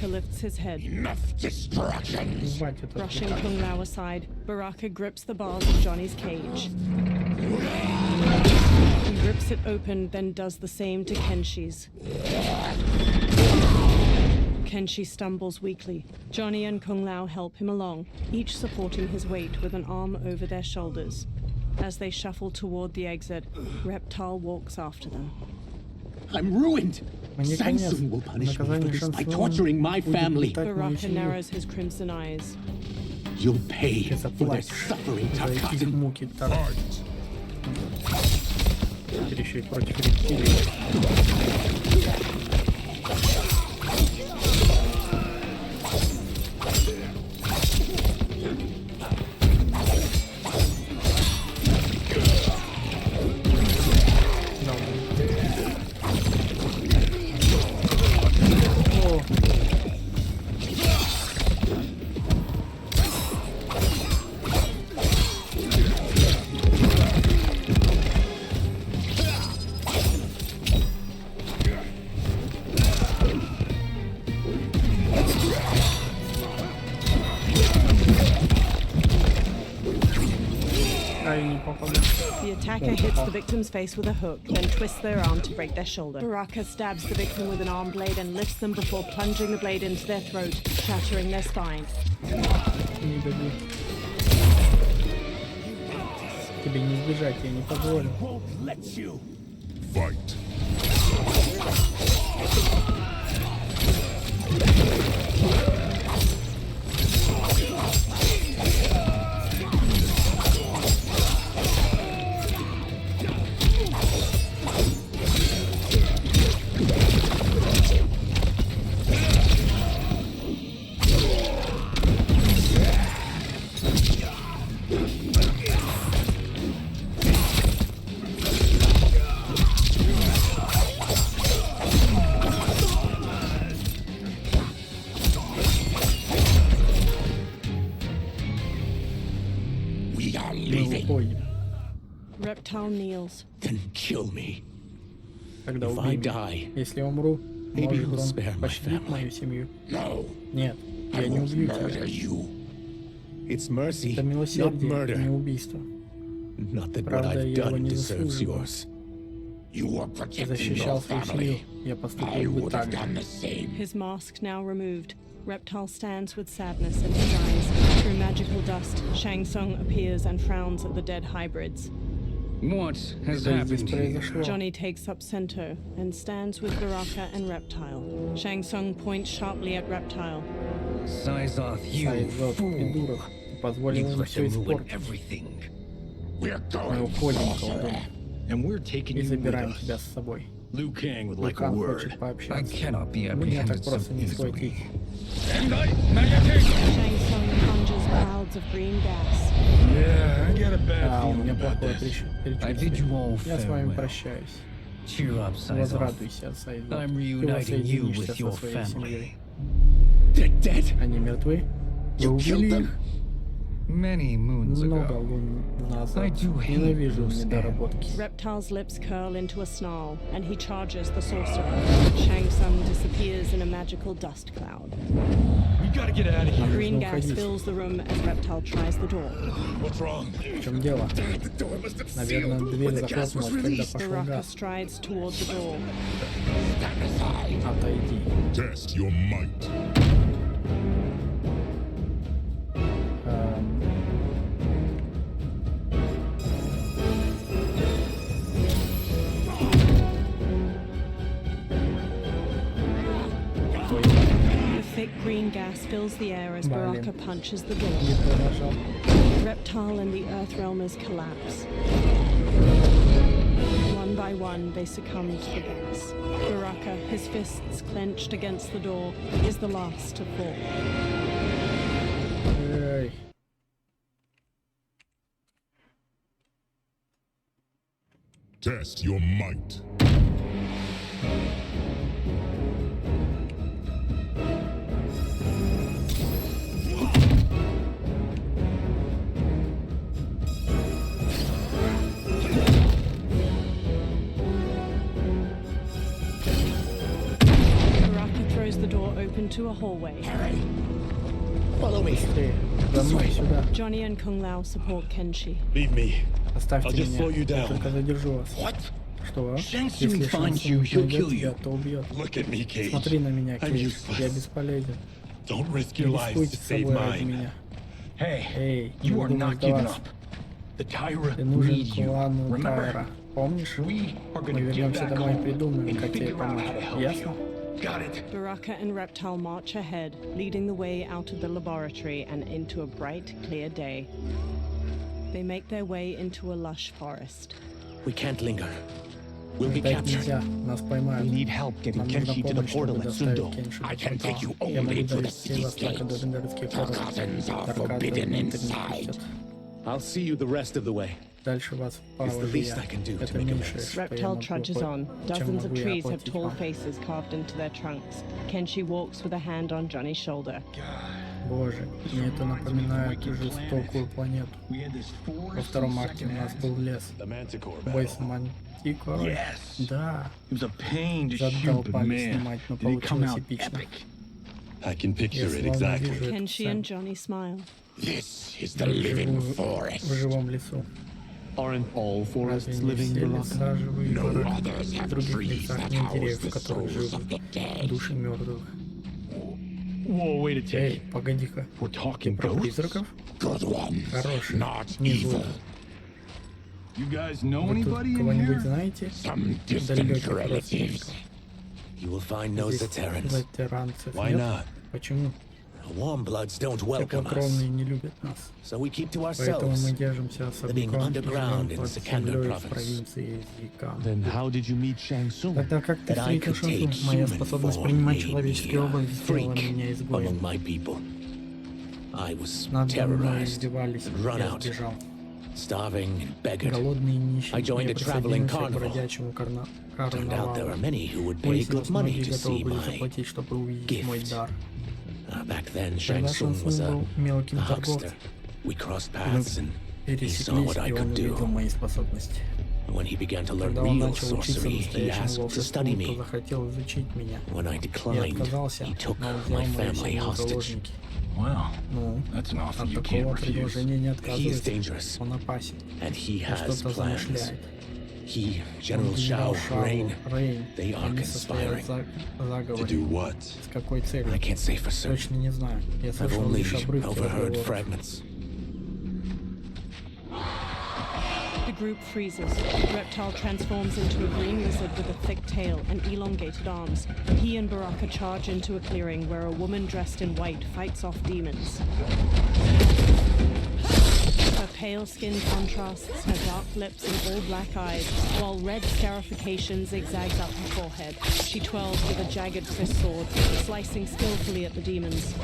Lifts his head. Enough distractions. Brushing Kung Lao aside, Baraka grips the bars of Johnny's cage. He rips it open, then does the same to Kenshi's. Kenshi stumbles weakly. Johnny and Kung Lao help him along, each supporting his weight with an arm over their shoulders. As they shuffle toward the exit, Reptile walks after them. I'm ruined. Shang Tsung will punish me for this by torturing my family. Baraka narrows his crimson eyes. You'll pay for their suffering, Takatan. Перешли против рептилий. The attacker hits the victim's face with a hook, then twists their arm to break their shoulder. Baraka stabs the victim with an arm blade and lifts them before plunging the blade into their throat, shattering their spine. Тебе не сбежать, я не позволю. Fight. Reptile kneels. Then kill me. Тогда убей меня. Если я умру, может он пощадит мою семью. Нет, я не убью тебя. Это милосердие, не убийство. Правда, я его не заслуживаю. Я защищал свою семью. Я поступил бы так же. His mask now removed. Reptile stands with sadness in his eyes. Through magical dust, Shang Tsung appears and frowns at the dead hybrids. What has happened here? Johnny takes up Sento and stands with Baraka and Reptile. Shang Tsung points sharply at Reptile. Size off, you fool. позволил им все испортить. Мы уходим, колдун, и забираем тебя с собой. Лукан хочет пообщаться. Меня так просто не схватить. У меня плохое предчувствие. Я с вами прощаюсь. Возрадуйся, Сайд. Ты воссоединишься со своей семьей. Они мертвы? Вы убили их? Много лун назад. Ненавижу недоработки. Reptile's lips curl into a snarl, and he charges the sorcerer. Shang Tsung disappears in a magical dust cloud. We gotta get out of here. Green gas fills the room as Reptile tries the door. What's wrong? В чем дело? Наверное, дверь захлопнулась, когда пошел Baraka газ. strides toward the door. Отойди. Test your might. Thick green gas fills the air as Baraka punches the door. Reptile and the Earthrealmers collapse. One by one, they succumb to the gas. Baraka, his fists clenched against the door, is the last to fall. Test your might. Baraka throws the door open to a hallway. Follow me. За мной, сюда. Johnny and Kung Lao support Kenshi. Leave me. Оставьте I'll just slow you меня, я down. только задержу вас. Что? Shang Если Tsung Шан finds you, Цунг he'll найдет kill тебя, you. то убьет. Look at me, Cage. Смотри на меня, I'm Кейдж. useless. Я бесполезен. Don't risk Не your lives рискуйте to save собой ради mine. меня. Hey, Эй, не you are вздумай not giving сдаваться. up. The Tyra Ты нужен needs you. клану Remember? Тайра. Помнишь? We are Мы gonna get вернемся back домой и home придумаем, and как тебе figure out помочь. how to help Ясно? you. Got it. Baraka and Reptile march ahead, leading the way out of the laboratory and into a bright, clear day. They make their way into a lush forest. We can't linger. We'll be Ждать captured. нельзя, нас поймают. We need help getting Нам нужна Kenshi to the помощь, чтобы portal at доставить Sundo. Кенши I до can take you портала. Я могу only to the довести вас только до city городских gates. ворот. Tarkatans are Таркаты forbidden внутрь не inside. пустят. I'll see you the rest of the way. Дальше вас It's the провожу least я. I can do to Это make меньшее, amends. что я Reptile могу, trudges on. чем Dozens of могу я trees have оплатить tall вам. faces carved into their trunks. Kenshi walks with a hand on Johnny's shoulder. Боже, мне это напоминает жестокую планету. Во втором арке у нас был лес. Бой с Мантикорой. Да. Задолбали снимать, но получилось эпично. I can picture Я it словно exactly. вижу эту Kenshi and сцену Johnny smile. This is the living в forest. живом лесу. Aren't all Разве forests не living, все Baraka? леса живые, No Барак? others В have других trees лесах that нет house деревьев, the в которых souls живут of the dead. души мертвых. Whoa, wait a Эй, second. погоди-ка. We're Ты talking про ghosts? призраков? Good ones, Хорошие, not не evil. злые. You guys know Вы тут anybody in кого-нибудь here? знаете? Some distant Далеких relatives. родственников. You will find no Здесь Zaterrans. затеранцев Why нет? not? Почему? Warmbloods don't welcome us. Теплокровные не любят нас. So we keep to Поэтому ourselves. мы держимся особняком и underground живем in под Sikandar землей в province. провинции Зикан. Then how did you meet Shang Tsung? Тогда как ты That I встретил could take Шансу? Моя human способность form принимать made me человеческий a облик сделала freak меня изгоем. among my people. I was Надо мной terrorized издевались, and run я out, сбежал. starving and beggared. Голодный и нищий, I joined я a traveling присоединился к carnival. бродячему Turned out there were карнавалу. many who would pay Выяснилось, good money многие to готовы see были my заплатить, чтобы увидеть мой gift. дар. Back then, Shang Тогда Tsung was Шансун a был мелким huckster. торговцем. We crossed Мы paths and he saw пересеклись, what I и он could увидел do. мои способности. When he began to learn Когда он real начал учиться sorcery, he настоящему asked to волшебству, study то me. захотел изучить меня. When I Я declined, отказался, he took но взял my мою family семью в hostage. заложники. Well, Ну, that's an offer от you такого can't refuse. предложения не He is отказывается. dangerous, Он опасен. and he И has что-то plans. замышляет. He, Он General генерал Shao, Шао, Rain, Рейн, they are они состоят conspiring. в заговоре. To do what? С какой целью? I can't say for certain. Точно не знаю. Я I've слышал only лишь обрывки overheard разговоров. fragments. The group freezes. Reptile transforms into a green lizard with a thick tail and elongated arms. He and Baraka charge into a clearing where a woman dressed in white fights off demons. pale skin contrasts her dark lips and all black eyes, while red scarification zigzags up her forehead. She twirls with a jagged fist sword, slicing skillfully at the demons.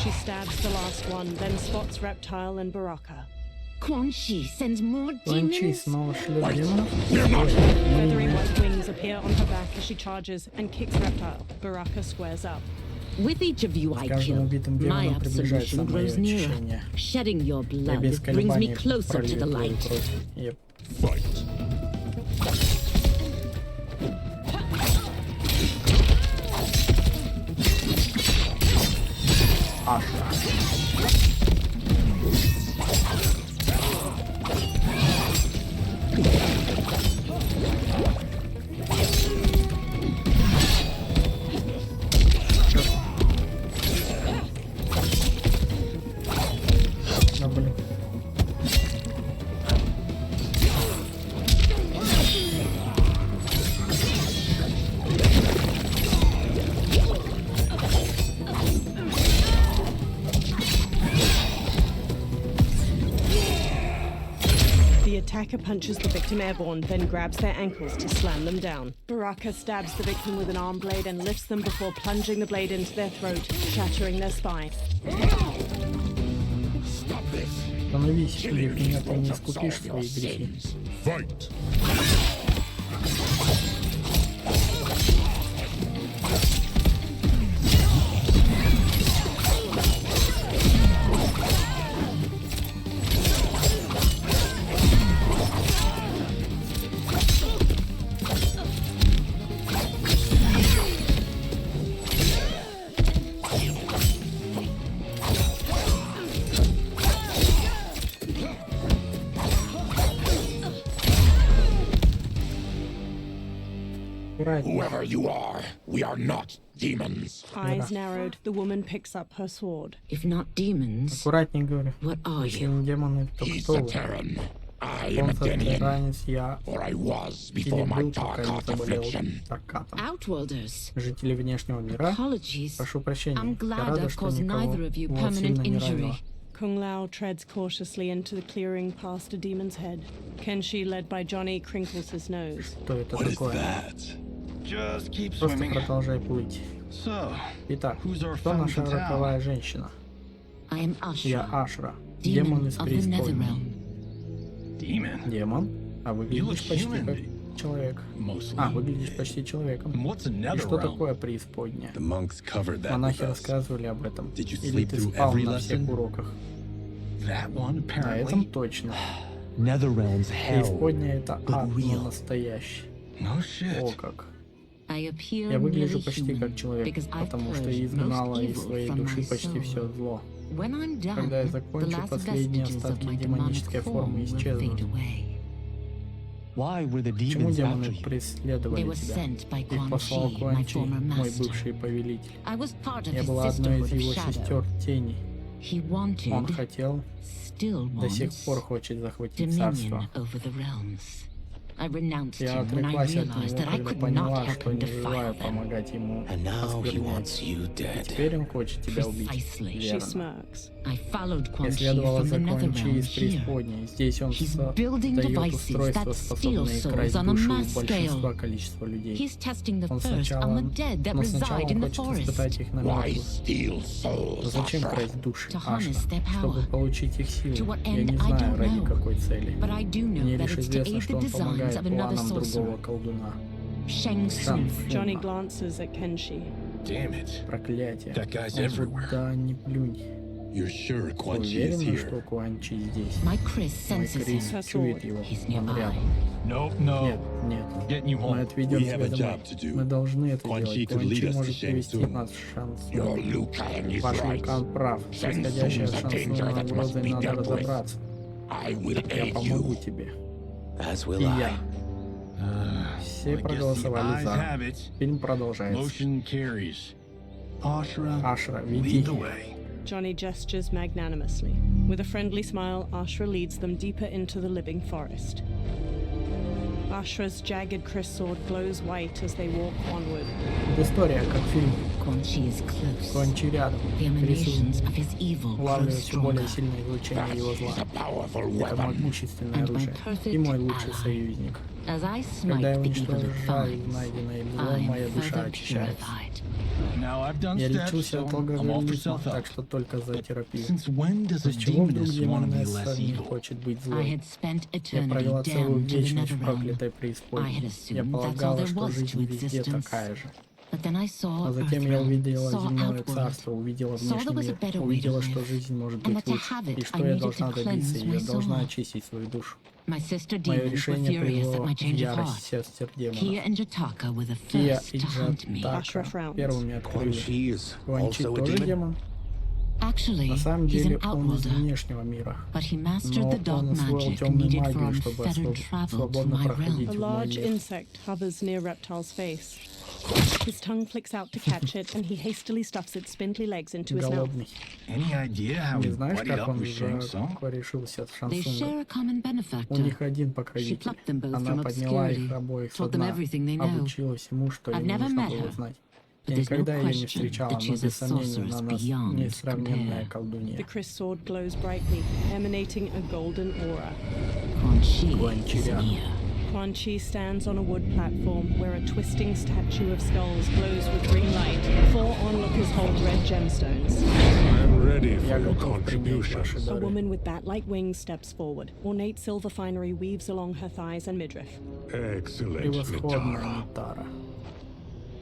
She stabs the last one, then spots Reptile and Baraka. Quan Chi sends more Quan Chi demons. снова шлет демонов? Feathery white wings appear on her back as she charges and kicks Reptile. Baraka squares up. With each of you I С каждым kill, убитым my демоном приближается absolution мое grows nearer. очищение. Shedding your Я blood без brings me колебаний closer to пролью the твою light. кровь. Yep. Fight. Аша. Да, блин. The attacker punches the victim airborne, then grabs their ankles to slam them down. Baraka stabs the victim with an arm blade and lifts them before plunging the blade into their throat, shattering their spine. Становись, или в меня ты не искупишь свои грехи. Fight. Whoever you are, we are not demons. Eyes narrowed, the woman picks up her sword. If not demons, Аккуратней говорю. what are Если you? не демоны, то He's кто a вы? Terran. I am a Он Denian. ранец, я Or I was или before my был, пока dark не heart заболел affliction. Таркатом. Outworlders. Жители внешнего мира, Apologies. прошу прощения, I'm я glad рада, I've что caused никого neither of you вот сильно permanent не injury. ранило. Kung Lao treads cautiously into the clearing past a demon's head. Kenshi, led by Johnny, crinkles his nose. Что это What is такое? that? Just keep Просто swimming. продолжай плыть. So, Итак, who's our кто femme наша fatale? роковая женщина? I am Я Ashra, Ашра, демон demon из of the преисподней. Netherrealm. Demon? Демон? А You look выглядишь почти human. как человек. Mostly. А, выглядишь почти человеком. What's a И что netherrealm? такое преисподняя? The monks covered that with Монахи us. рассказывали об этом. Did you Или sleep ты through спал every на всех lesson? уроках? That one, На этом apparently. точно. Netherrealm's hell. Преисподняя это but ад, но real. настоящий. No shit. О как. I appear Я выгляжу merely почти как human человек, because I've потому что purged изгнала most из evil своей from души my почти soul. все зло. When I'm done, Когда я the закончу, last последние vestiges of остатки my demonic демонической формы form will исчезнут. fade away. Why were the Почему demons демоны after you? преследовали They were тебя? sent by Их Quan послал Chi, Куан my Чи, former мой master. бывший повелитель. I was part of Я his была одной из sisterhood of его shadow. сестер тени. He Он wanted, хотел, still до сих wants, пор хочет захватить царство. dominion over the realms. I renounced Я him when I отреклась от realized that него, I когда could not поняла, help что him не желаю defile them. помогать ему And now he wants осквернять. you И dead. теперь он хочет тебя убить. Precisely. She Верно. smirks. I followed Я Quan Chi следовала from за the Куан Чи Netherrealm из here. преисподней. Здесь он He's создает building devices устройства, that steal способные souls красть on a душу mass большинства scale. количества людей. He's testing the Он first on сначала, the dead that но сначала reside in он the хочет forest. испытать их на Why мертвых. steal Но souls, зачем Ashra? красть души, To Ашра? harness their Чтобы power. получить их To силу. what Я end, не I знаю, don't ради know. какой цели. But I do know Мне that лишь it's to известно, aid что the он designs помогает of another планам sorcerer, другого колдуна. Shang Шан Tsung. Johnny Фуна. glances at Kenshi. Damn it. Проклятие. That guy's Он everywhere. куда ни плюнь. You're sure Ты Quan Chi is уверена, что here? Куан Чи здесь? My Chris Мой senses Крис him. чует его. He's Он nearby. рядом. Nope, no. Нет, нет. Getting you Мы home. отведем We have тебя a домой. job to do. Мы должны это Quan Chi делать. could Куан lead Чи us to может Shang привести Tsung. нас в Шан Your Цунь. Liu Kang is Ваш right. Люкан прав. Shang Происходящее Tsung's в a Шан danger Цунь that must угрозой be надо dealt with. разобраться. I will Я aid помогу you. тебе. As И will я. I. Все I guess the проголосовали eyes за. have it. Фильм продолжается. Motion carries. Ashra, Ашра, веди. lead the way. Johnny gestures magnanimously. With a friendly smile, Ashra leads them deeper into the living forest. Ashra's jagged Chris sword glows white as they walk onward. История, как фильм. She is close. Кончи рядом. The emanations of his evil grow Улавливаю все более stronger. сильное излучение его зла. Это могущественное оружие. И мой лучший союзник. As I Когда я smite the evil it уничтожаю finds, найденное зло, I am моя душа further очищается. purified. Now I've done Я steps, лечуся so от I'm off for алкоголизма, self-help. так что только за терапию. Since when does a С чего вдруг demoness want to be демонесса less не evil? хочет быть I злой? had spent Я eternity провела целую damned to the вечность в Netherrealm. проклятой I преисподней. had Я assumed that's all полагала, there что was жизнь to везде existence. такая же. But then I saw А затем я Earthrealm, увидела saw земное Outworld, царство, увидела saw there внешний was a мир, better way to увидела, что live, жизнь может and быть that to лучше, have it, и I что я needed должна to добиться, cleanse и я my должна soul. очистить свою душу. My sister Мое demons were решение furious at привело my в change of ярость heart. сестер демонов. Kia and Jataka were the Кия first и to hunt me. Джатака первыми открыли. is Куанчи also a тоже demon? демон? Actually, На самом he's деле an он из outworlder, внешнего мира. but he mastered Но the dark он освоил magic темную needed for магию, чтобы unfettered travel to свободно my проходить A realm. в мой large мир. insect hovers near Reptile's face. His tongue flicks out to catch it, and he hastily stuffs its spindly legs into his mouth. Голодный. Any idea how Не we знаешь, buddied как up он with Shang Tsung? решился с They share Шансунгом? a common У benefactor. них один She покровитель. plucked them both Она from подняла их obscurity, обоих со taught them дна, everything they know. обучила всему, что I've им never нужно met было her, знать. but Я there's no никогда ее не question встречала, that но she is a без сомнения sorceress она beyond несравненная compare. колдунья. The Chris sword glows brightly, emanating a golden aura. Quan Chi Куанчи is рядом. near. Quan Chi stands on a wood platform where a twisting statue of skulls glows with green light. 4 onlookers hold red gemstones. I'm ready for Я your готов принять ваши contributions. A дары. woman with bat-like wings steps forward. Ornate silver finery weaves along her thighs and midriff. Excellent, Превосходная Nitara. Нитара.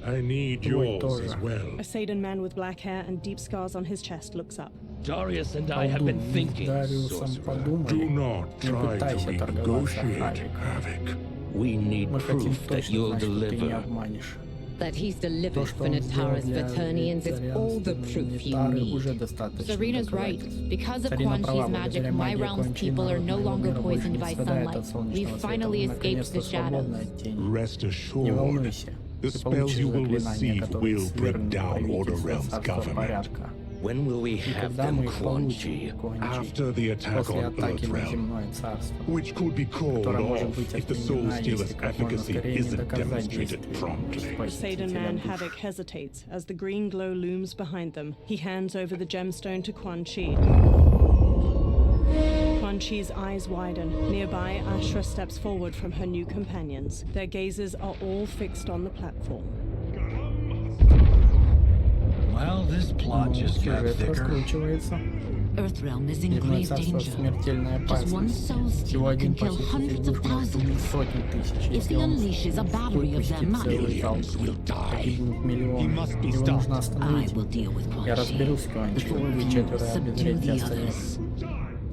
I need Твой yours тоже. as well. A Sadan man with black hair and deep scars on his chest looks up. Darius and I have been Колдун, thinking, Дариусом sorcerer. Do подумали. not Не try to пытайся торговаться, renegotiate, Хавик. Havoc. We need Мы хотим proof that точно you'll знать, что ты не deliver. обманешь. That he's То, delivered что for он сделал Natara's для Vaternians is all the proof you Нитары, need. уже достаточно Serena's right. доказательств. Because of Царина Quan права, Chi's magic, благодаря my магии realm's Куанчи people are народ no моего longer мира больше poisoned не by страдает sunlight. от солнечного We've света. finally Мы escaped наконец-то the свободны shadows. от тени. Rest Не assured, волнуйся, the ты spells получишь you will заклинание, receive которое will bring свергнет down Order правительство Realm's царства government. порядка. When will we И have когда мы them, их Quan получим, Chi? Куанчи, After the attack после on атаки на Earthrealm, земное царство, which could be called которое может off быть if the Soul отменена, Stealer's если как можно efficacy скорее не isn't доказать demonstrated действие promptly. The спасителя Sadan man душ. Havoc hesitates as the green glow looms behind them. He hands over the gemstone to Quan Chi. Quan Chi's eyes widen. Nearby, Ashra steps forward from her new companions. Their gazes are all fixed on the platform. Well, this plot just got Сюжет thicker. раскручивается. Earthrealm is in Земное grave царство в danger. смертельной Just one опасности. soul Всего stealer один can kill похититель hundreds душ of может убить thousands. сотни тысяч. If Если he он unleashes a battery of them, выпустит целый залп, Millions will die. погибнут миллионы. He must be Его нужно I остановить. will deal with Quan Я Chi разберусь с Куанчи. before Вы you четверо subdue обезвредите the остальных. others.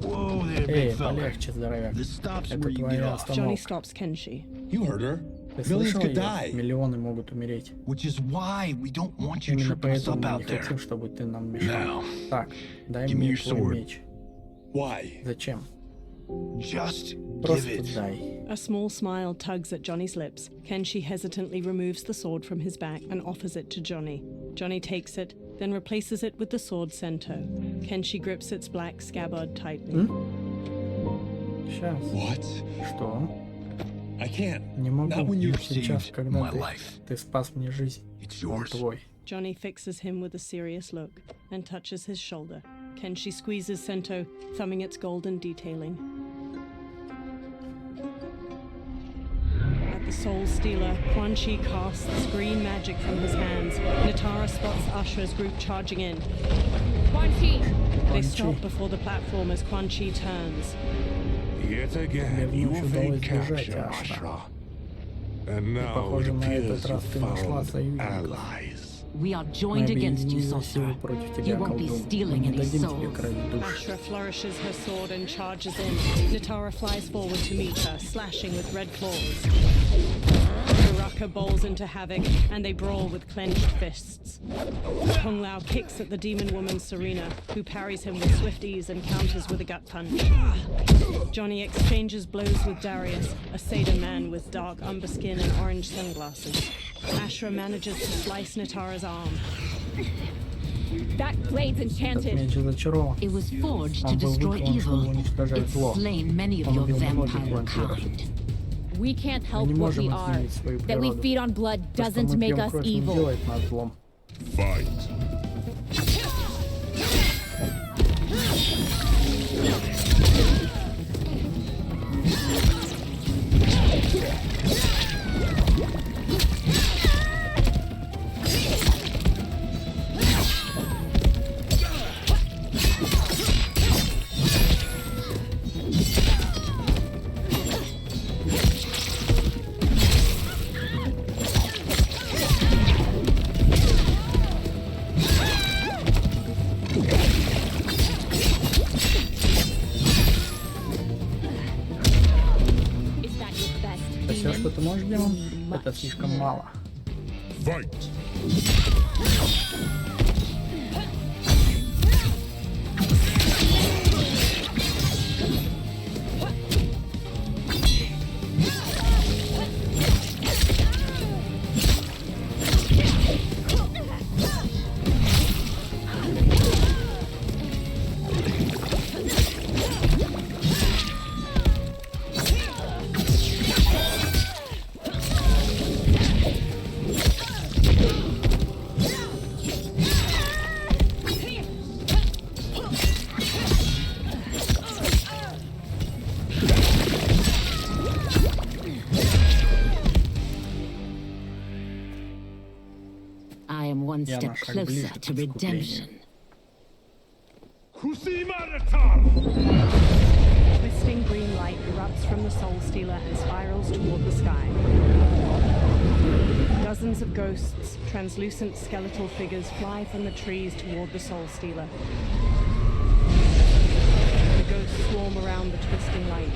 Whoa there, Эй, big fella. полегче, здоровяк. This stops Это where you get твоя off. Johnny остановка. stops Kenshi. You heard her. Ты Millions слышал could ее? die. Миллионы могут умереть. Which is why we don't want you Именно tripping us поэтому up мы out не there. хотим, чтобы ты нам мешал. Now, Так, дай give me мне your твой sword. меч. Why? Зачем? just give Просто it. дай. A small smile tugs at Johnny's lips. Kenshi hesitantly removes the sword from his back and offers it to Johnny. Johnny takes it, then replaces it with the sword cento. Kenshi grips its black scabbard tightly. Сейчас. What? Что? I can't. Не могу. Not when you Сейчас, saved когда my ты, life. ты спас мне жизнь. It's Он yours. твой. Johnny fixes him with a serious look and touches his shoulder. Kenshi squeezes cento, thumbing its golden detailing. At the Soul Stealer, Quan Chi casts green magic from his hands. Natara spots Ashra's group charging in. Quan Chi! They stop before the platform as Quan Chi turns. Yet again, you evade capture, Ashra. And now it Похоже, на appears этот you раз ты нашла found союзника. allies. We are Мы joined against you, объединили sorcerer. силы против You тебя, won't be колдун. Мы stealing не any дадим тебе souls. красть душ. Ashra flourishes her sword and charges in. Natara flies forward to meet her, slashing with red claws. Baraka bowls into havoc, and they brawl with clenched fists. Kung Lao kicks at the demon woman Serena, who parries him with swift ease and counters with a gut punch. Johnny exchanges blows with Darius, a Satyr man with dark umber skin and orange sunglasses. Ashra manages to slice Natara's arm. That blade's Этот enchanted. меч зачарован. It was forged to Он был destroy выкован, чтобы evil. уничтожать It's зло. slain many of Он your убил многих vampire вампиров. kind. We can't help Мы не what we можем are. изменить свою That we природу. feed on blood То, что doesn't мы make пьем us кровь, не evil. делает нас злом. Fight. Is that your best? Это все, что ты можешь делать? Это слишком мало. Fight. I am one Я step на шаг closer ближе к to искуплению. redemption. Twisting green light erupts from the Soul Stealer and spirals toward the sky. Dozens of ghosts, translucent skeletal figures, fly from the trees toward the Soul Stealer. The ghosts swarm around the twisting light.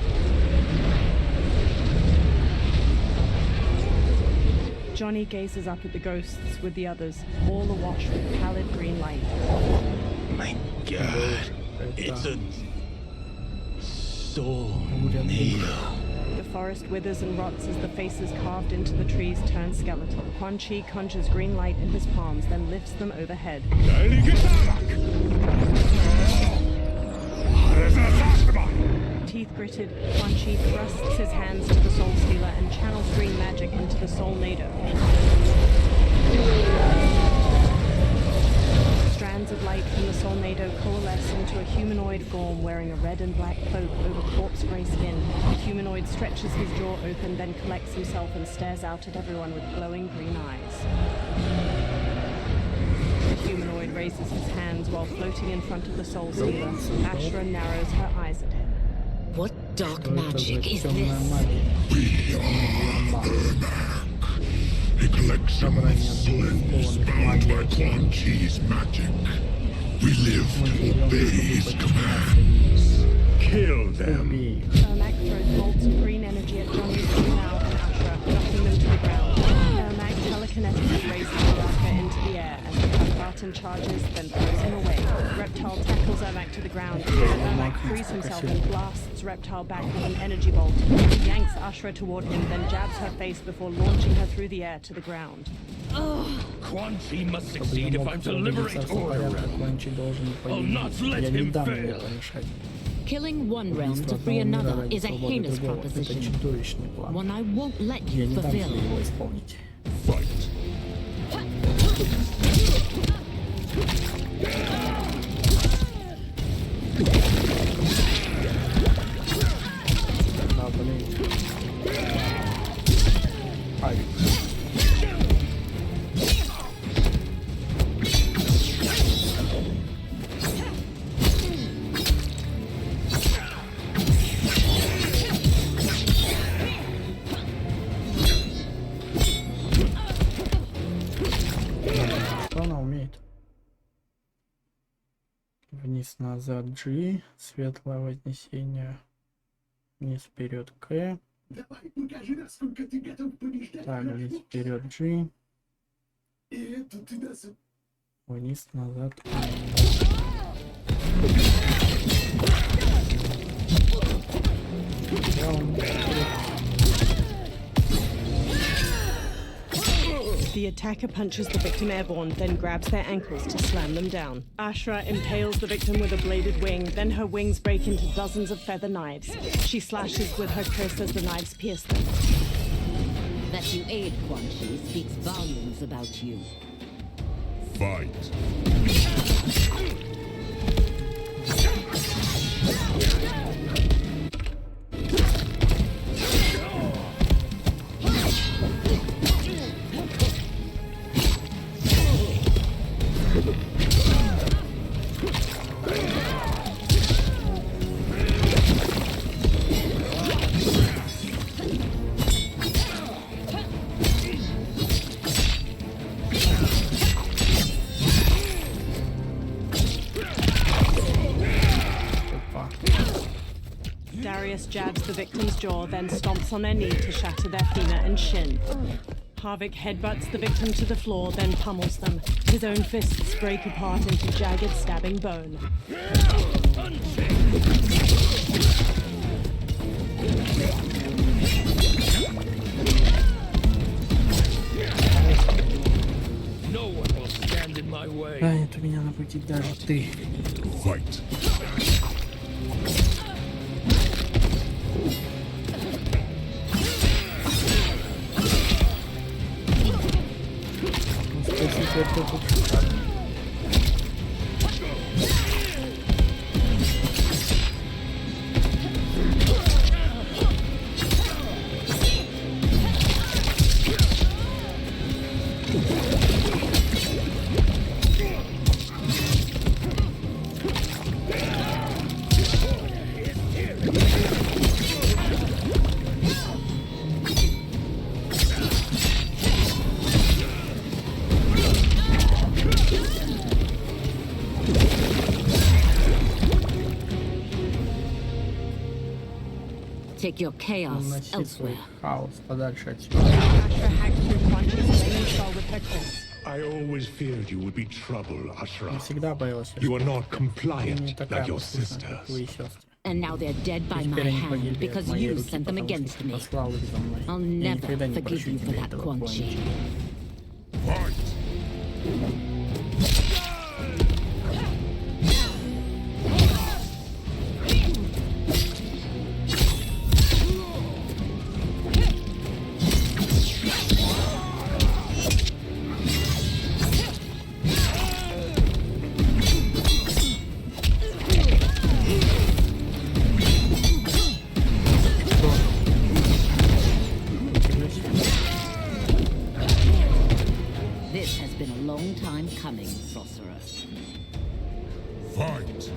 Johnny gazes up at the ghosts with the others, all awash with pallid green light. My God. It's a tornado. The forest withers and rots as the faces carved into the trees turn skeletal. Quan Chi conjures green light in his palms, then lifts them overhead. Teeth gritted, Quan Chi thrusts his hands to the Soul Stealer and channels green magic into the Soul Nado. Strands of light from the Soul Nado coalesce into a humanoid form wearing a red and black cloak over corpse gray skin. The humanoid stretches his jaw open, then collects himself and stares out at everyone with glowing green eyes. The humanoid raises his hands while floating in front of the Soul Stealer. Ashra narrows her eyes at him. What dark magic is this? We are Ermac, a collection of souls bound by Quan Chi's magic. We live to obey his commands. Kill them. Ermac throws bolts of green energy at Johnny, Mal, and Ashra, knocking them to the ground. Ermac telekinetically raises Baraka into the air as the Barton charges, then throws him away. Reptile tackles Ermac to the ground. Ermac frees himself and blasts Reptile back with an energy bolt. He yanks Ashra toward him, then jabs her face before launching her through the air to the ground. Quan Chi must succeed if I'm to liberate Order. I'll not let him fail. Killing one realm to free another is a heinous proposition. One I won't let you fulfill. Fight. Да, блин. Ай. Что она умеет? Вниз назад G, светлое вознесение, вниз вперед К. Давай, покажи, насколько ты готов побеждать. Так, вниз вперед G, И это ты нас... вниз назад. The attacker punches the victim airborne, then grabs their ankles to slam them down. Ashra impales the victim with a bladed wing, then her wings break into dozens of feather knives. She slashes with her kris as the knives pierce them. That you aid Quan Chi speaks volumes about you. Fight. Darius jabs the victim's jaw, then stomps on their knee to shatter their femur and shin. Harvick headbutts the victim to the floor, then pummels them. His own fists break apart into jagged, stabbing bone. No one will stand in my way. Станет у меня на пути даже ты. Fight. Take your chaos elsewhere. Хаос подальше отсюда. Ashra hacked through Quan Chi's flaming skull with her kris. I always feared you would be trouble, Ashra. Всегда боялся. You are not compliant like your sisters. And now they're dead by my hand because you sent them against me. I'll never forgive you for that, Quan Chi. This has been a long time coming, sorcerer. Fight.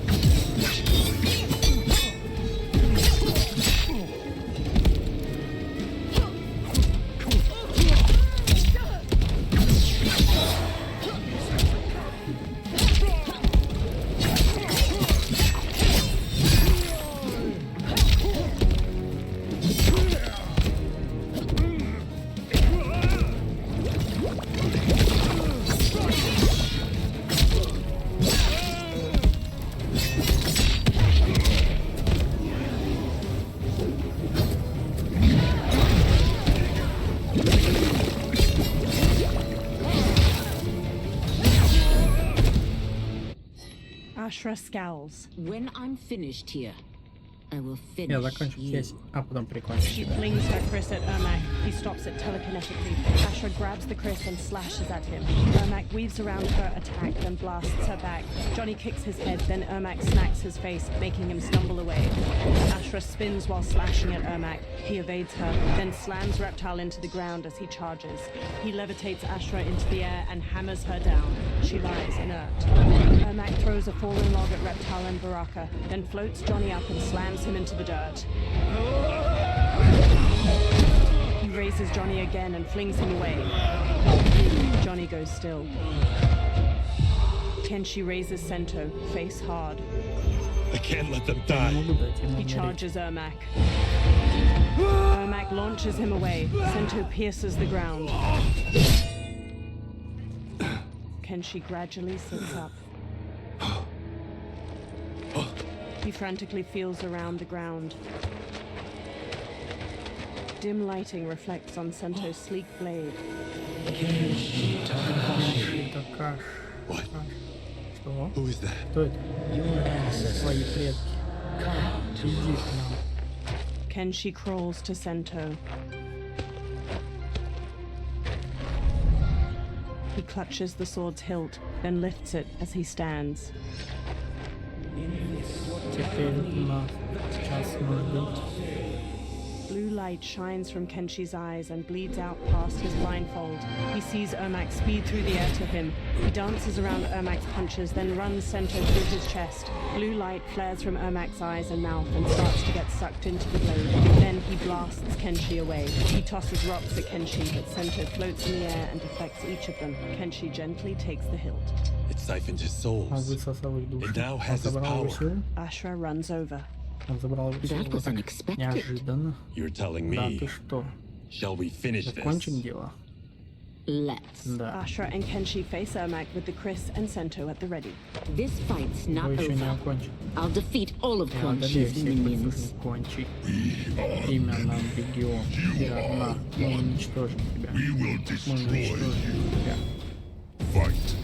Ashra scowls. When I'm finished here, I will Я finish закончу you. здесь, а потом прикончу She тебя. flings her kris at Ermac. He stops it telekinetically. Ashra grabs the kris and slashes at him. Ermac weaves around her attack, then blasts her back. Johnny kicks his head, then Ermac smacks his face, making him stumble away. Ashra spins while slashing at Ermac. He evades her, then slams Reptile into the ground as he charges. He levitates Ashra into the air and hammers her down. She lies inert. Ermac throws a fallen log at Reptile and Baraka, then floats Johnny up and slams him into the dirt. He raises Johnny again and flings him away. Johnny goes still. Kenshi raises Sento, face hard. I can't let them die. He charges Ermac. Ermac launches him away. Sento pierces the ground. Kenshi gradually sits up. He frantically feels around the ground. Dim lighting reflects on Sento's sleek blade. What? Что? Who is that? Кто это? Твои предки. Иди к нам. Kenshi crawls to Sento. He clutches the sword's hilt, then lifts it as he stands. Blue light shines from Kenshi's eyes and bleeds out past his blindfold. He sees Ermac speed through the air to him. He dances around Ermac's punches, then runs center through his chest. Blue light flares from Ermac's eyes and mouth and starts to get sucked into the blade. Then he blasts Kenshi away. He tosses rocks at Kenshi, but center floats in the air and deflects each of them. Kenshi gently takes the hilt. It siphoned his souls. It now has his power. Ashra runs over. That was unexpected. You're telling me. Shall we finish this? Let's. Ashra and Kenshi face Ermac with the Chris and Sento at the ready. This fight's not over. I'll defeat all of Quan Chi's minions. We will destroy you. Fight.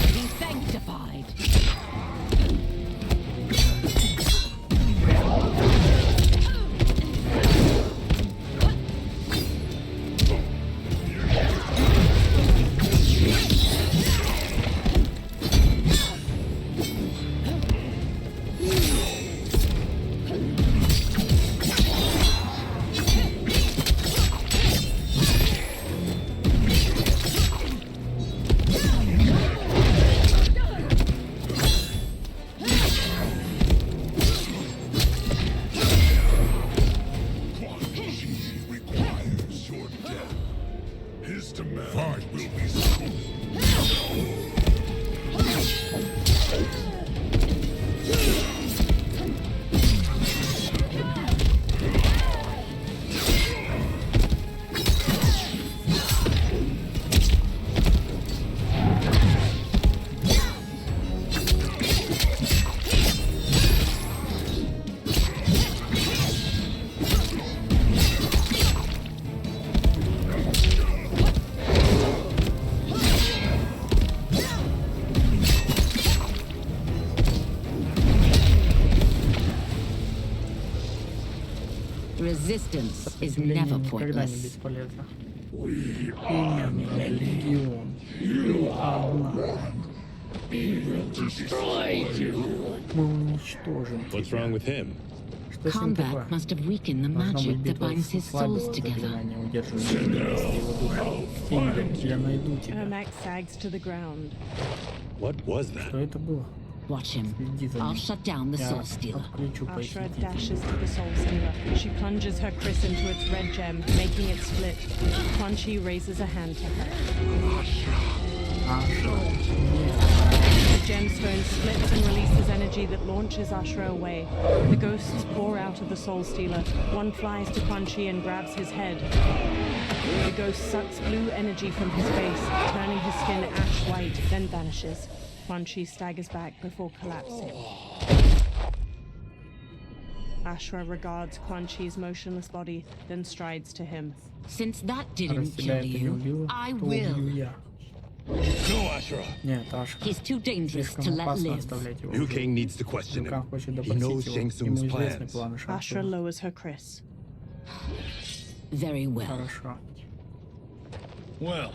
Be sanctified. Resistance is never pointless. What's wrong with him? Combat must have weakened the magic that binds his souls together. Ermac sags to the ground. What was that? Watch him. I'll shut down the Soul Stealer. Ashra dashes to the Soul Stealer. She plunges her Chris into its red gem, making it split. Quan Chi raises a hand to her. The gemstone splits and releases energy that launches Ashra away. The ghosts pour out of the Soul Stealer. One flies to Quan Chi and grabs his head. The ghost sucks blue energy from his face, turning his skin ash white, then vanishes. Quan Chi staggers back before collapsing. Ashra regards Quan Chi's motionless body, then strides to him. Since that didn't kill you, I will. No, Ashra. He's too dangerous to let live. Liu Kang needs to question him. He knows Shang Tsung's plans. Ashra lowers her Chris. Very well. Well,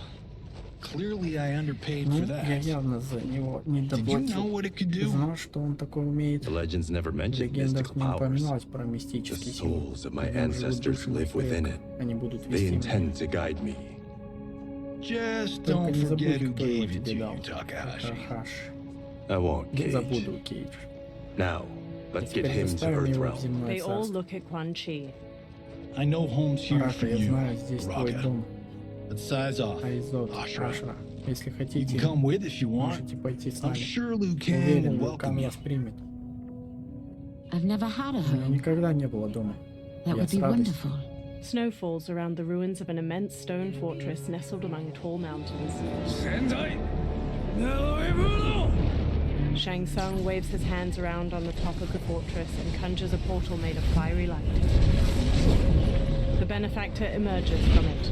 clearly I underpaid for that. Did you know what it could do? The legends never mentioned mystical powers. The souls of my ancestors live within it. They intend to guide me. Just don't forget who gave it to you, Takahashi. I won't, Cage. Now, let's get him to Earthrealm. They all look at Quan Chi. I know home's here for you, Raga. But size off, Ashra. You can come with if you want. I'm sure Liu Kang will welcome you. I've never had a home. That would be wonderful. Snow falls around the ruins of an immense stone fortress nestled among tall mountains. Shang Tsung waves his hands around on the top of the fortress and conjures a portal made of fiery light. The benefactor emerges from it.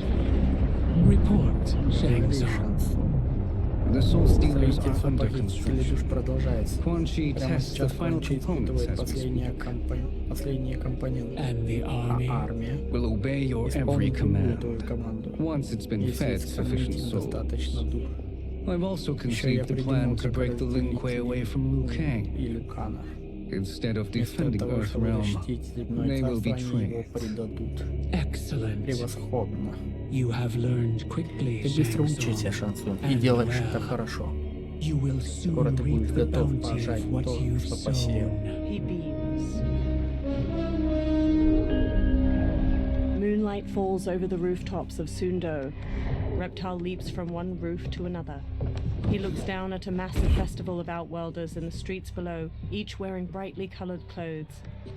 Report, Shang Tsung. The Soul Stealers are Строительство under похитителей душ construction. продолжается. Quan Chi Прямо tests the сейчас final Quan Chi components испытывает as we speak. последние компоненты. And the army армия will obey your every исполнит любую твою command команду, once it's been если fed sufficient скормить им souls. достаточно душ. I've also Еще я conceived the придумал, plan to как break the Lin разделить Kuei away from Liu Kang. и Люкана. Instead of Вместо defending того, Earth чтобы Realm, защитить земное they will царство, они betray его it. предадут. Excellent. Превосходно. You have learned quickly, Ты быстро учишься, Шансун, и делаешь это хорошо. Скоро ты будешь готов пожать то, что посеял. He beams. Moonlight falls over the rooftops of Sundo. Reptile leaps from one roof to another. He looks down at a massive festival of outworlders in the streets below, each wearing brightly colored clothes.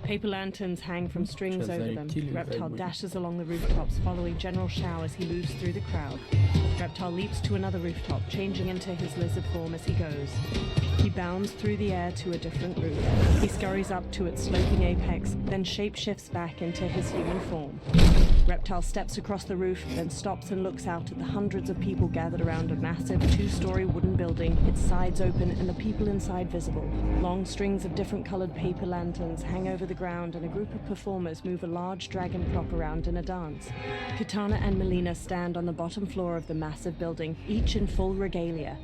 Paper lanterns hang from strings over them. Reptile dashes along the rooftops, following General Shao as he moves through the crowd. Reptile leaps to another rooftop, changing into his lizard form as he goes. He bounds through the air to a different roof. He scurries up to its sloping apex, then shapeshifts back into his human form. Reptile steps across the roof, then stops and looks out at the hundreds of people gathered around a massive two-story wooden building, its sides open and the people inside visible. Long strings of different colored paper lanterns hang over the ground and a group of performers move a large dragon prop around in a dance. Kitana and Melina stand on the bottom floor of the massive building, each in full regalia.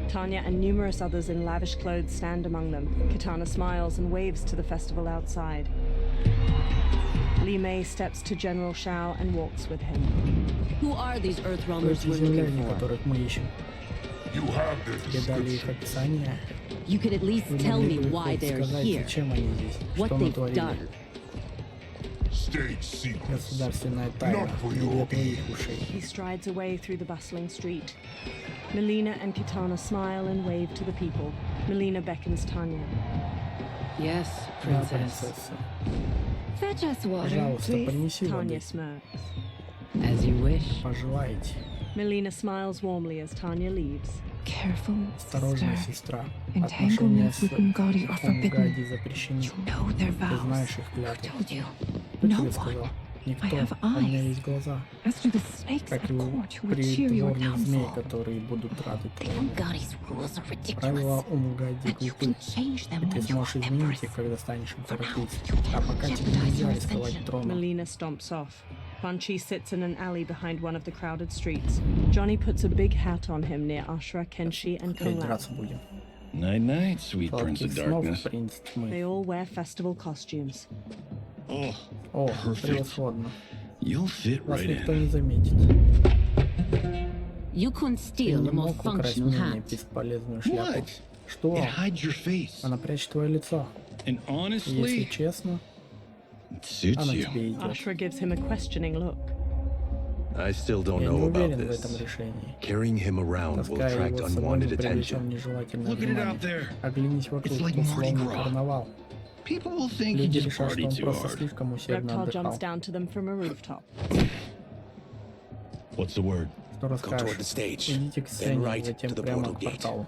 Tanya and numerous others in lavish clothes stand among them. Kitana smiles and waves to the festival outside. Li Mei steps to General Shao and walks with him. Who are these То Earthrealmers есть we're looking земляне, for? которых мы ищем. You have their Тебе дали их description. описание. You could at least Вы tell могли me бы why they're сказать, here, зачем они здесь, what что they've натворили. done. State secret. Государственная тайна, не для твоих ушей. He strides away through the bustling street. Melina and Kitana smile and wave to the people. Melina beckons Tanya. Yes, Да, princess. принцесса. Fetch us water, Пожалуйста, please. принеси Tanya воды. smirks. As you wish. Пожелайте. Melina smiles warmly as Tanya leaves. Careful, Осторожно, sister. сестра. Отношения Entanglements с with Umgadi are forbidden. Умгади запрещены. You know their Ты vows. знаешь их Who клятвы. told you? Кто No тебе one. сказал? I Никто. have У меня eyes. есть глаза. As do the snakes Как at и у court who would cheer your придворных змей, downfall. которые будут рады The твоему. Umgadi's rules are Правила ridiculous. Умгади But you глупы, can change them и ты when you сможешь are изменить empress. их, когда станешь императрицей. you А can't пока тебе jeopardize нельзя your рисковать ascension. троном. Melina stomps off. Quan Chi sits in an alley behind one of the crowded streets. Johnny puts a big hat on him near Ashura, Kenshi, and Kung Опять Lao. драться будем. Night-night, sweet Prince Сладких of снов, Darkness. принц тьмы. They all wear festival costumes. Oh, О, perfect. превосходно. You'll fit Вас right никто in. не заметит. You couldn't Ты steal не a more мог украсть functional мне hat. бесполезную шляпу. What? Что? It hides your face. Она прячет твое лицо. And И если honestly, честно, it suits она you. тебе идет. Ashura gives him a questioning look. I still don't Я не know about уверен в этом this. решении. Carrying him around will Таская attract его с собой, мы unwanted привлечем attention. нежелательное Look at it out внимание. there. Оглянись вокруг, It's like Mardi условный Gras. карнавал. People will think you Люди just решат, что party он too просто hard. слишком усердно Reptile jumps отдыхал. down to them from a rooftop. What's the word? Что Go toward расскажешь? the stage, Идите к then сцене, right затем to the прямо portal к gate. порталу.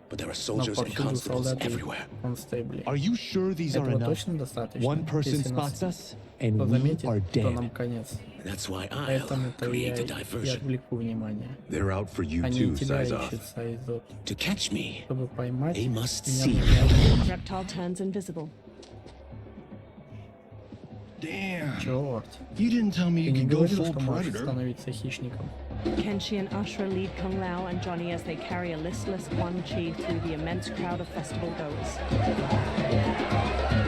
But there are Но soldiers and повсюду constables солдаты everywhere. и констебли. Are you sure these are Этого enough? точно достаточно? One person Если нас spots us, and кто we заметит, are то dead. нам конец. And that's why I'll Поэтому-то я create a и diversion. отвлеку внимание. They're out for you Они too, тебя Sizoth. ищут, Сайзот. To catch me, Чтобы поймать, they must меня see. нужно... Reptile turns invisible. Damn. Черт. You didn't tell me Ты you не could go говорил, full что можешь predator. становиться хищником? Kenshi and Ashura lead Kung Lao and Johnny as they carry a listless Quan Chi through the immense crowd of festival goers.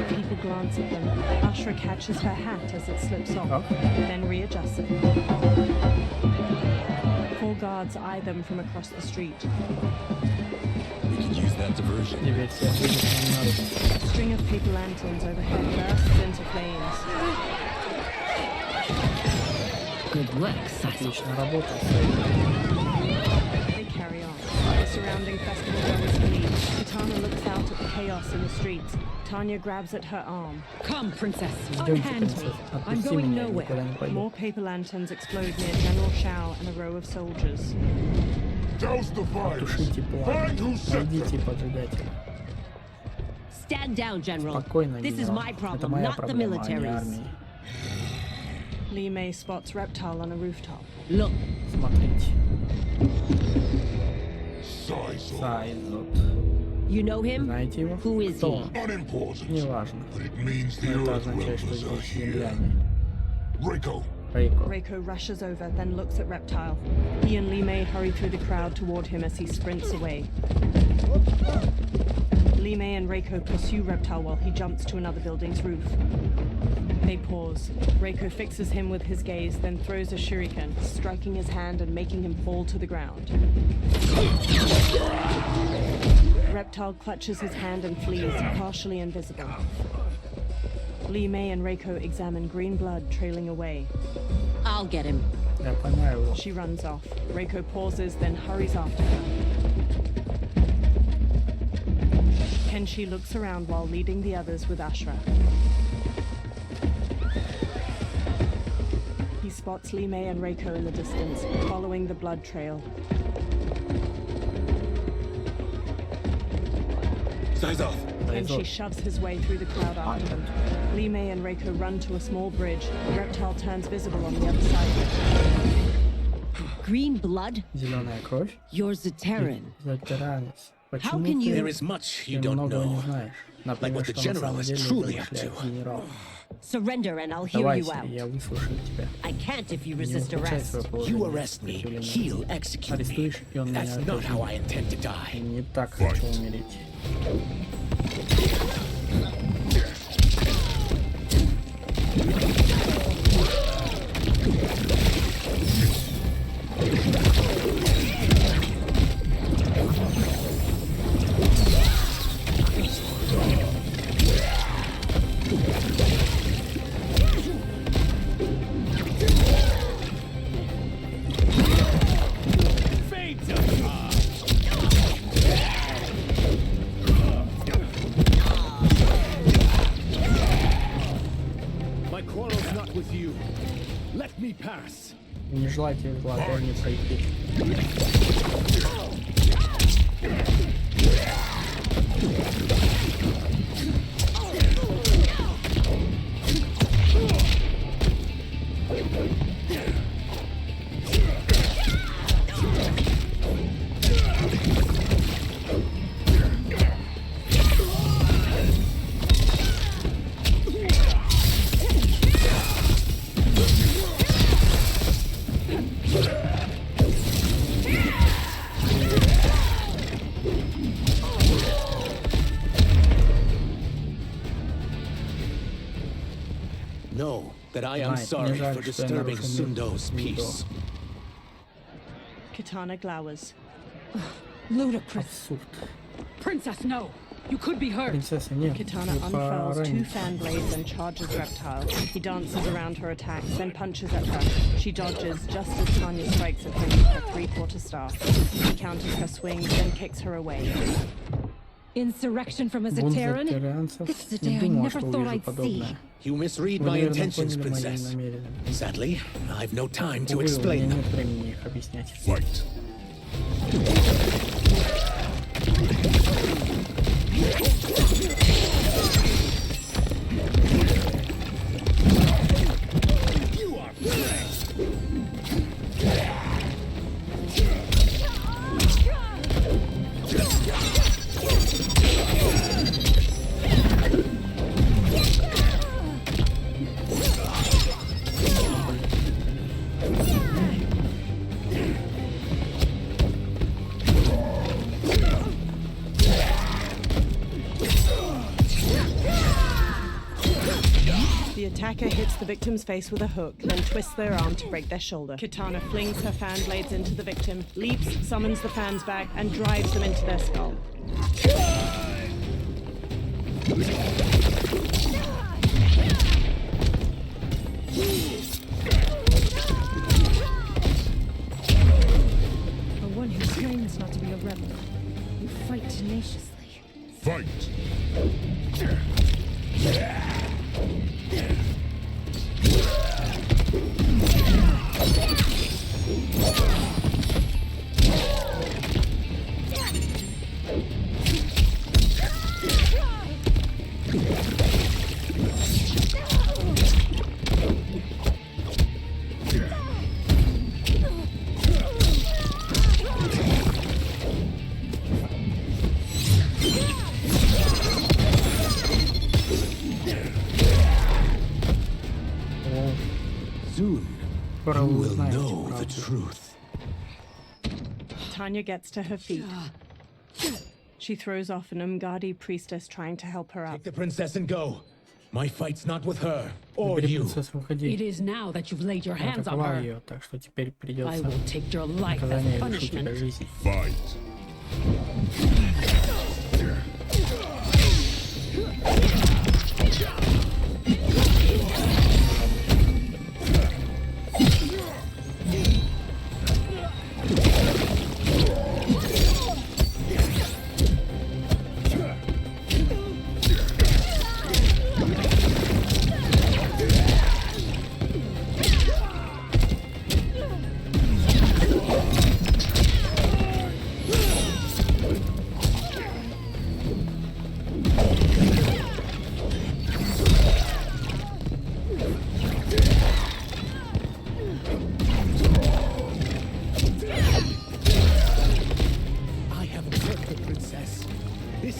People glance at them. Ashura catches her hat as it slips off, then readjusts it. Four guards eye them from across the street. We can use that diversion. Теперь все ответят нам на руки. A string of paper lanterns overhead bursts into flames. Good work, Sizoth. Отлично работал. They carry on. The surrounding festival goers flee. Kitana looks out at the chaos in the streets. Tanya grabs at her arm. Come, princess. Идемте, Unhand me. принцесса. I'm Отпусти going меня, я никуда nowhere. не пойду. More paper lanterns explode near General Shao and a row of soldiers. Douse the fire. Тушите пламя. Find who set Найдите поджигателя. Stand down, General. Спокойно, This is генерал. my Это problem, моя not the проблема, а не military's. армии. Li Mei spots Reptile on a rooftop. Look, Смотрите. Size You know him? Знаете его? Who is Кто he? он? Unimportant. Неважно. But it means the Но это Earth означает, что realm is здесь here. земляне. Reiko. Reiko rushes over, then looks at Reptile. He and Li Mei hurry through the crowd toward him as he sprints away. Li Mei and Reiko pursue Reptile while he jumps to another building's roof. They pause. Reiko fixes him with his gaze, then throws a shuriken, striking his hand and making him fall to the ground. Reptile clutches his hand and flees, partially invisible. Li Mei and Reiko examine green blood trailing away. I'll get him. She runs off. Reiko pauses, then hurries after her. Kenshi looks around while leading the others with Ashra. He spots Li Mei and Reiko in the distance, following the blood trail. Eyes off. Kenshi shoves his way through the crowd after them. Li Mei and Reiko run to a small bridge. Reptile turns visible on the other side. Green blood? Зеленая кровь? You're Zaterran. Затеранец. How can you... There is much you don't know. Like what the general is truly up to. Surrender and I'll hear you out. Я выслушаю тебя. I can't if you resist arrest. You arrest me, he'll execute me. That's not how I intend to die. Не так хочу умереть. Не желайте зла, дай мне пройти. Know that I am sorry for disturbing Sundo's peace. Kitana glowers. Ludicrous. Princess, no. You could be hurt. Kitana unfurls two fan blades and charges Reptile. He dances around her attacks, then punches at her. She dodges just as Tanya strikes at him with her three-quarter staff. He counters her swings, then kicks her away. Insurrection from a Zaterran? This is a day I never thought I'd see. You misread my intentions, Princess. Sadly, I've no time to explain them. Fight. You are flesh! The attacker hits the victim's face with a hook, then twists their arm to break their shoulder. Kitana flings her fan blades into the victim, leaps, summons the fans back, and drives them into their skull. For one who claims not to be a rebel, you fight tenaciously. Fight. Скоро вы узнаете правду. Tanya gets to her feet. She throws off an Umgadi priestess trying to help her up. Take the princess and go. My fight's not with her or you. It is now that you've laid your hands on her. Ее, так что теперь I придется will take your life as наказание a лишить тебя punishment. жизни. Fight.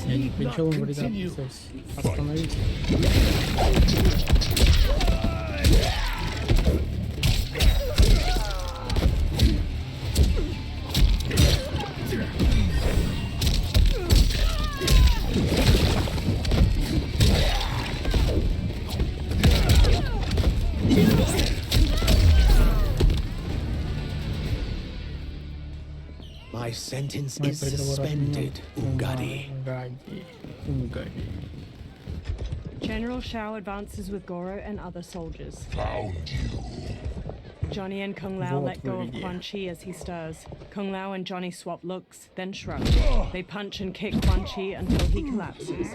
Я не кричал им вреда принцессе. Остановите. My sentence is suspended, Ungadi. General Shao advances with Goro and other soldiers. Found you. Johnny and Kung Lao let go of Quan Chi as he stirs. Kung Lao and Johnny swap looks, then shrug. They punch and kick Quan Chi until he collapses.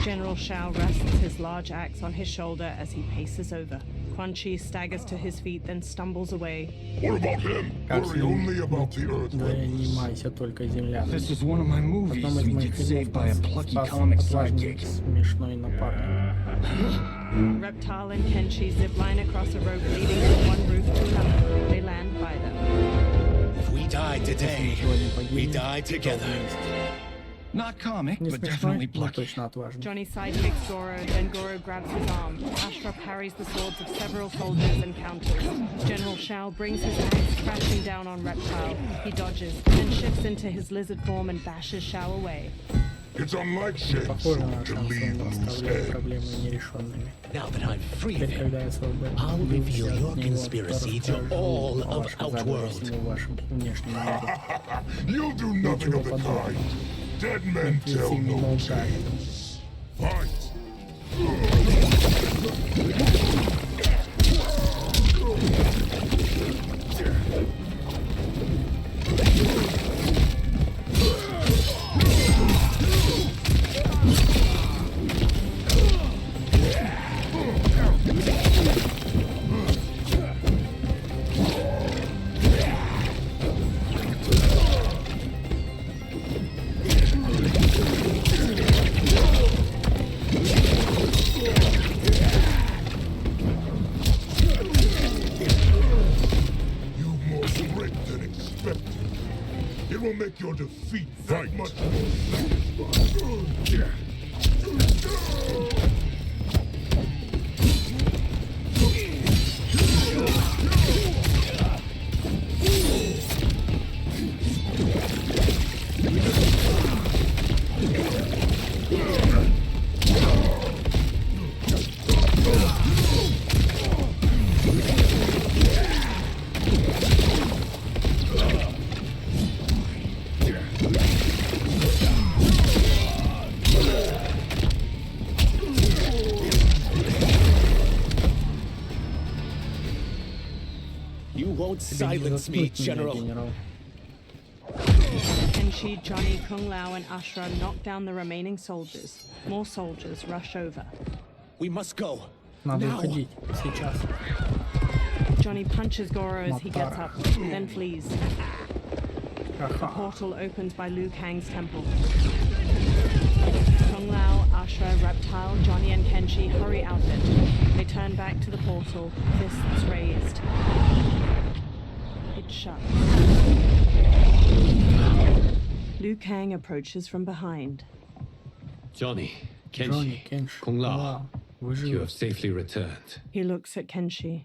General Shao rests his large axe on his shoulder as he paces over. Quan Chi staggers to his feet, then stumbles away. What about him? Worry only about the earth. Занимайся только землянами. This is one of my movies. Одном из We моих get saved by a фильмов plucky спас comic отважный, sidekick. смешной напарник. Reptile and Kenshi zip line across a rope leading from one roof to another. They land by them. If we die today, we die together. Not comic, Не but смешной, definitely но plucky. точно отважный. Johnny sidekicks Goro, then Goro grabs his arm. Ashra parries the swords of several soldiers and counters. General Shao brings his axe crashing down on Reptile. He dodges, then shifts into his lizard form and bashes Shao away. It's unlike Shang Похоже на to Шансон leave loose оставляет ends. проблемы нерешенными. Now that I'm free of Теперь, him, когда я освободился I'll reveal от your него, conspiracy то to расскажу all о of вашем заговоре Outworld. всему вашему внешнему миру. You'll do nothing of the kind. Dead men tell no tales. Fight. You've more grit than expected. It will make your defeat that much more satisfying. you won't silence me, General. Kenshi, Johnny, Kung Lao, and Ashra knock down the remaining soldiers. More soldiers rush over. We must go. Надо Now. уходить. Сейчас. Johnny punches Goro as he gets up, then flees. The portal opens by Liu Kang's temple. Kung Lao, Ashra, Reptile, Johnny, and Kenshi hurry out it. They turn back to the portal, fists raised. It shuts. Liu Kang approaches from behind. Johnny, Johnny, Kenshi, Kenshi, Kung Lao, вы you живы. have safely returned. He looks at Kenshi.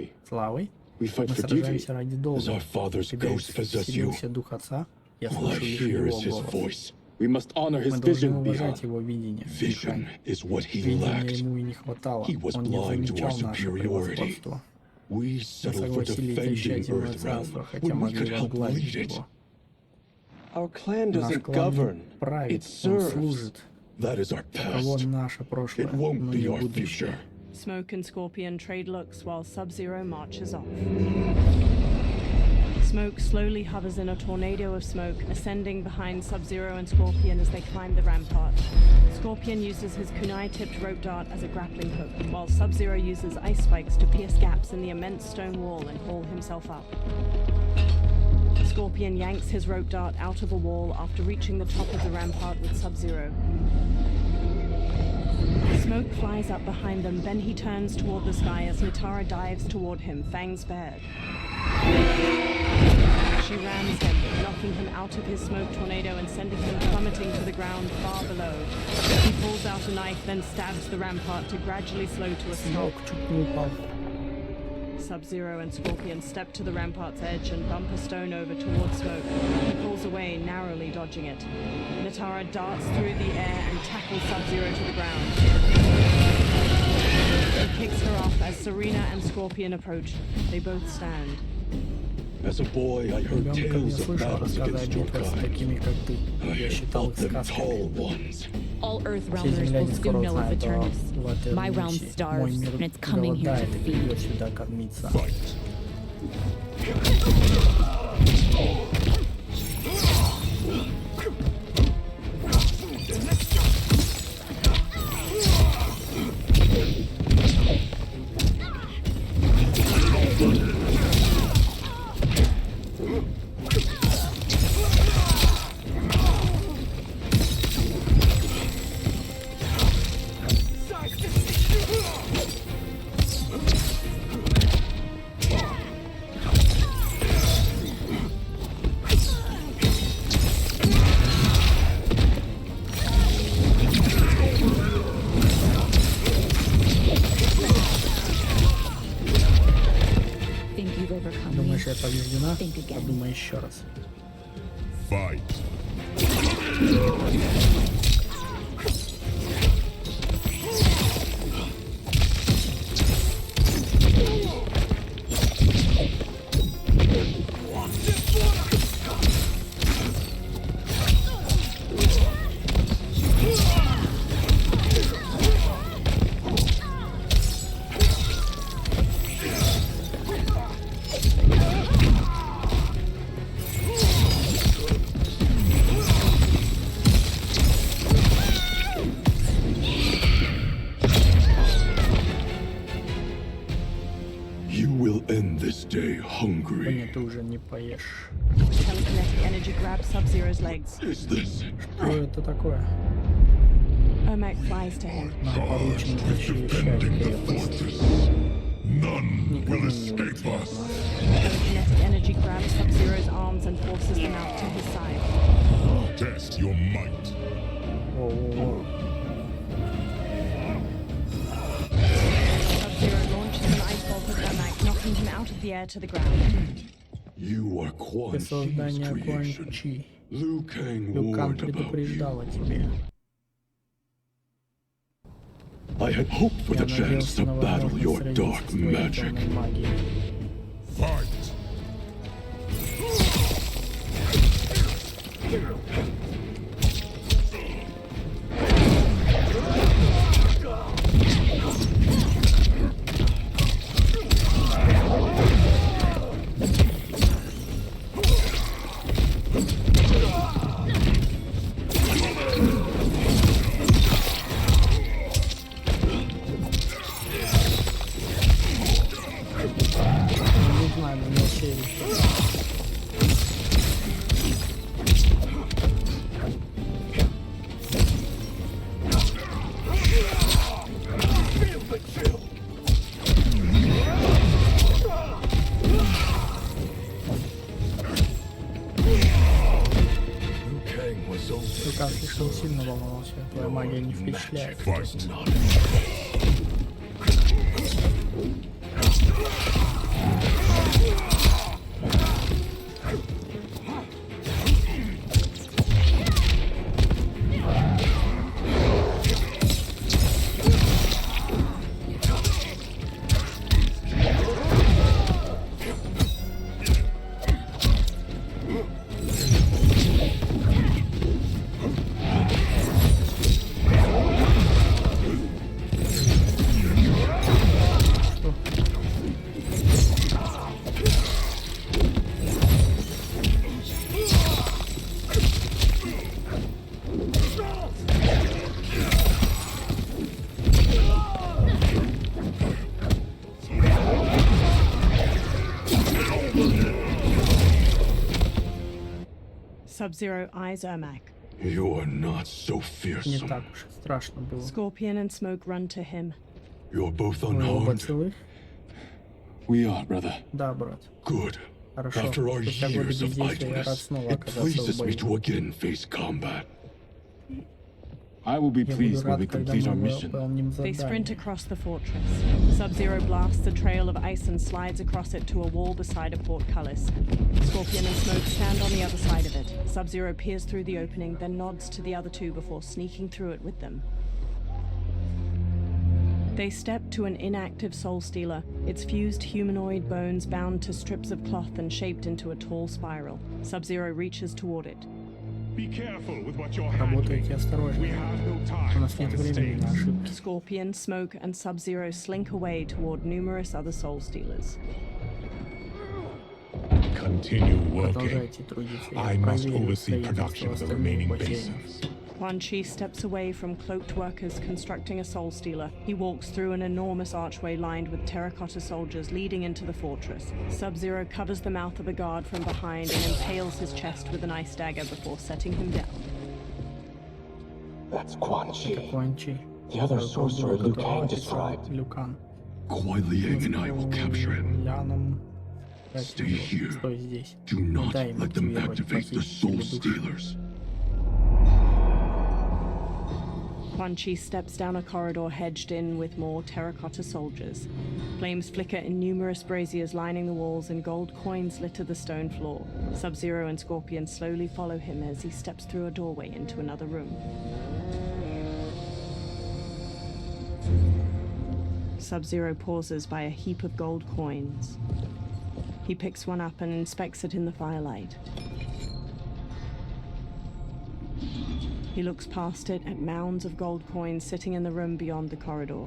Glory. Славой. We fight Мы for duty. сражаемся ради долга. Does our father's Тебя ghost possess you? вселился дух отца. Я All I слышу лишь hear is его his голос. voice. We must honor his Мы должны vision, уважать Biha. его видение. Vision is what he Видения lacked. ему и не хватало. He was Он не blind to our замечал наше superiority. превосходство. We Мы settled for согласились защищать defending земное царство, Earthrealm хотя when we могли could help возглавить lead it. его. Our clan Наш doesn't клан govern. не правит, It он serves. служит. That is our Таково past. наше прошлое, It won't но be не our будущее. future. Smoke and Scorpion trade looks while Sub-Zero marches off. Smoke slowly hovers in a tornado of smoke, ascending behind Sub-Zero and Scorpion as they climb the rampart. Scorpion uses his kunai-tipped rope dart as a grappling hook, while Sub-Zero uses ice spikes to pierce gaps in the immense stone wall and haul himself up. Scorpion yanks his rope dart out of a wall after reaching the top of the rampart with Sub-Zero. Smoke flies up behind them, then he turns toward the sky as Nitara dives toward him, fangs bared. She rams him, knocking him out of his smoke tornado and sending him plummeting to the ground far below. He pulls out a knife, then stabs the rampart to gradually slow to a stop. Sub-Zero and Scorpion step to the rampart's edge and bump a stone over towards Smoke. He pulls away, narrowly dodging it. Nitara darts through the air and tackles Sub-Zero to the ground. He kicks her off as Serena and Scorpion approach. They both stand. As a boy, I heard Ребенком я tales of слышал battles рассказы о against your битвах с kind. такими, как ты. I Я have считал fought их them tall сказками. ones. All Все Earthrealmers will земляне скоро soon know of узнают Eternus. в этой My realm миссии. Мой starves, мир and it's coming here голодает to и feed. придет сюда кормиться. Fight. Think you've overcome me? Думаешь, я побеждена? Think again. Подумай еще раз. Fight. You will end this day hungry. Сегодня ты уже не поешь. Telekinetic energy grabs Sub-Zero's legs. Is this? Что это такое? Ermac flies to him. Нам поручено защищать крепость. None Никому will не escape уйти от us. нас. Telekinetic energy grabs Sub-Zero's arms and forces them out to his side. Test your might. Воу-воу-воу. Sub-Zero launches an ice bolt at Ermac, knocking him out of the air to the ground. You are Quan Ты Chi's создание creation. Quan Chi. Liu Kang Люкан warned about you. предупреждал о тебе. I had hoped for Я the chance надеялся to на battle возможность your сразиться dark с твоей magic. темной магией. Fight. Не знаю, но не уверен. Люкан слишком сильно волновался. Твоя магия не впечатляет. Fight. Sub-Zero eyes Ermac. You are not so Не fearsome. так уж страшно было. Scorpion and Smoke run to him. You're both Вы оба unharmed. целы? We are, brother. Да, брат. Good. Хорошо. After our Спустя годы years of бездействия я рад idleness, снова it оказаться в pleases me бою. to again face combat. I will be Я буду pleased when рад, we когда complete мы our mission. выполним They sprint задание. across the fortress. Sub-Zero blasts a trail of ice and slides across it to a wall beside a portcullis. Scorpion and Smoke stand on the other side of it. Sub-Zero peers through the opening, then nods to the other two before sneaking through it with them. They step to an inactive soul stealer, its fused humanoid bones bound to strips of cloth and shaped into a tall spiral. Sub-Zero reaches toward it. Be careful with what you're Работайте осторожно. У нас нет времени на ошибки. Scorpion, Smoke, and Sub-Zero slink away toward numerous other soul stealers. Continue working. Продолжайте трудиться. I Я must проверю oversee production строительство of the остальных remaining бассейнов. bases. Quan Chi steps away from cloaked workers constructing a soul stealer. He walks through an enormous archway lined with terracotta soldiers leading into the fortress. Sub-Zero covers the mouth of a guard from behind and impales his chest with an ice dagger before setting him down. That's Quan Это Quan Chi. The other sorcerer Liu Kang Которого described. описал Liu Kang. Kuai Liang and I will capture him. Ляном. Stay here. Стой здесь. Do Не not дай ему let them активировать activate the soul похитители душ. stealers. Quan Chi steps down a corridor hedged in with more terracotta soldiers. Flames flicker in numerous braziers lining the walls and gold coins litter the stone floor. Sub-Zero and Scorpion slowly follow him as he steps through a doorway into another room. Sub-Zero pauses by a heap of gold coins. He picks one up and inspects it in the firelight. He looks past it at mounds of gold coins sitting in the room beyond the corridor.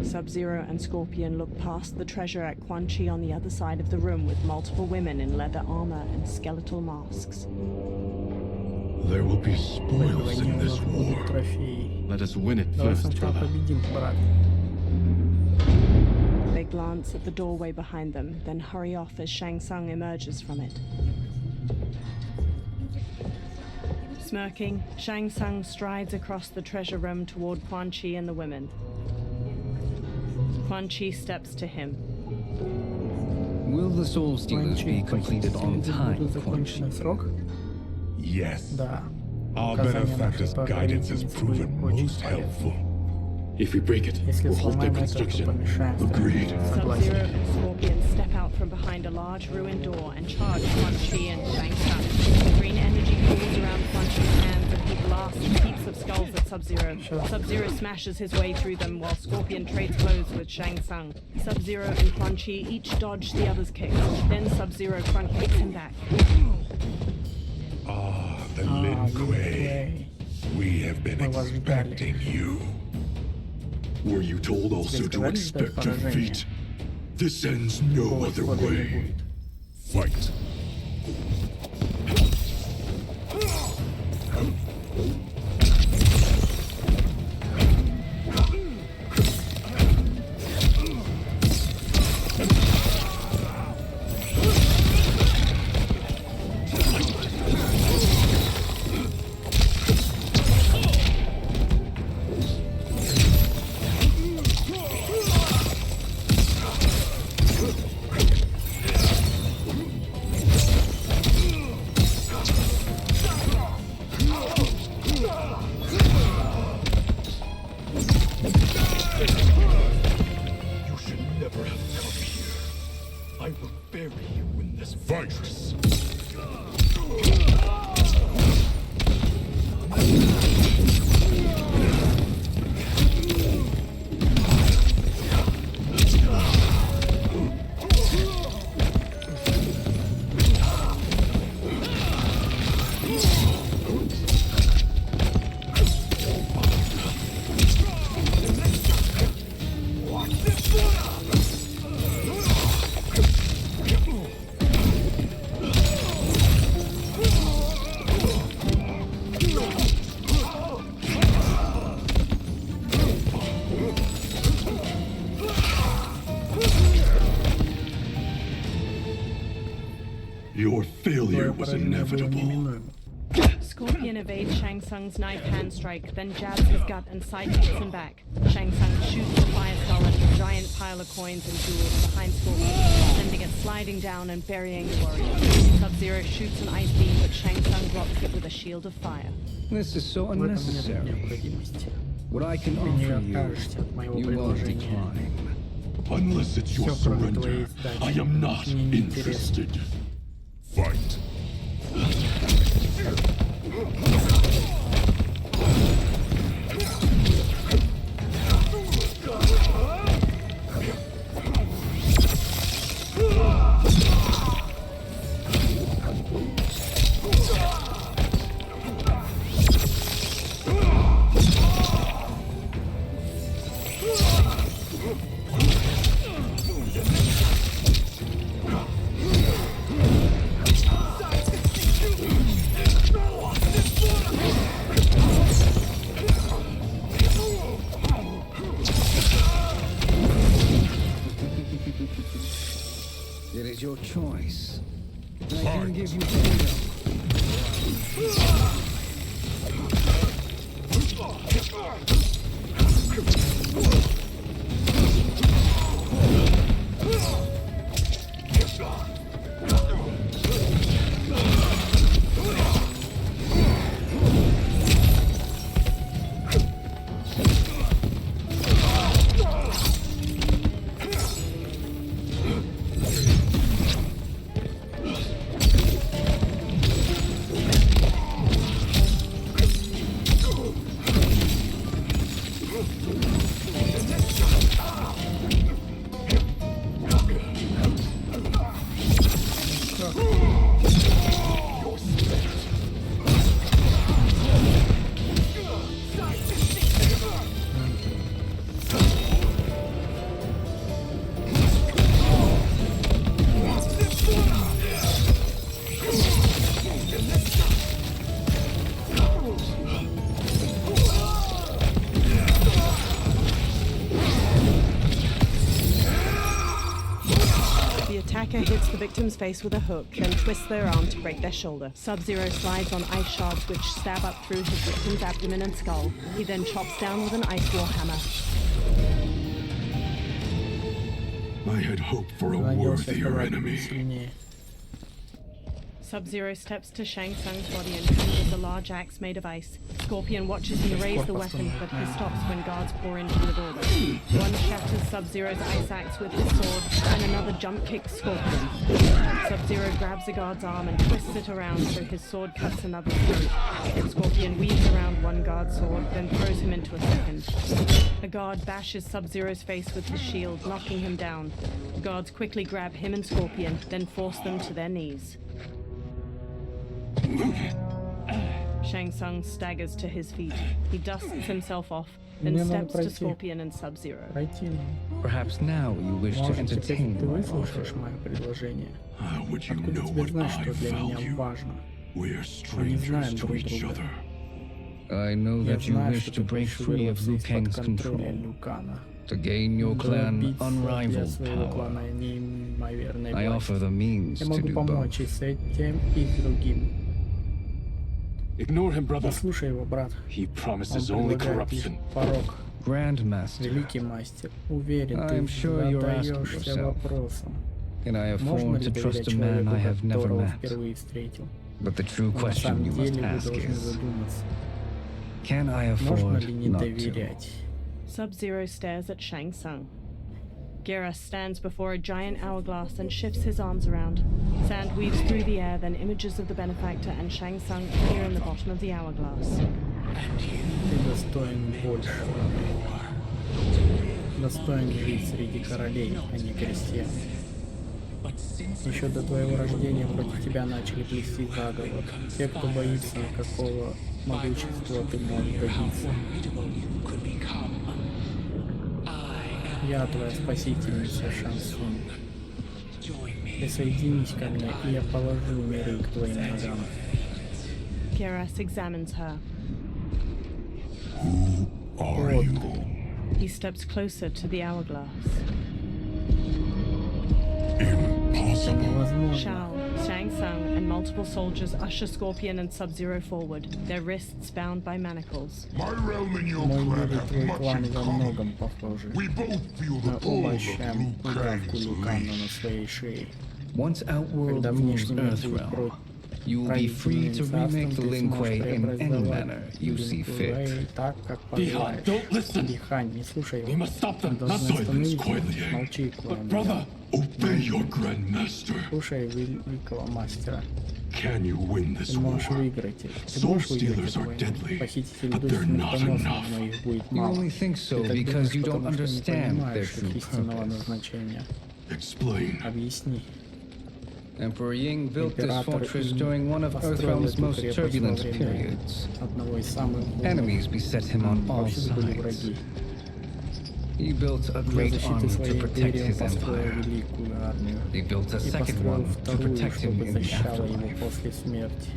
Sub-Zero and Scorpion look past the treasure at Quan Chi on the other side of the room with multiple women in leather armor and skeletal masks. There will be spoils in this war. Трофеи. Let us win it Давай first, сначала brother. победим, брат. They glance at the doorway behind them, then hurry off as Shang Tsung emerges from it. Smirking, Shang Tsung strides across the treasure room toward Quan Chi and the women. Quan Chi steps to him. Will the soul stealers be completed on time, Quan Chi? Законченный срок? Yes. Да. Our Указания benefactor's нашей guidance has покровительницы proven были очень most полезны. helpful. If we break it, Если we'll halt their сломаем это, то construction. помешаем Agreed. Sub-Zero Согласен. and Scorpion step out from behind a large ruined door and charge Quan Chi and Shang Tsung. Green energy pools around Quan Chi's hands and he blasts heaps of skulls at Sub-Zero. Sub-Zero smashes his way through them while Scorpion trades blows with Shang Tsung. Sub-Zero and Quan Chi each dodge the other's kicks. Then Sub-Zero front kicks him back. Ah, the Lin Kuei. We have been Мы вас ждали. expecting you. Were you told also to expect defeat? This ends no other way. Fight. You should never have come here. I will bury you in this fortress. Your failure was inevitable. Scorpion evades Shang Tsung's knife hand strike, then jabs his gut and sidekicks him back. Shang Tsung shoots the fire skull at a giant pile of coins and jewels behind Scorpion, sending it sliding down and burying the warrior. Sub-Zero shoots an ice beam, but Shang Tsung blocks it with a shield of fire. This is so unnecessary. What I can offer you won't decline. Unless it's your surrender, I am not interested. Fight. It is your choice. I can give you freedom. Hits the victim's face with a hook, then twists their arm to break their shoulder. Sub-Zero slides on ice shards which stab up through his victim's abdomen and skull. He then chops down with an ice war hammer. I had hoped for a worthier enemy. Sub-Zero steps to Shang Tsung's body and conjures a large axe made of ice. Scorpion watches him raise the weapon, but he stops when guards pour into the doorway. One shatters Sub-Zero's ice axe with his sword, and another jump kicks Scorpion. Sub-Zero grabs a guard's arm and twists it around so his sword cuts another's throat. Scorpion weaves around one guard's sword, then throws him into a second. A guard bashes Sub-Zero's face with his shield, knocking him down. The guards quickly grab him and Scorpion, then force them to their knees. Shang Tsung staggers to his feet. He dusts himself off, then steps to Scorpion and Sub-Zero. Perhaps now you wish to entertain my offer. How would you know what I value? We are strangers to each other. I know that you wish to break free of Liu Kang's control, to gain your clan unrivaled power. I offer the means to do both. Ignore him, brother. He promises only corruption. Grandmaster, I am sure you're asking yourself, can I afford to trust a man I have never met? But the true question you must ask is, can I afford not to? Sub-Zero stares at Shang Tsung. Gera stands before a giant hourglass and shifts his arms around. Sand weaves through the air, then images of the benefactor and Shang Tsung appear in the bottom of the hourglass. Достоин жить среди королей, а не крестьян. Еще до твоего рождения против тебя начали плести заговор. Те, кто боится, какого могущества ты можешь добиться. Я твоя спасительница, Шан Цунь. Присоединись ко мне, и я положу миры к твоим ногам. Geras examines her. Who are you? He steps closer to the hourglass. Impossible. Shao, Shang Tsung and multiple soldiers usher Scorpion and Sub-Zero forward, their wrists bound by manacles. My realm and your Мой clan мир и have твой much клан in во common. многом похожи. We both feel the Мы pull оба of ощущаем Liu удавку Kang's Лю Кана на leash. своей шее. Once Outworld Когда rules внешний мир будет Earthrealm, you will be free to remake the Lin Kuei in any manner you see fit. Так, как пожелаешь. Дихань, не слушай его. Он должен остановить его. Молчи, Куан. Obey your grandmaster. Слушай великого мастера. Can you win this Ты можешь war? выиграть их. Ты Soul можешь выиграть stealers эту are войну. deadly, Похитители but душ they're not смертоносны, enough. но их будет You мало. only think so Ты так because you думаешь, don't потому что не understand their понимаешь true их истинного purpose. назначения. Explain. Объясни. Emperor Ying built this Император fortress Ин during one of построил Earthrealm's эту most крепость во turbulent время periods. одного из самых Enemies beset him on all повсюду были sides. враги. He built a Для great защиты army to своей protect империи он his построил empire. великую армию He built a и second построил one to вторую, protect him чтобы in the защищала его afterlife. после смерти.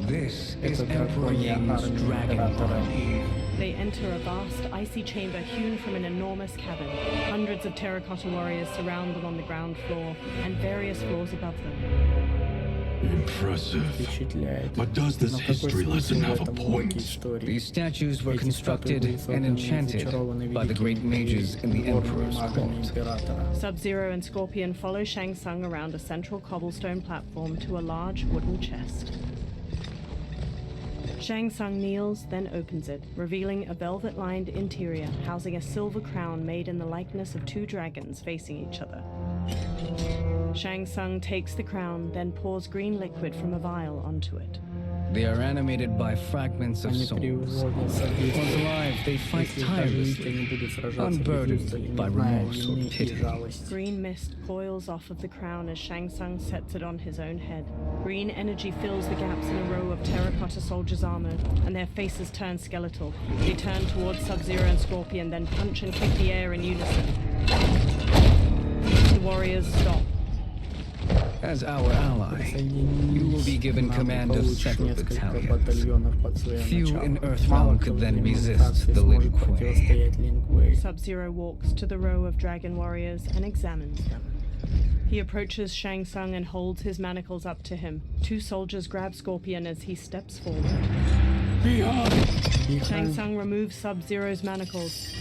This is Это Emperor драконья Ying's армия dragon императора. army. They enter a vast, icy chamber hewn from an enormous cavern. Hundreds of terracotta warriors surround them on the ground floor and various floors above them. Impressive. Впечатляет. But does this Но какой history lesson смысл в have a этом уроке point? истории? These statues were Эти статуи constructed были and созданы и enchanted зачарованы by the great mages in the великими Emperor's магами court. императора. Sub-Zero and Scorpion follow Shang Tsung around a central cobblestone platform to a large wooden chest. Shang Tsung kneels, then opens it, revealing a velvet-lined interior housing a silver crown made in the likeness of two dragons facing each other. Shang Tsung takes the crown, then pours green liquid from a vial onto it. They are animated by fragments of Они souls. приводятся в Once alive, they fight если даже если они tirelessly, будут сражаться без unburdened устали, by не зная remorse or вины и pity. жалости. Green mist coils off of the crown as Shang Tsung sets it on his own head. Green energy fills the gaps in a row of terracotta soldiers' armor, and their faces turn skeletal. They turn towards Sub-Zero and Scorpion, then punch and kick the air in unison. The warriors stop. As our ally, you will be given command of several battalions. Few in Earthrealm could then resist the Lin Kuei. Sub-Zero walks to the row of dragon warriors and examines them. He approaches Shang Tsung and holds his manacles up to him. Two soldiers grab Scorpion as he steps forward. Shang Tsung removes Sub-Zero's manacles.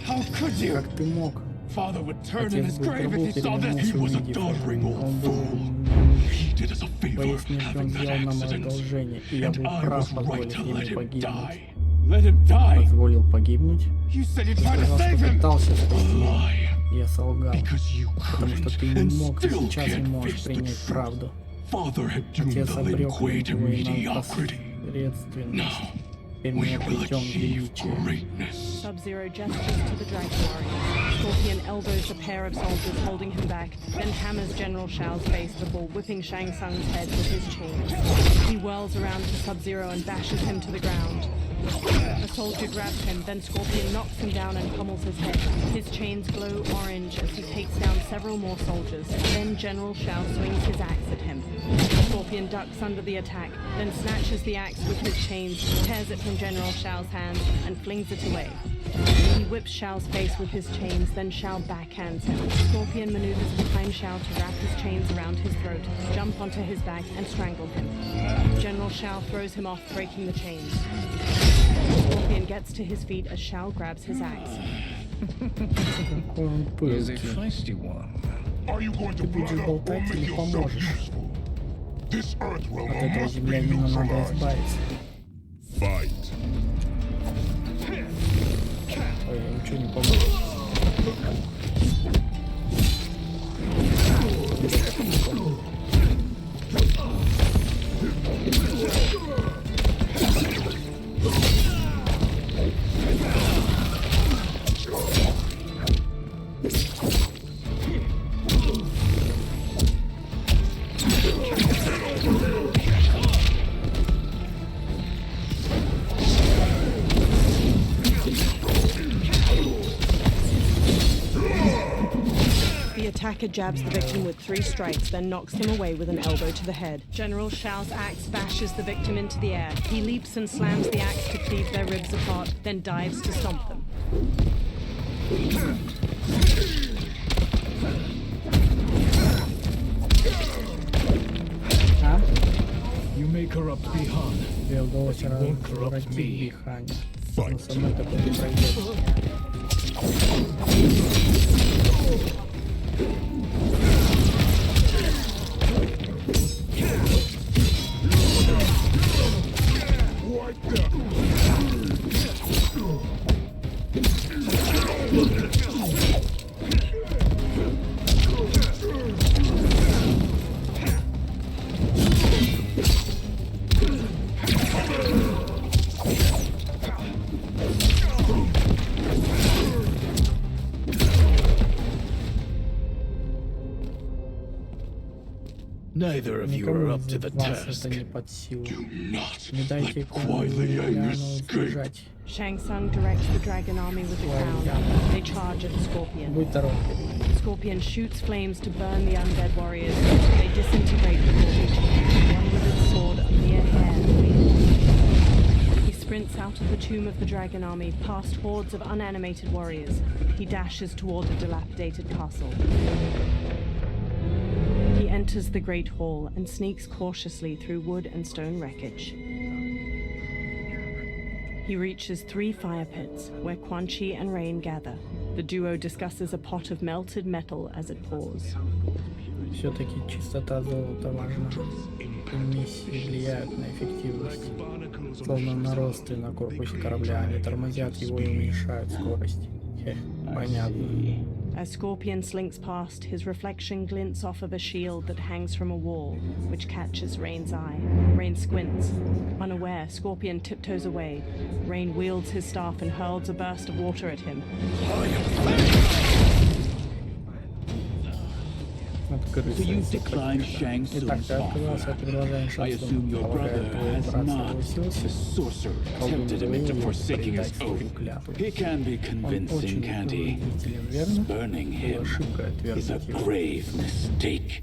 How could you? Как ты мог? Father would turn in Отец his бы grave if he saw this. He was a увидев doddering это. old Он fool. был He did us a favor, твоей смертью, он having that сделал нам accident. одолжение, и я And был I прав, was right позволив to let ему him погибнуть. die. Let him die. Позволил погибнуть? You said you Ты tried to сказал, save что him. пытался спасти его. Lie. Я солгал, Because you потому что couldn't ты не and мог, и still сейчас не can't можешь face the принять truth. правду. Father had doomed Отец the Lin обрек Kuei to Лин Куэй на mediocrity. посредственность. Now, Теперь мы we will обретем achieve величие. greatness. Sub-Zero gestures to the dragon warriors. Scorpion elbows the pair of soldiers holding him back, then hammers General Shao's face before whipping Shang Tsung's head with his chains. He whirls around to Sub-Zero and bashes him to the ground. A soldier grabs him, then Scorpion knocks him down and pummels his head. His chains glow orange as he takes down several more soldiers. Then General Shao swings his axe at him. Scorpion ducks under the attack, then snatches the axe with his chains, tears it from General Shao's hand, and flings it away. He whips Shao's face with his chains, then Shao backhands him. Scorpion maneuvers behind Shao to wrap his chains around his throat, jump onto his back, and strangle him. General Shao throws him off, breaking the chains. Scorpion gets to his feet as Shao grabs his axe. He is a feisty one. Are you going to Ты будешь run up or болтать make или yourself поможешь? useful? This earth realm От этого must be землянина надо neutralized. избавиться. Fight. Ой, я ничего не помню. The attacker jabs the victim with 3 strikes, then knocks them away with an elbow to the head. General Shao's axe bashes the victim into the air. He leaps and slams the axe to cleave their ribs apart, then dives to stomp them. Тебе удалось разворотить дыхание. Но со мной такое не произойдет. Neither of you are up to the task. Do not let Kuai Liang escape. Shang Tsung directs the dragon army with the crown. They charge at Scorpion. Scorpion shoots flames to burn the undead warriors. They disintegrate before reaching him, one with its sword a mere hair away. He sprints out of the tomb of the dragon army, past hordes of unanimated warriors. He dashes toward a dilapidated castle. He enters the Great Hall and sneaks cautiously through wood and stone wreckage. He reaches 3 fire pits, where Quan Chi and Rain gather. The duo discusses a pot of melted metal as it pours. Все-таки чистота золота важна. Эмиссии влияют на эффективность. Словно наросты на корпусе корабля, они тормозят его и уменьшают скорость. Понятно. As Scorpion slinks past, his reflection glints off of a shield that hangs from a wall, which catches Rain's eye. Rain squints. Unaware, Scorpion tiptoes away. Rain wields his staff and hurls a burst of water at him. So you declined Shang Tsung's offer. I assume your brother has not. The sorcerer tempted him into forsaking his oath. He can be convincing, can't he? Spurning him is a grave mistake.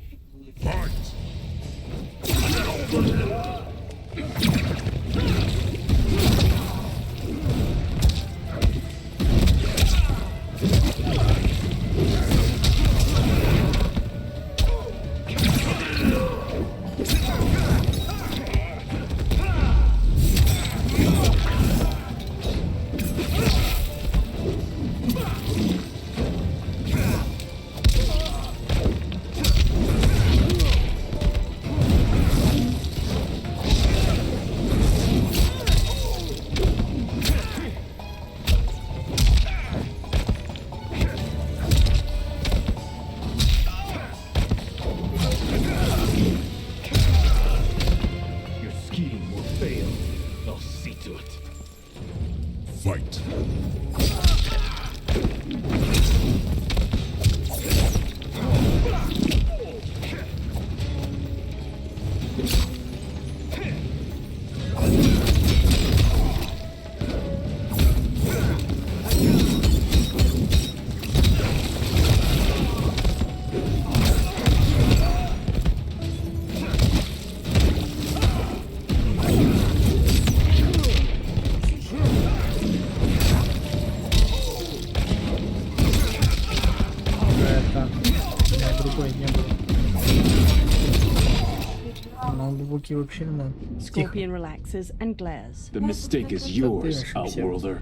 Scorpion relaxes and glares. The mistake is yours, Outworlder.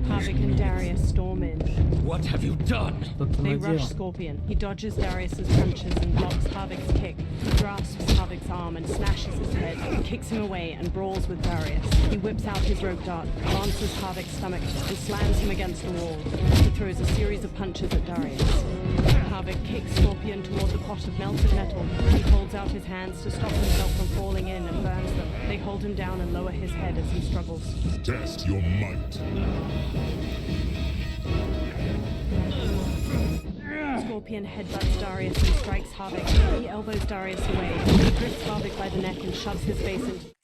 Havik and Darius storm in. What have you done? They rush Scorpion. He dodges Darius's punches and blocks Havik's kick. He grasps Havik's arm and slashes his head, kicks him away and brawls with Darius. He whips out his rope dart, lances Havik's stomach and slams him against the wall. He throws a series of punches at Darius. Havik kicks Scorpion toward the pot of melted metal. He holds out his hands to stop himself from falling in and burns them. They hold him down and lower his head as he struggles. Test your might. Scorpion headbutts Darius and strikes Havik. He elbows Darius away. He grips Havik by the neck and shoves his face into...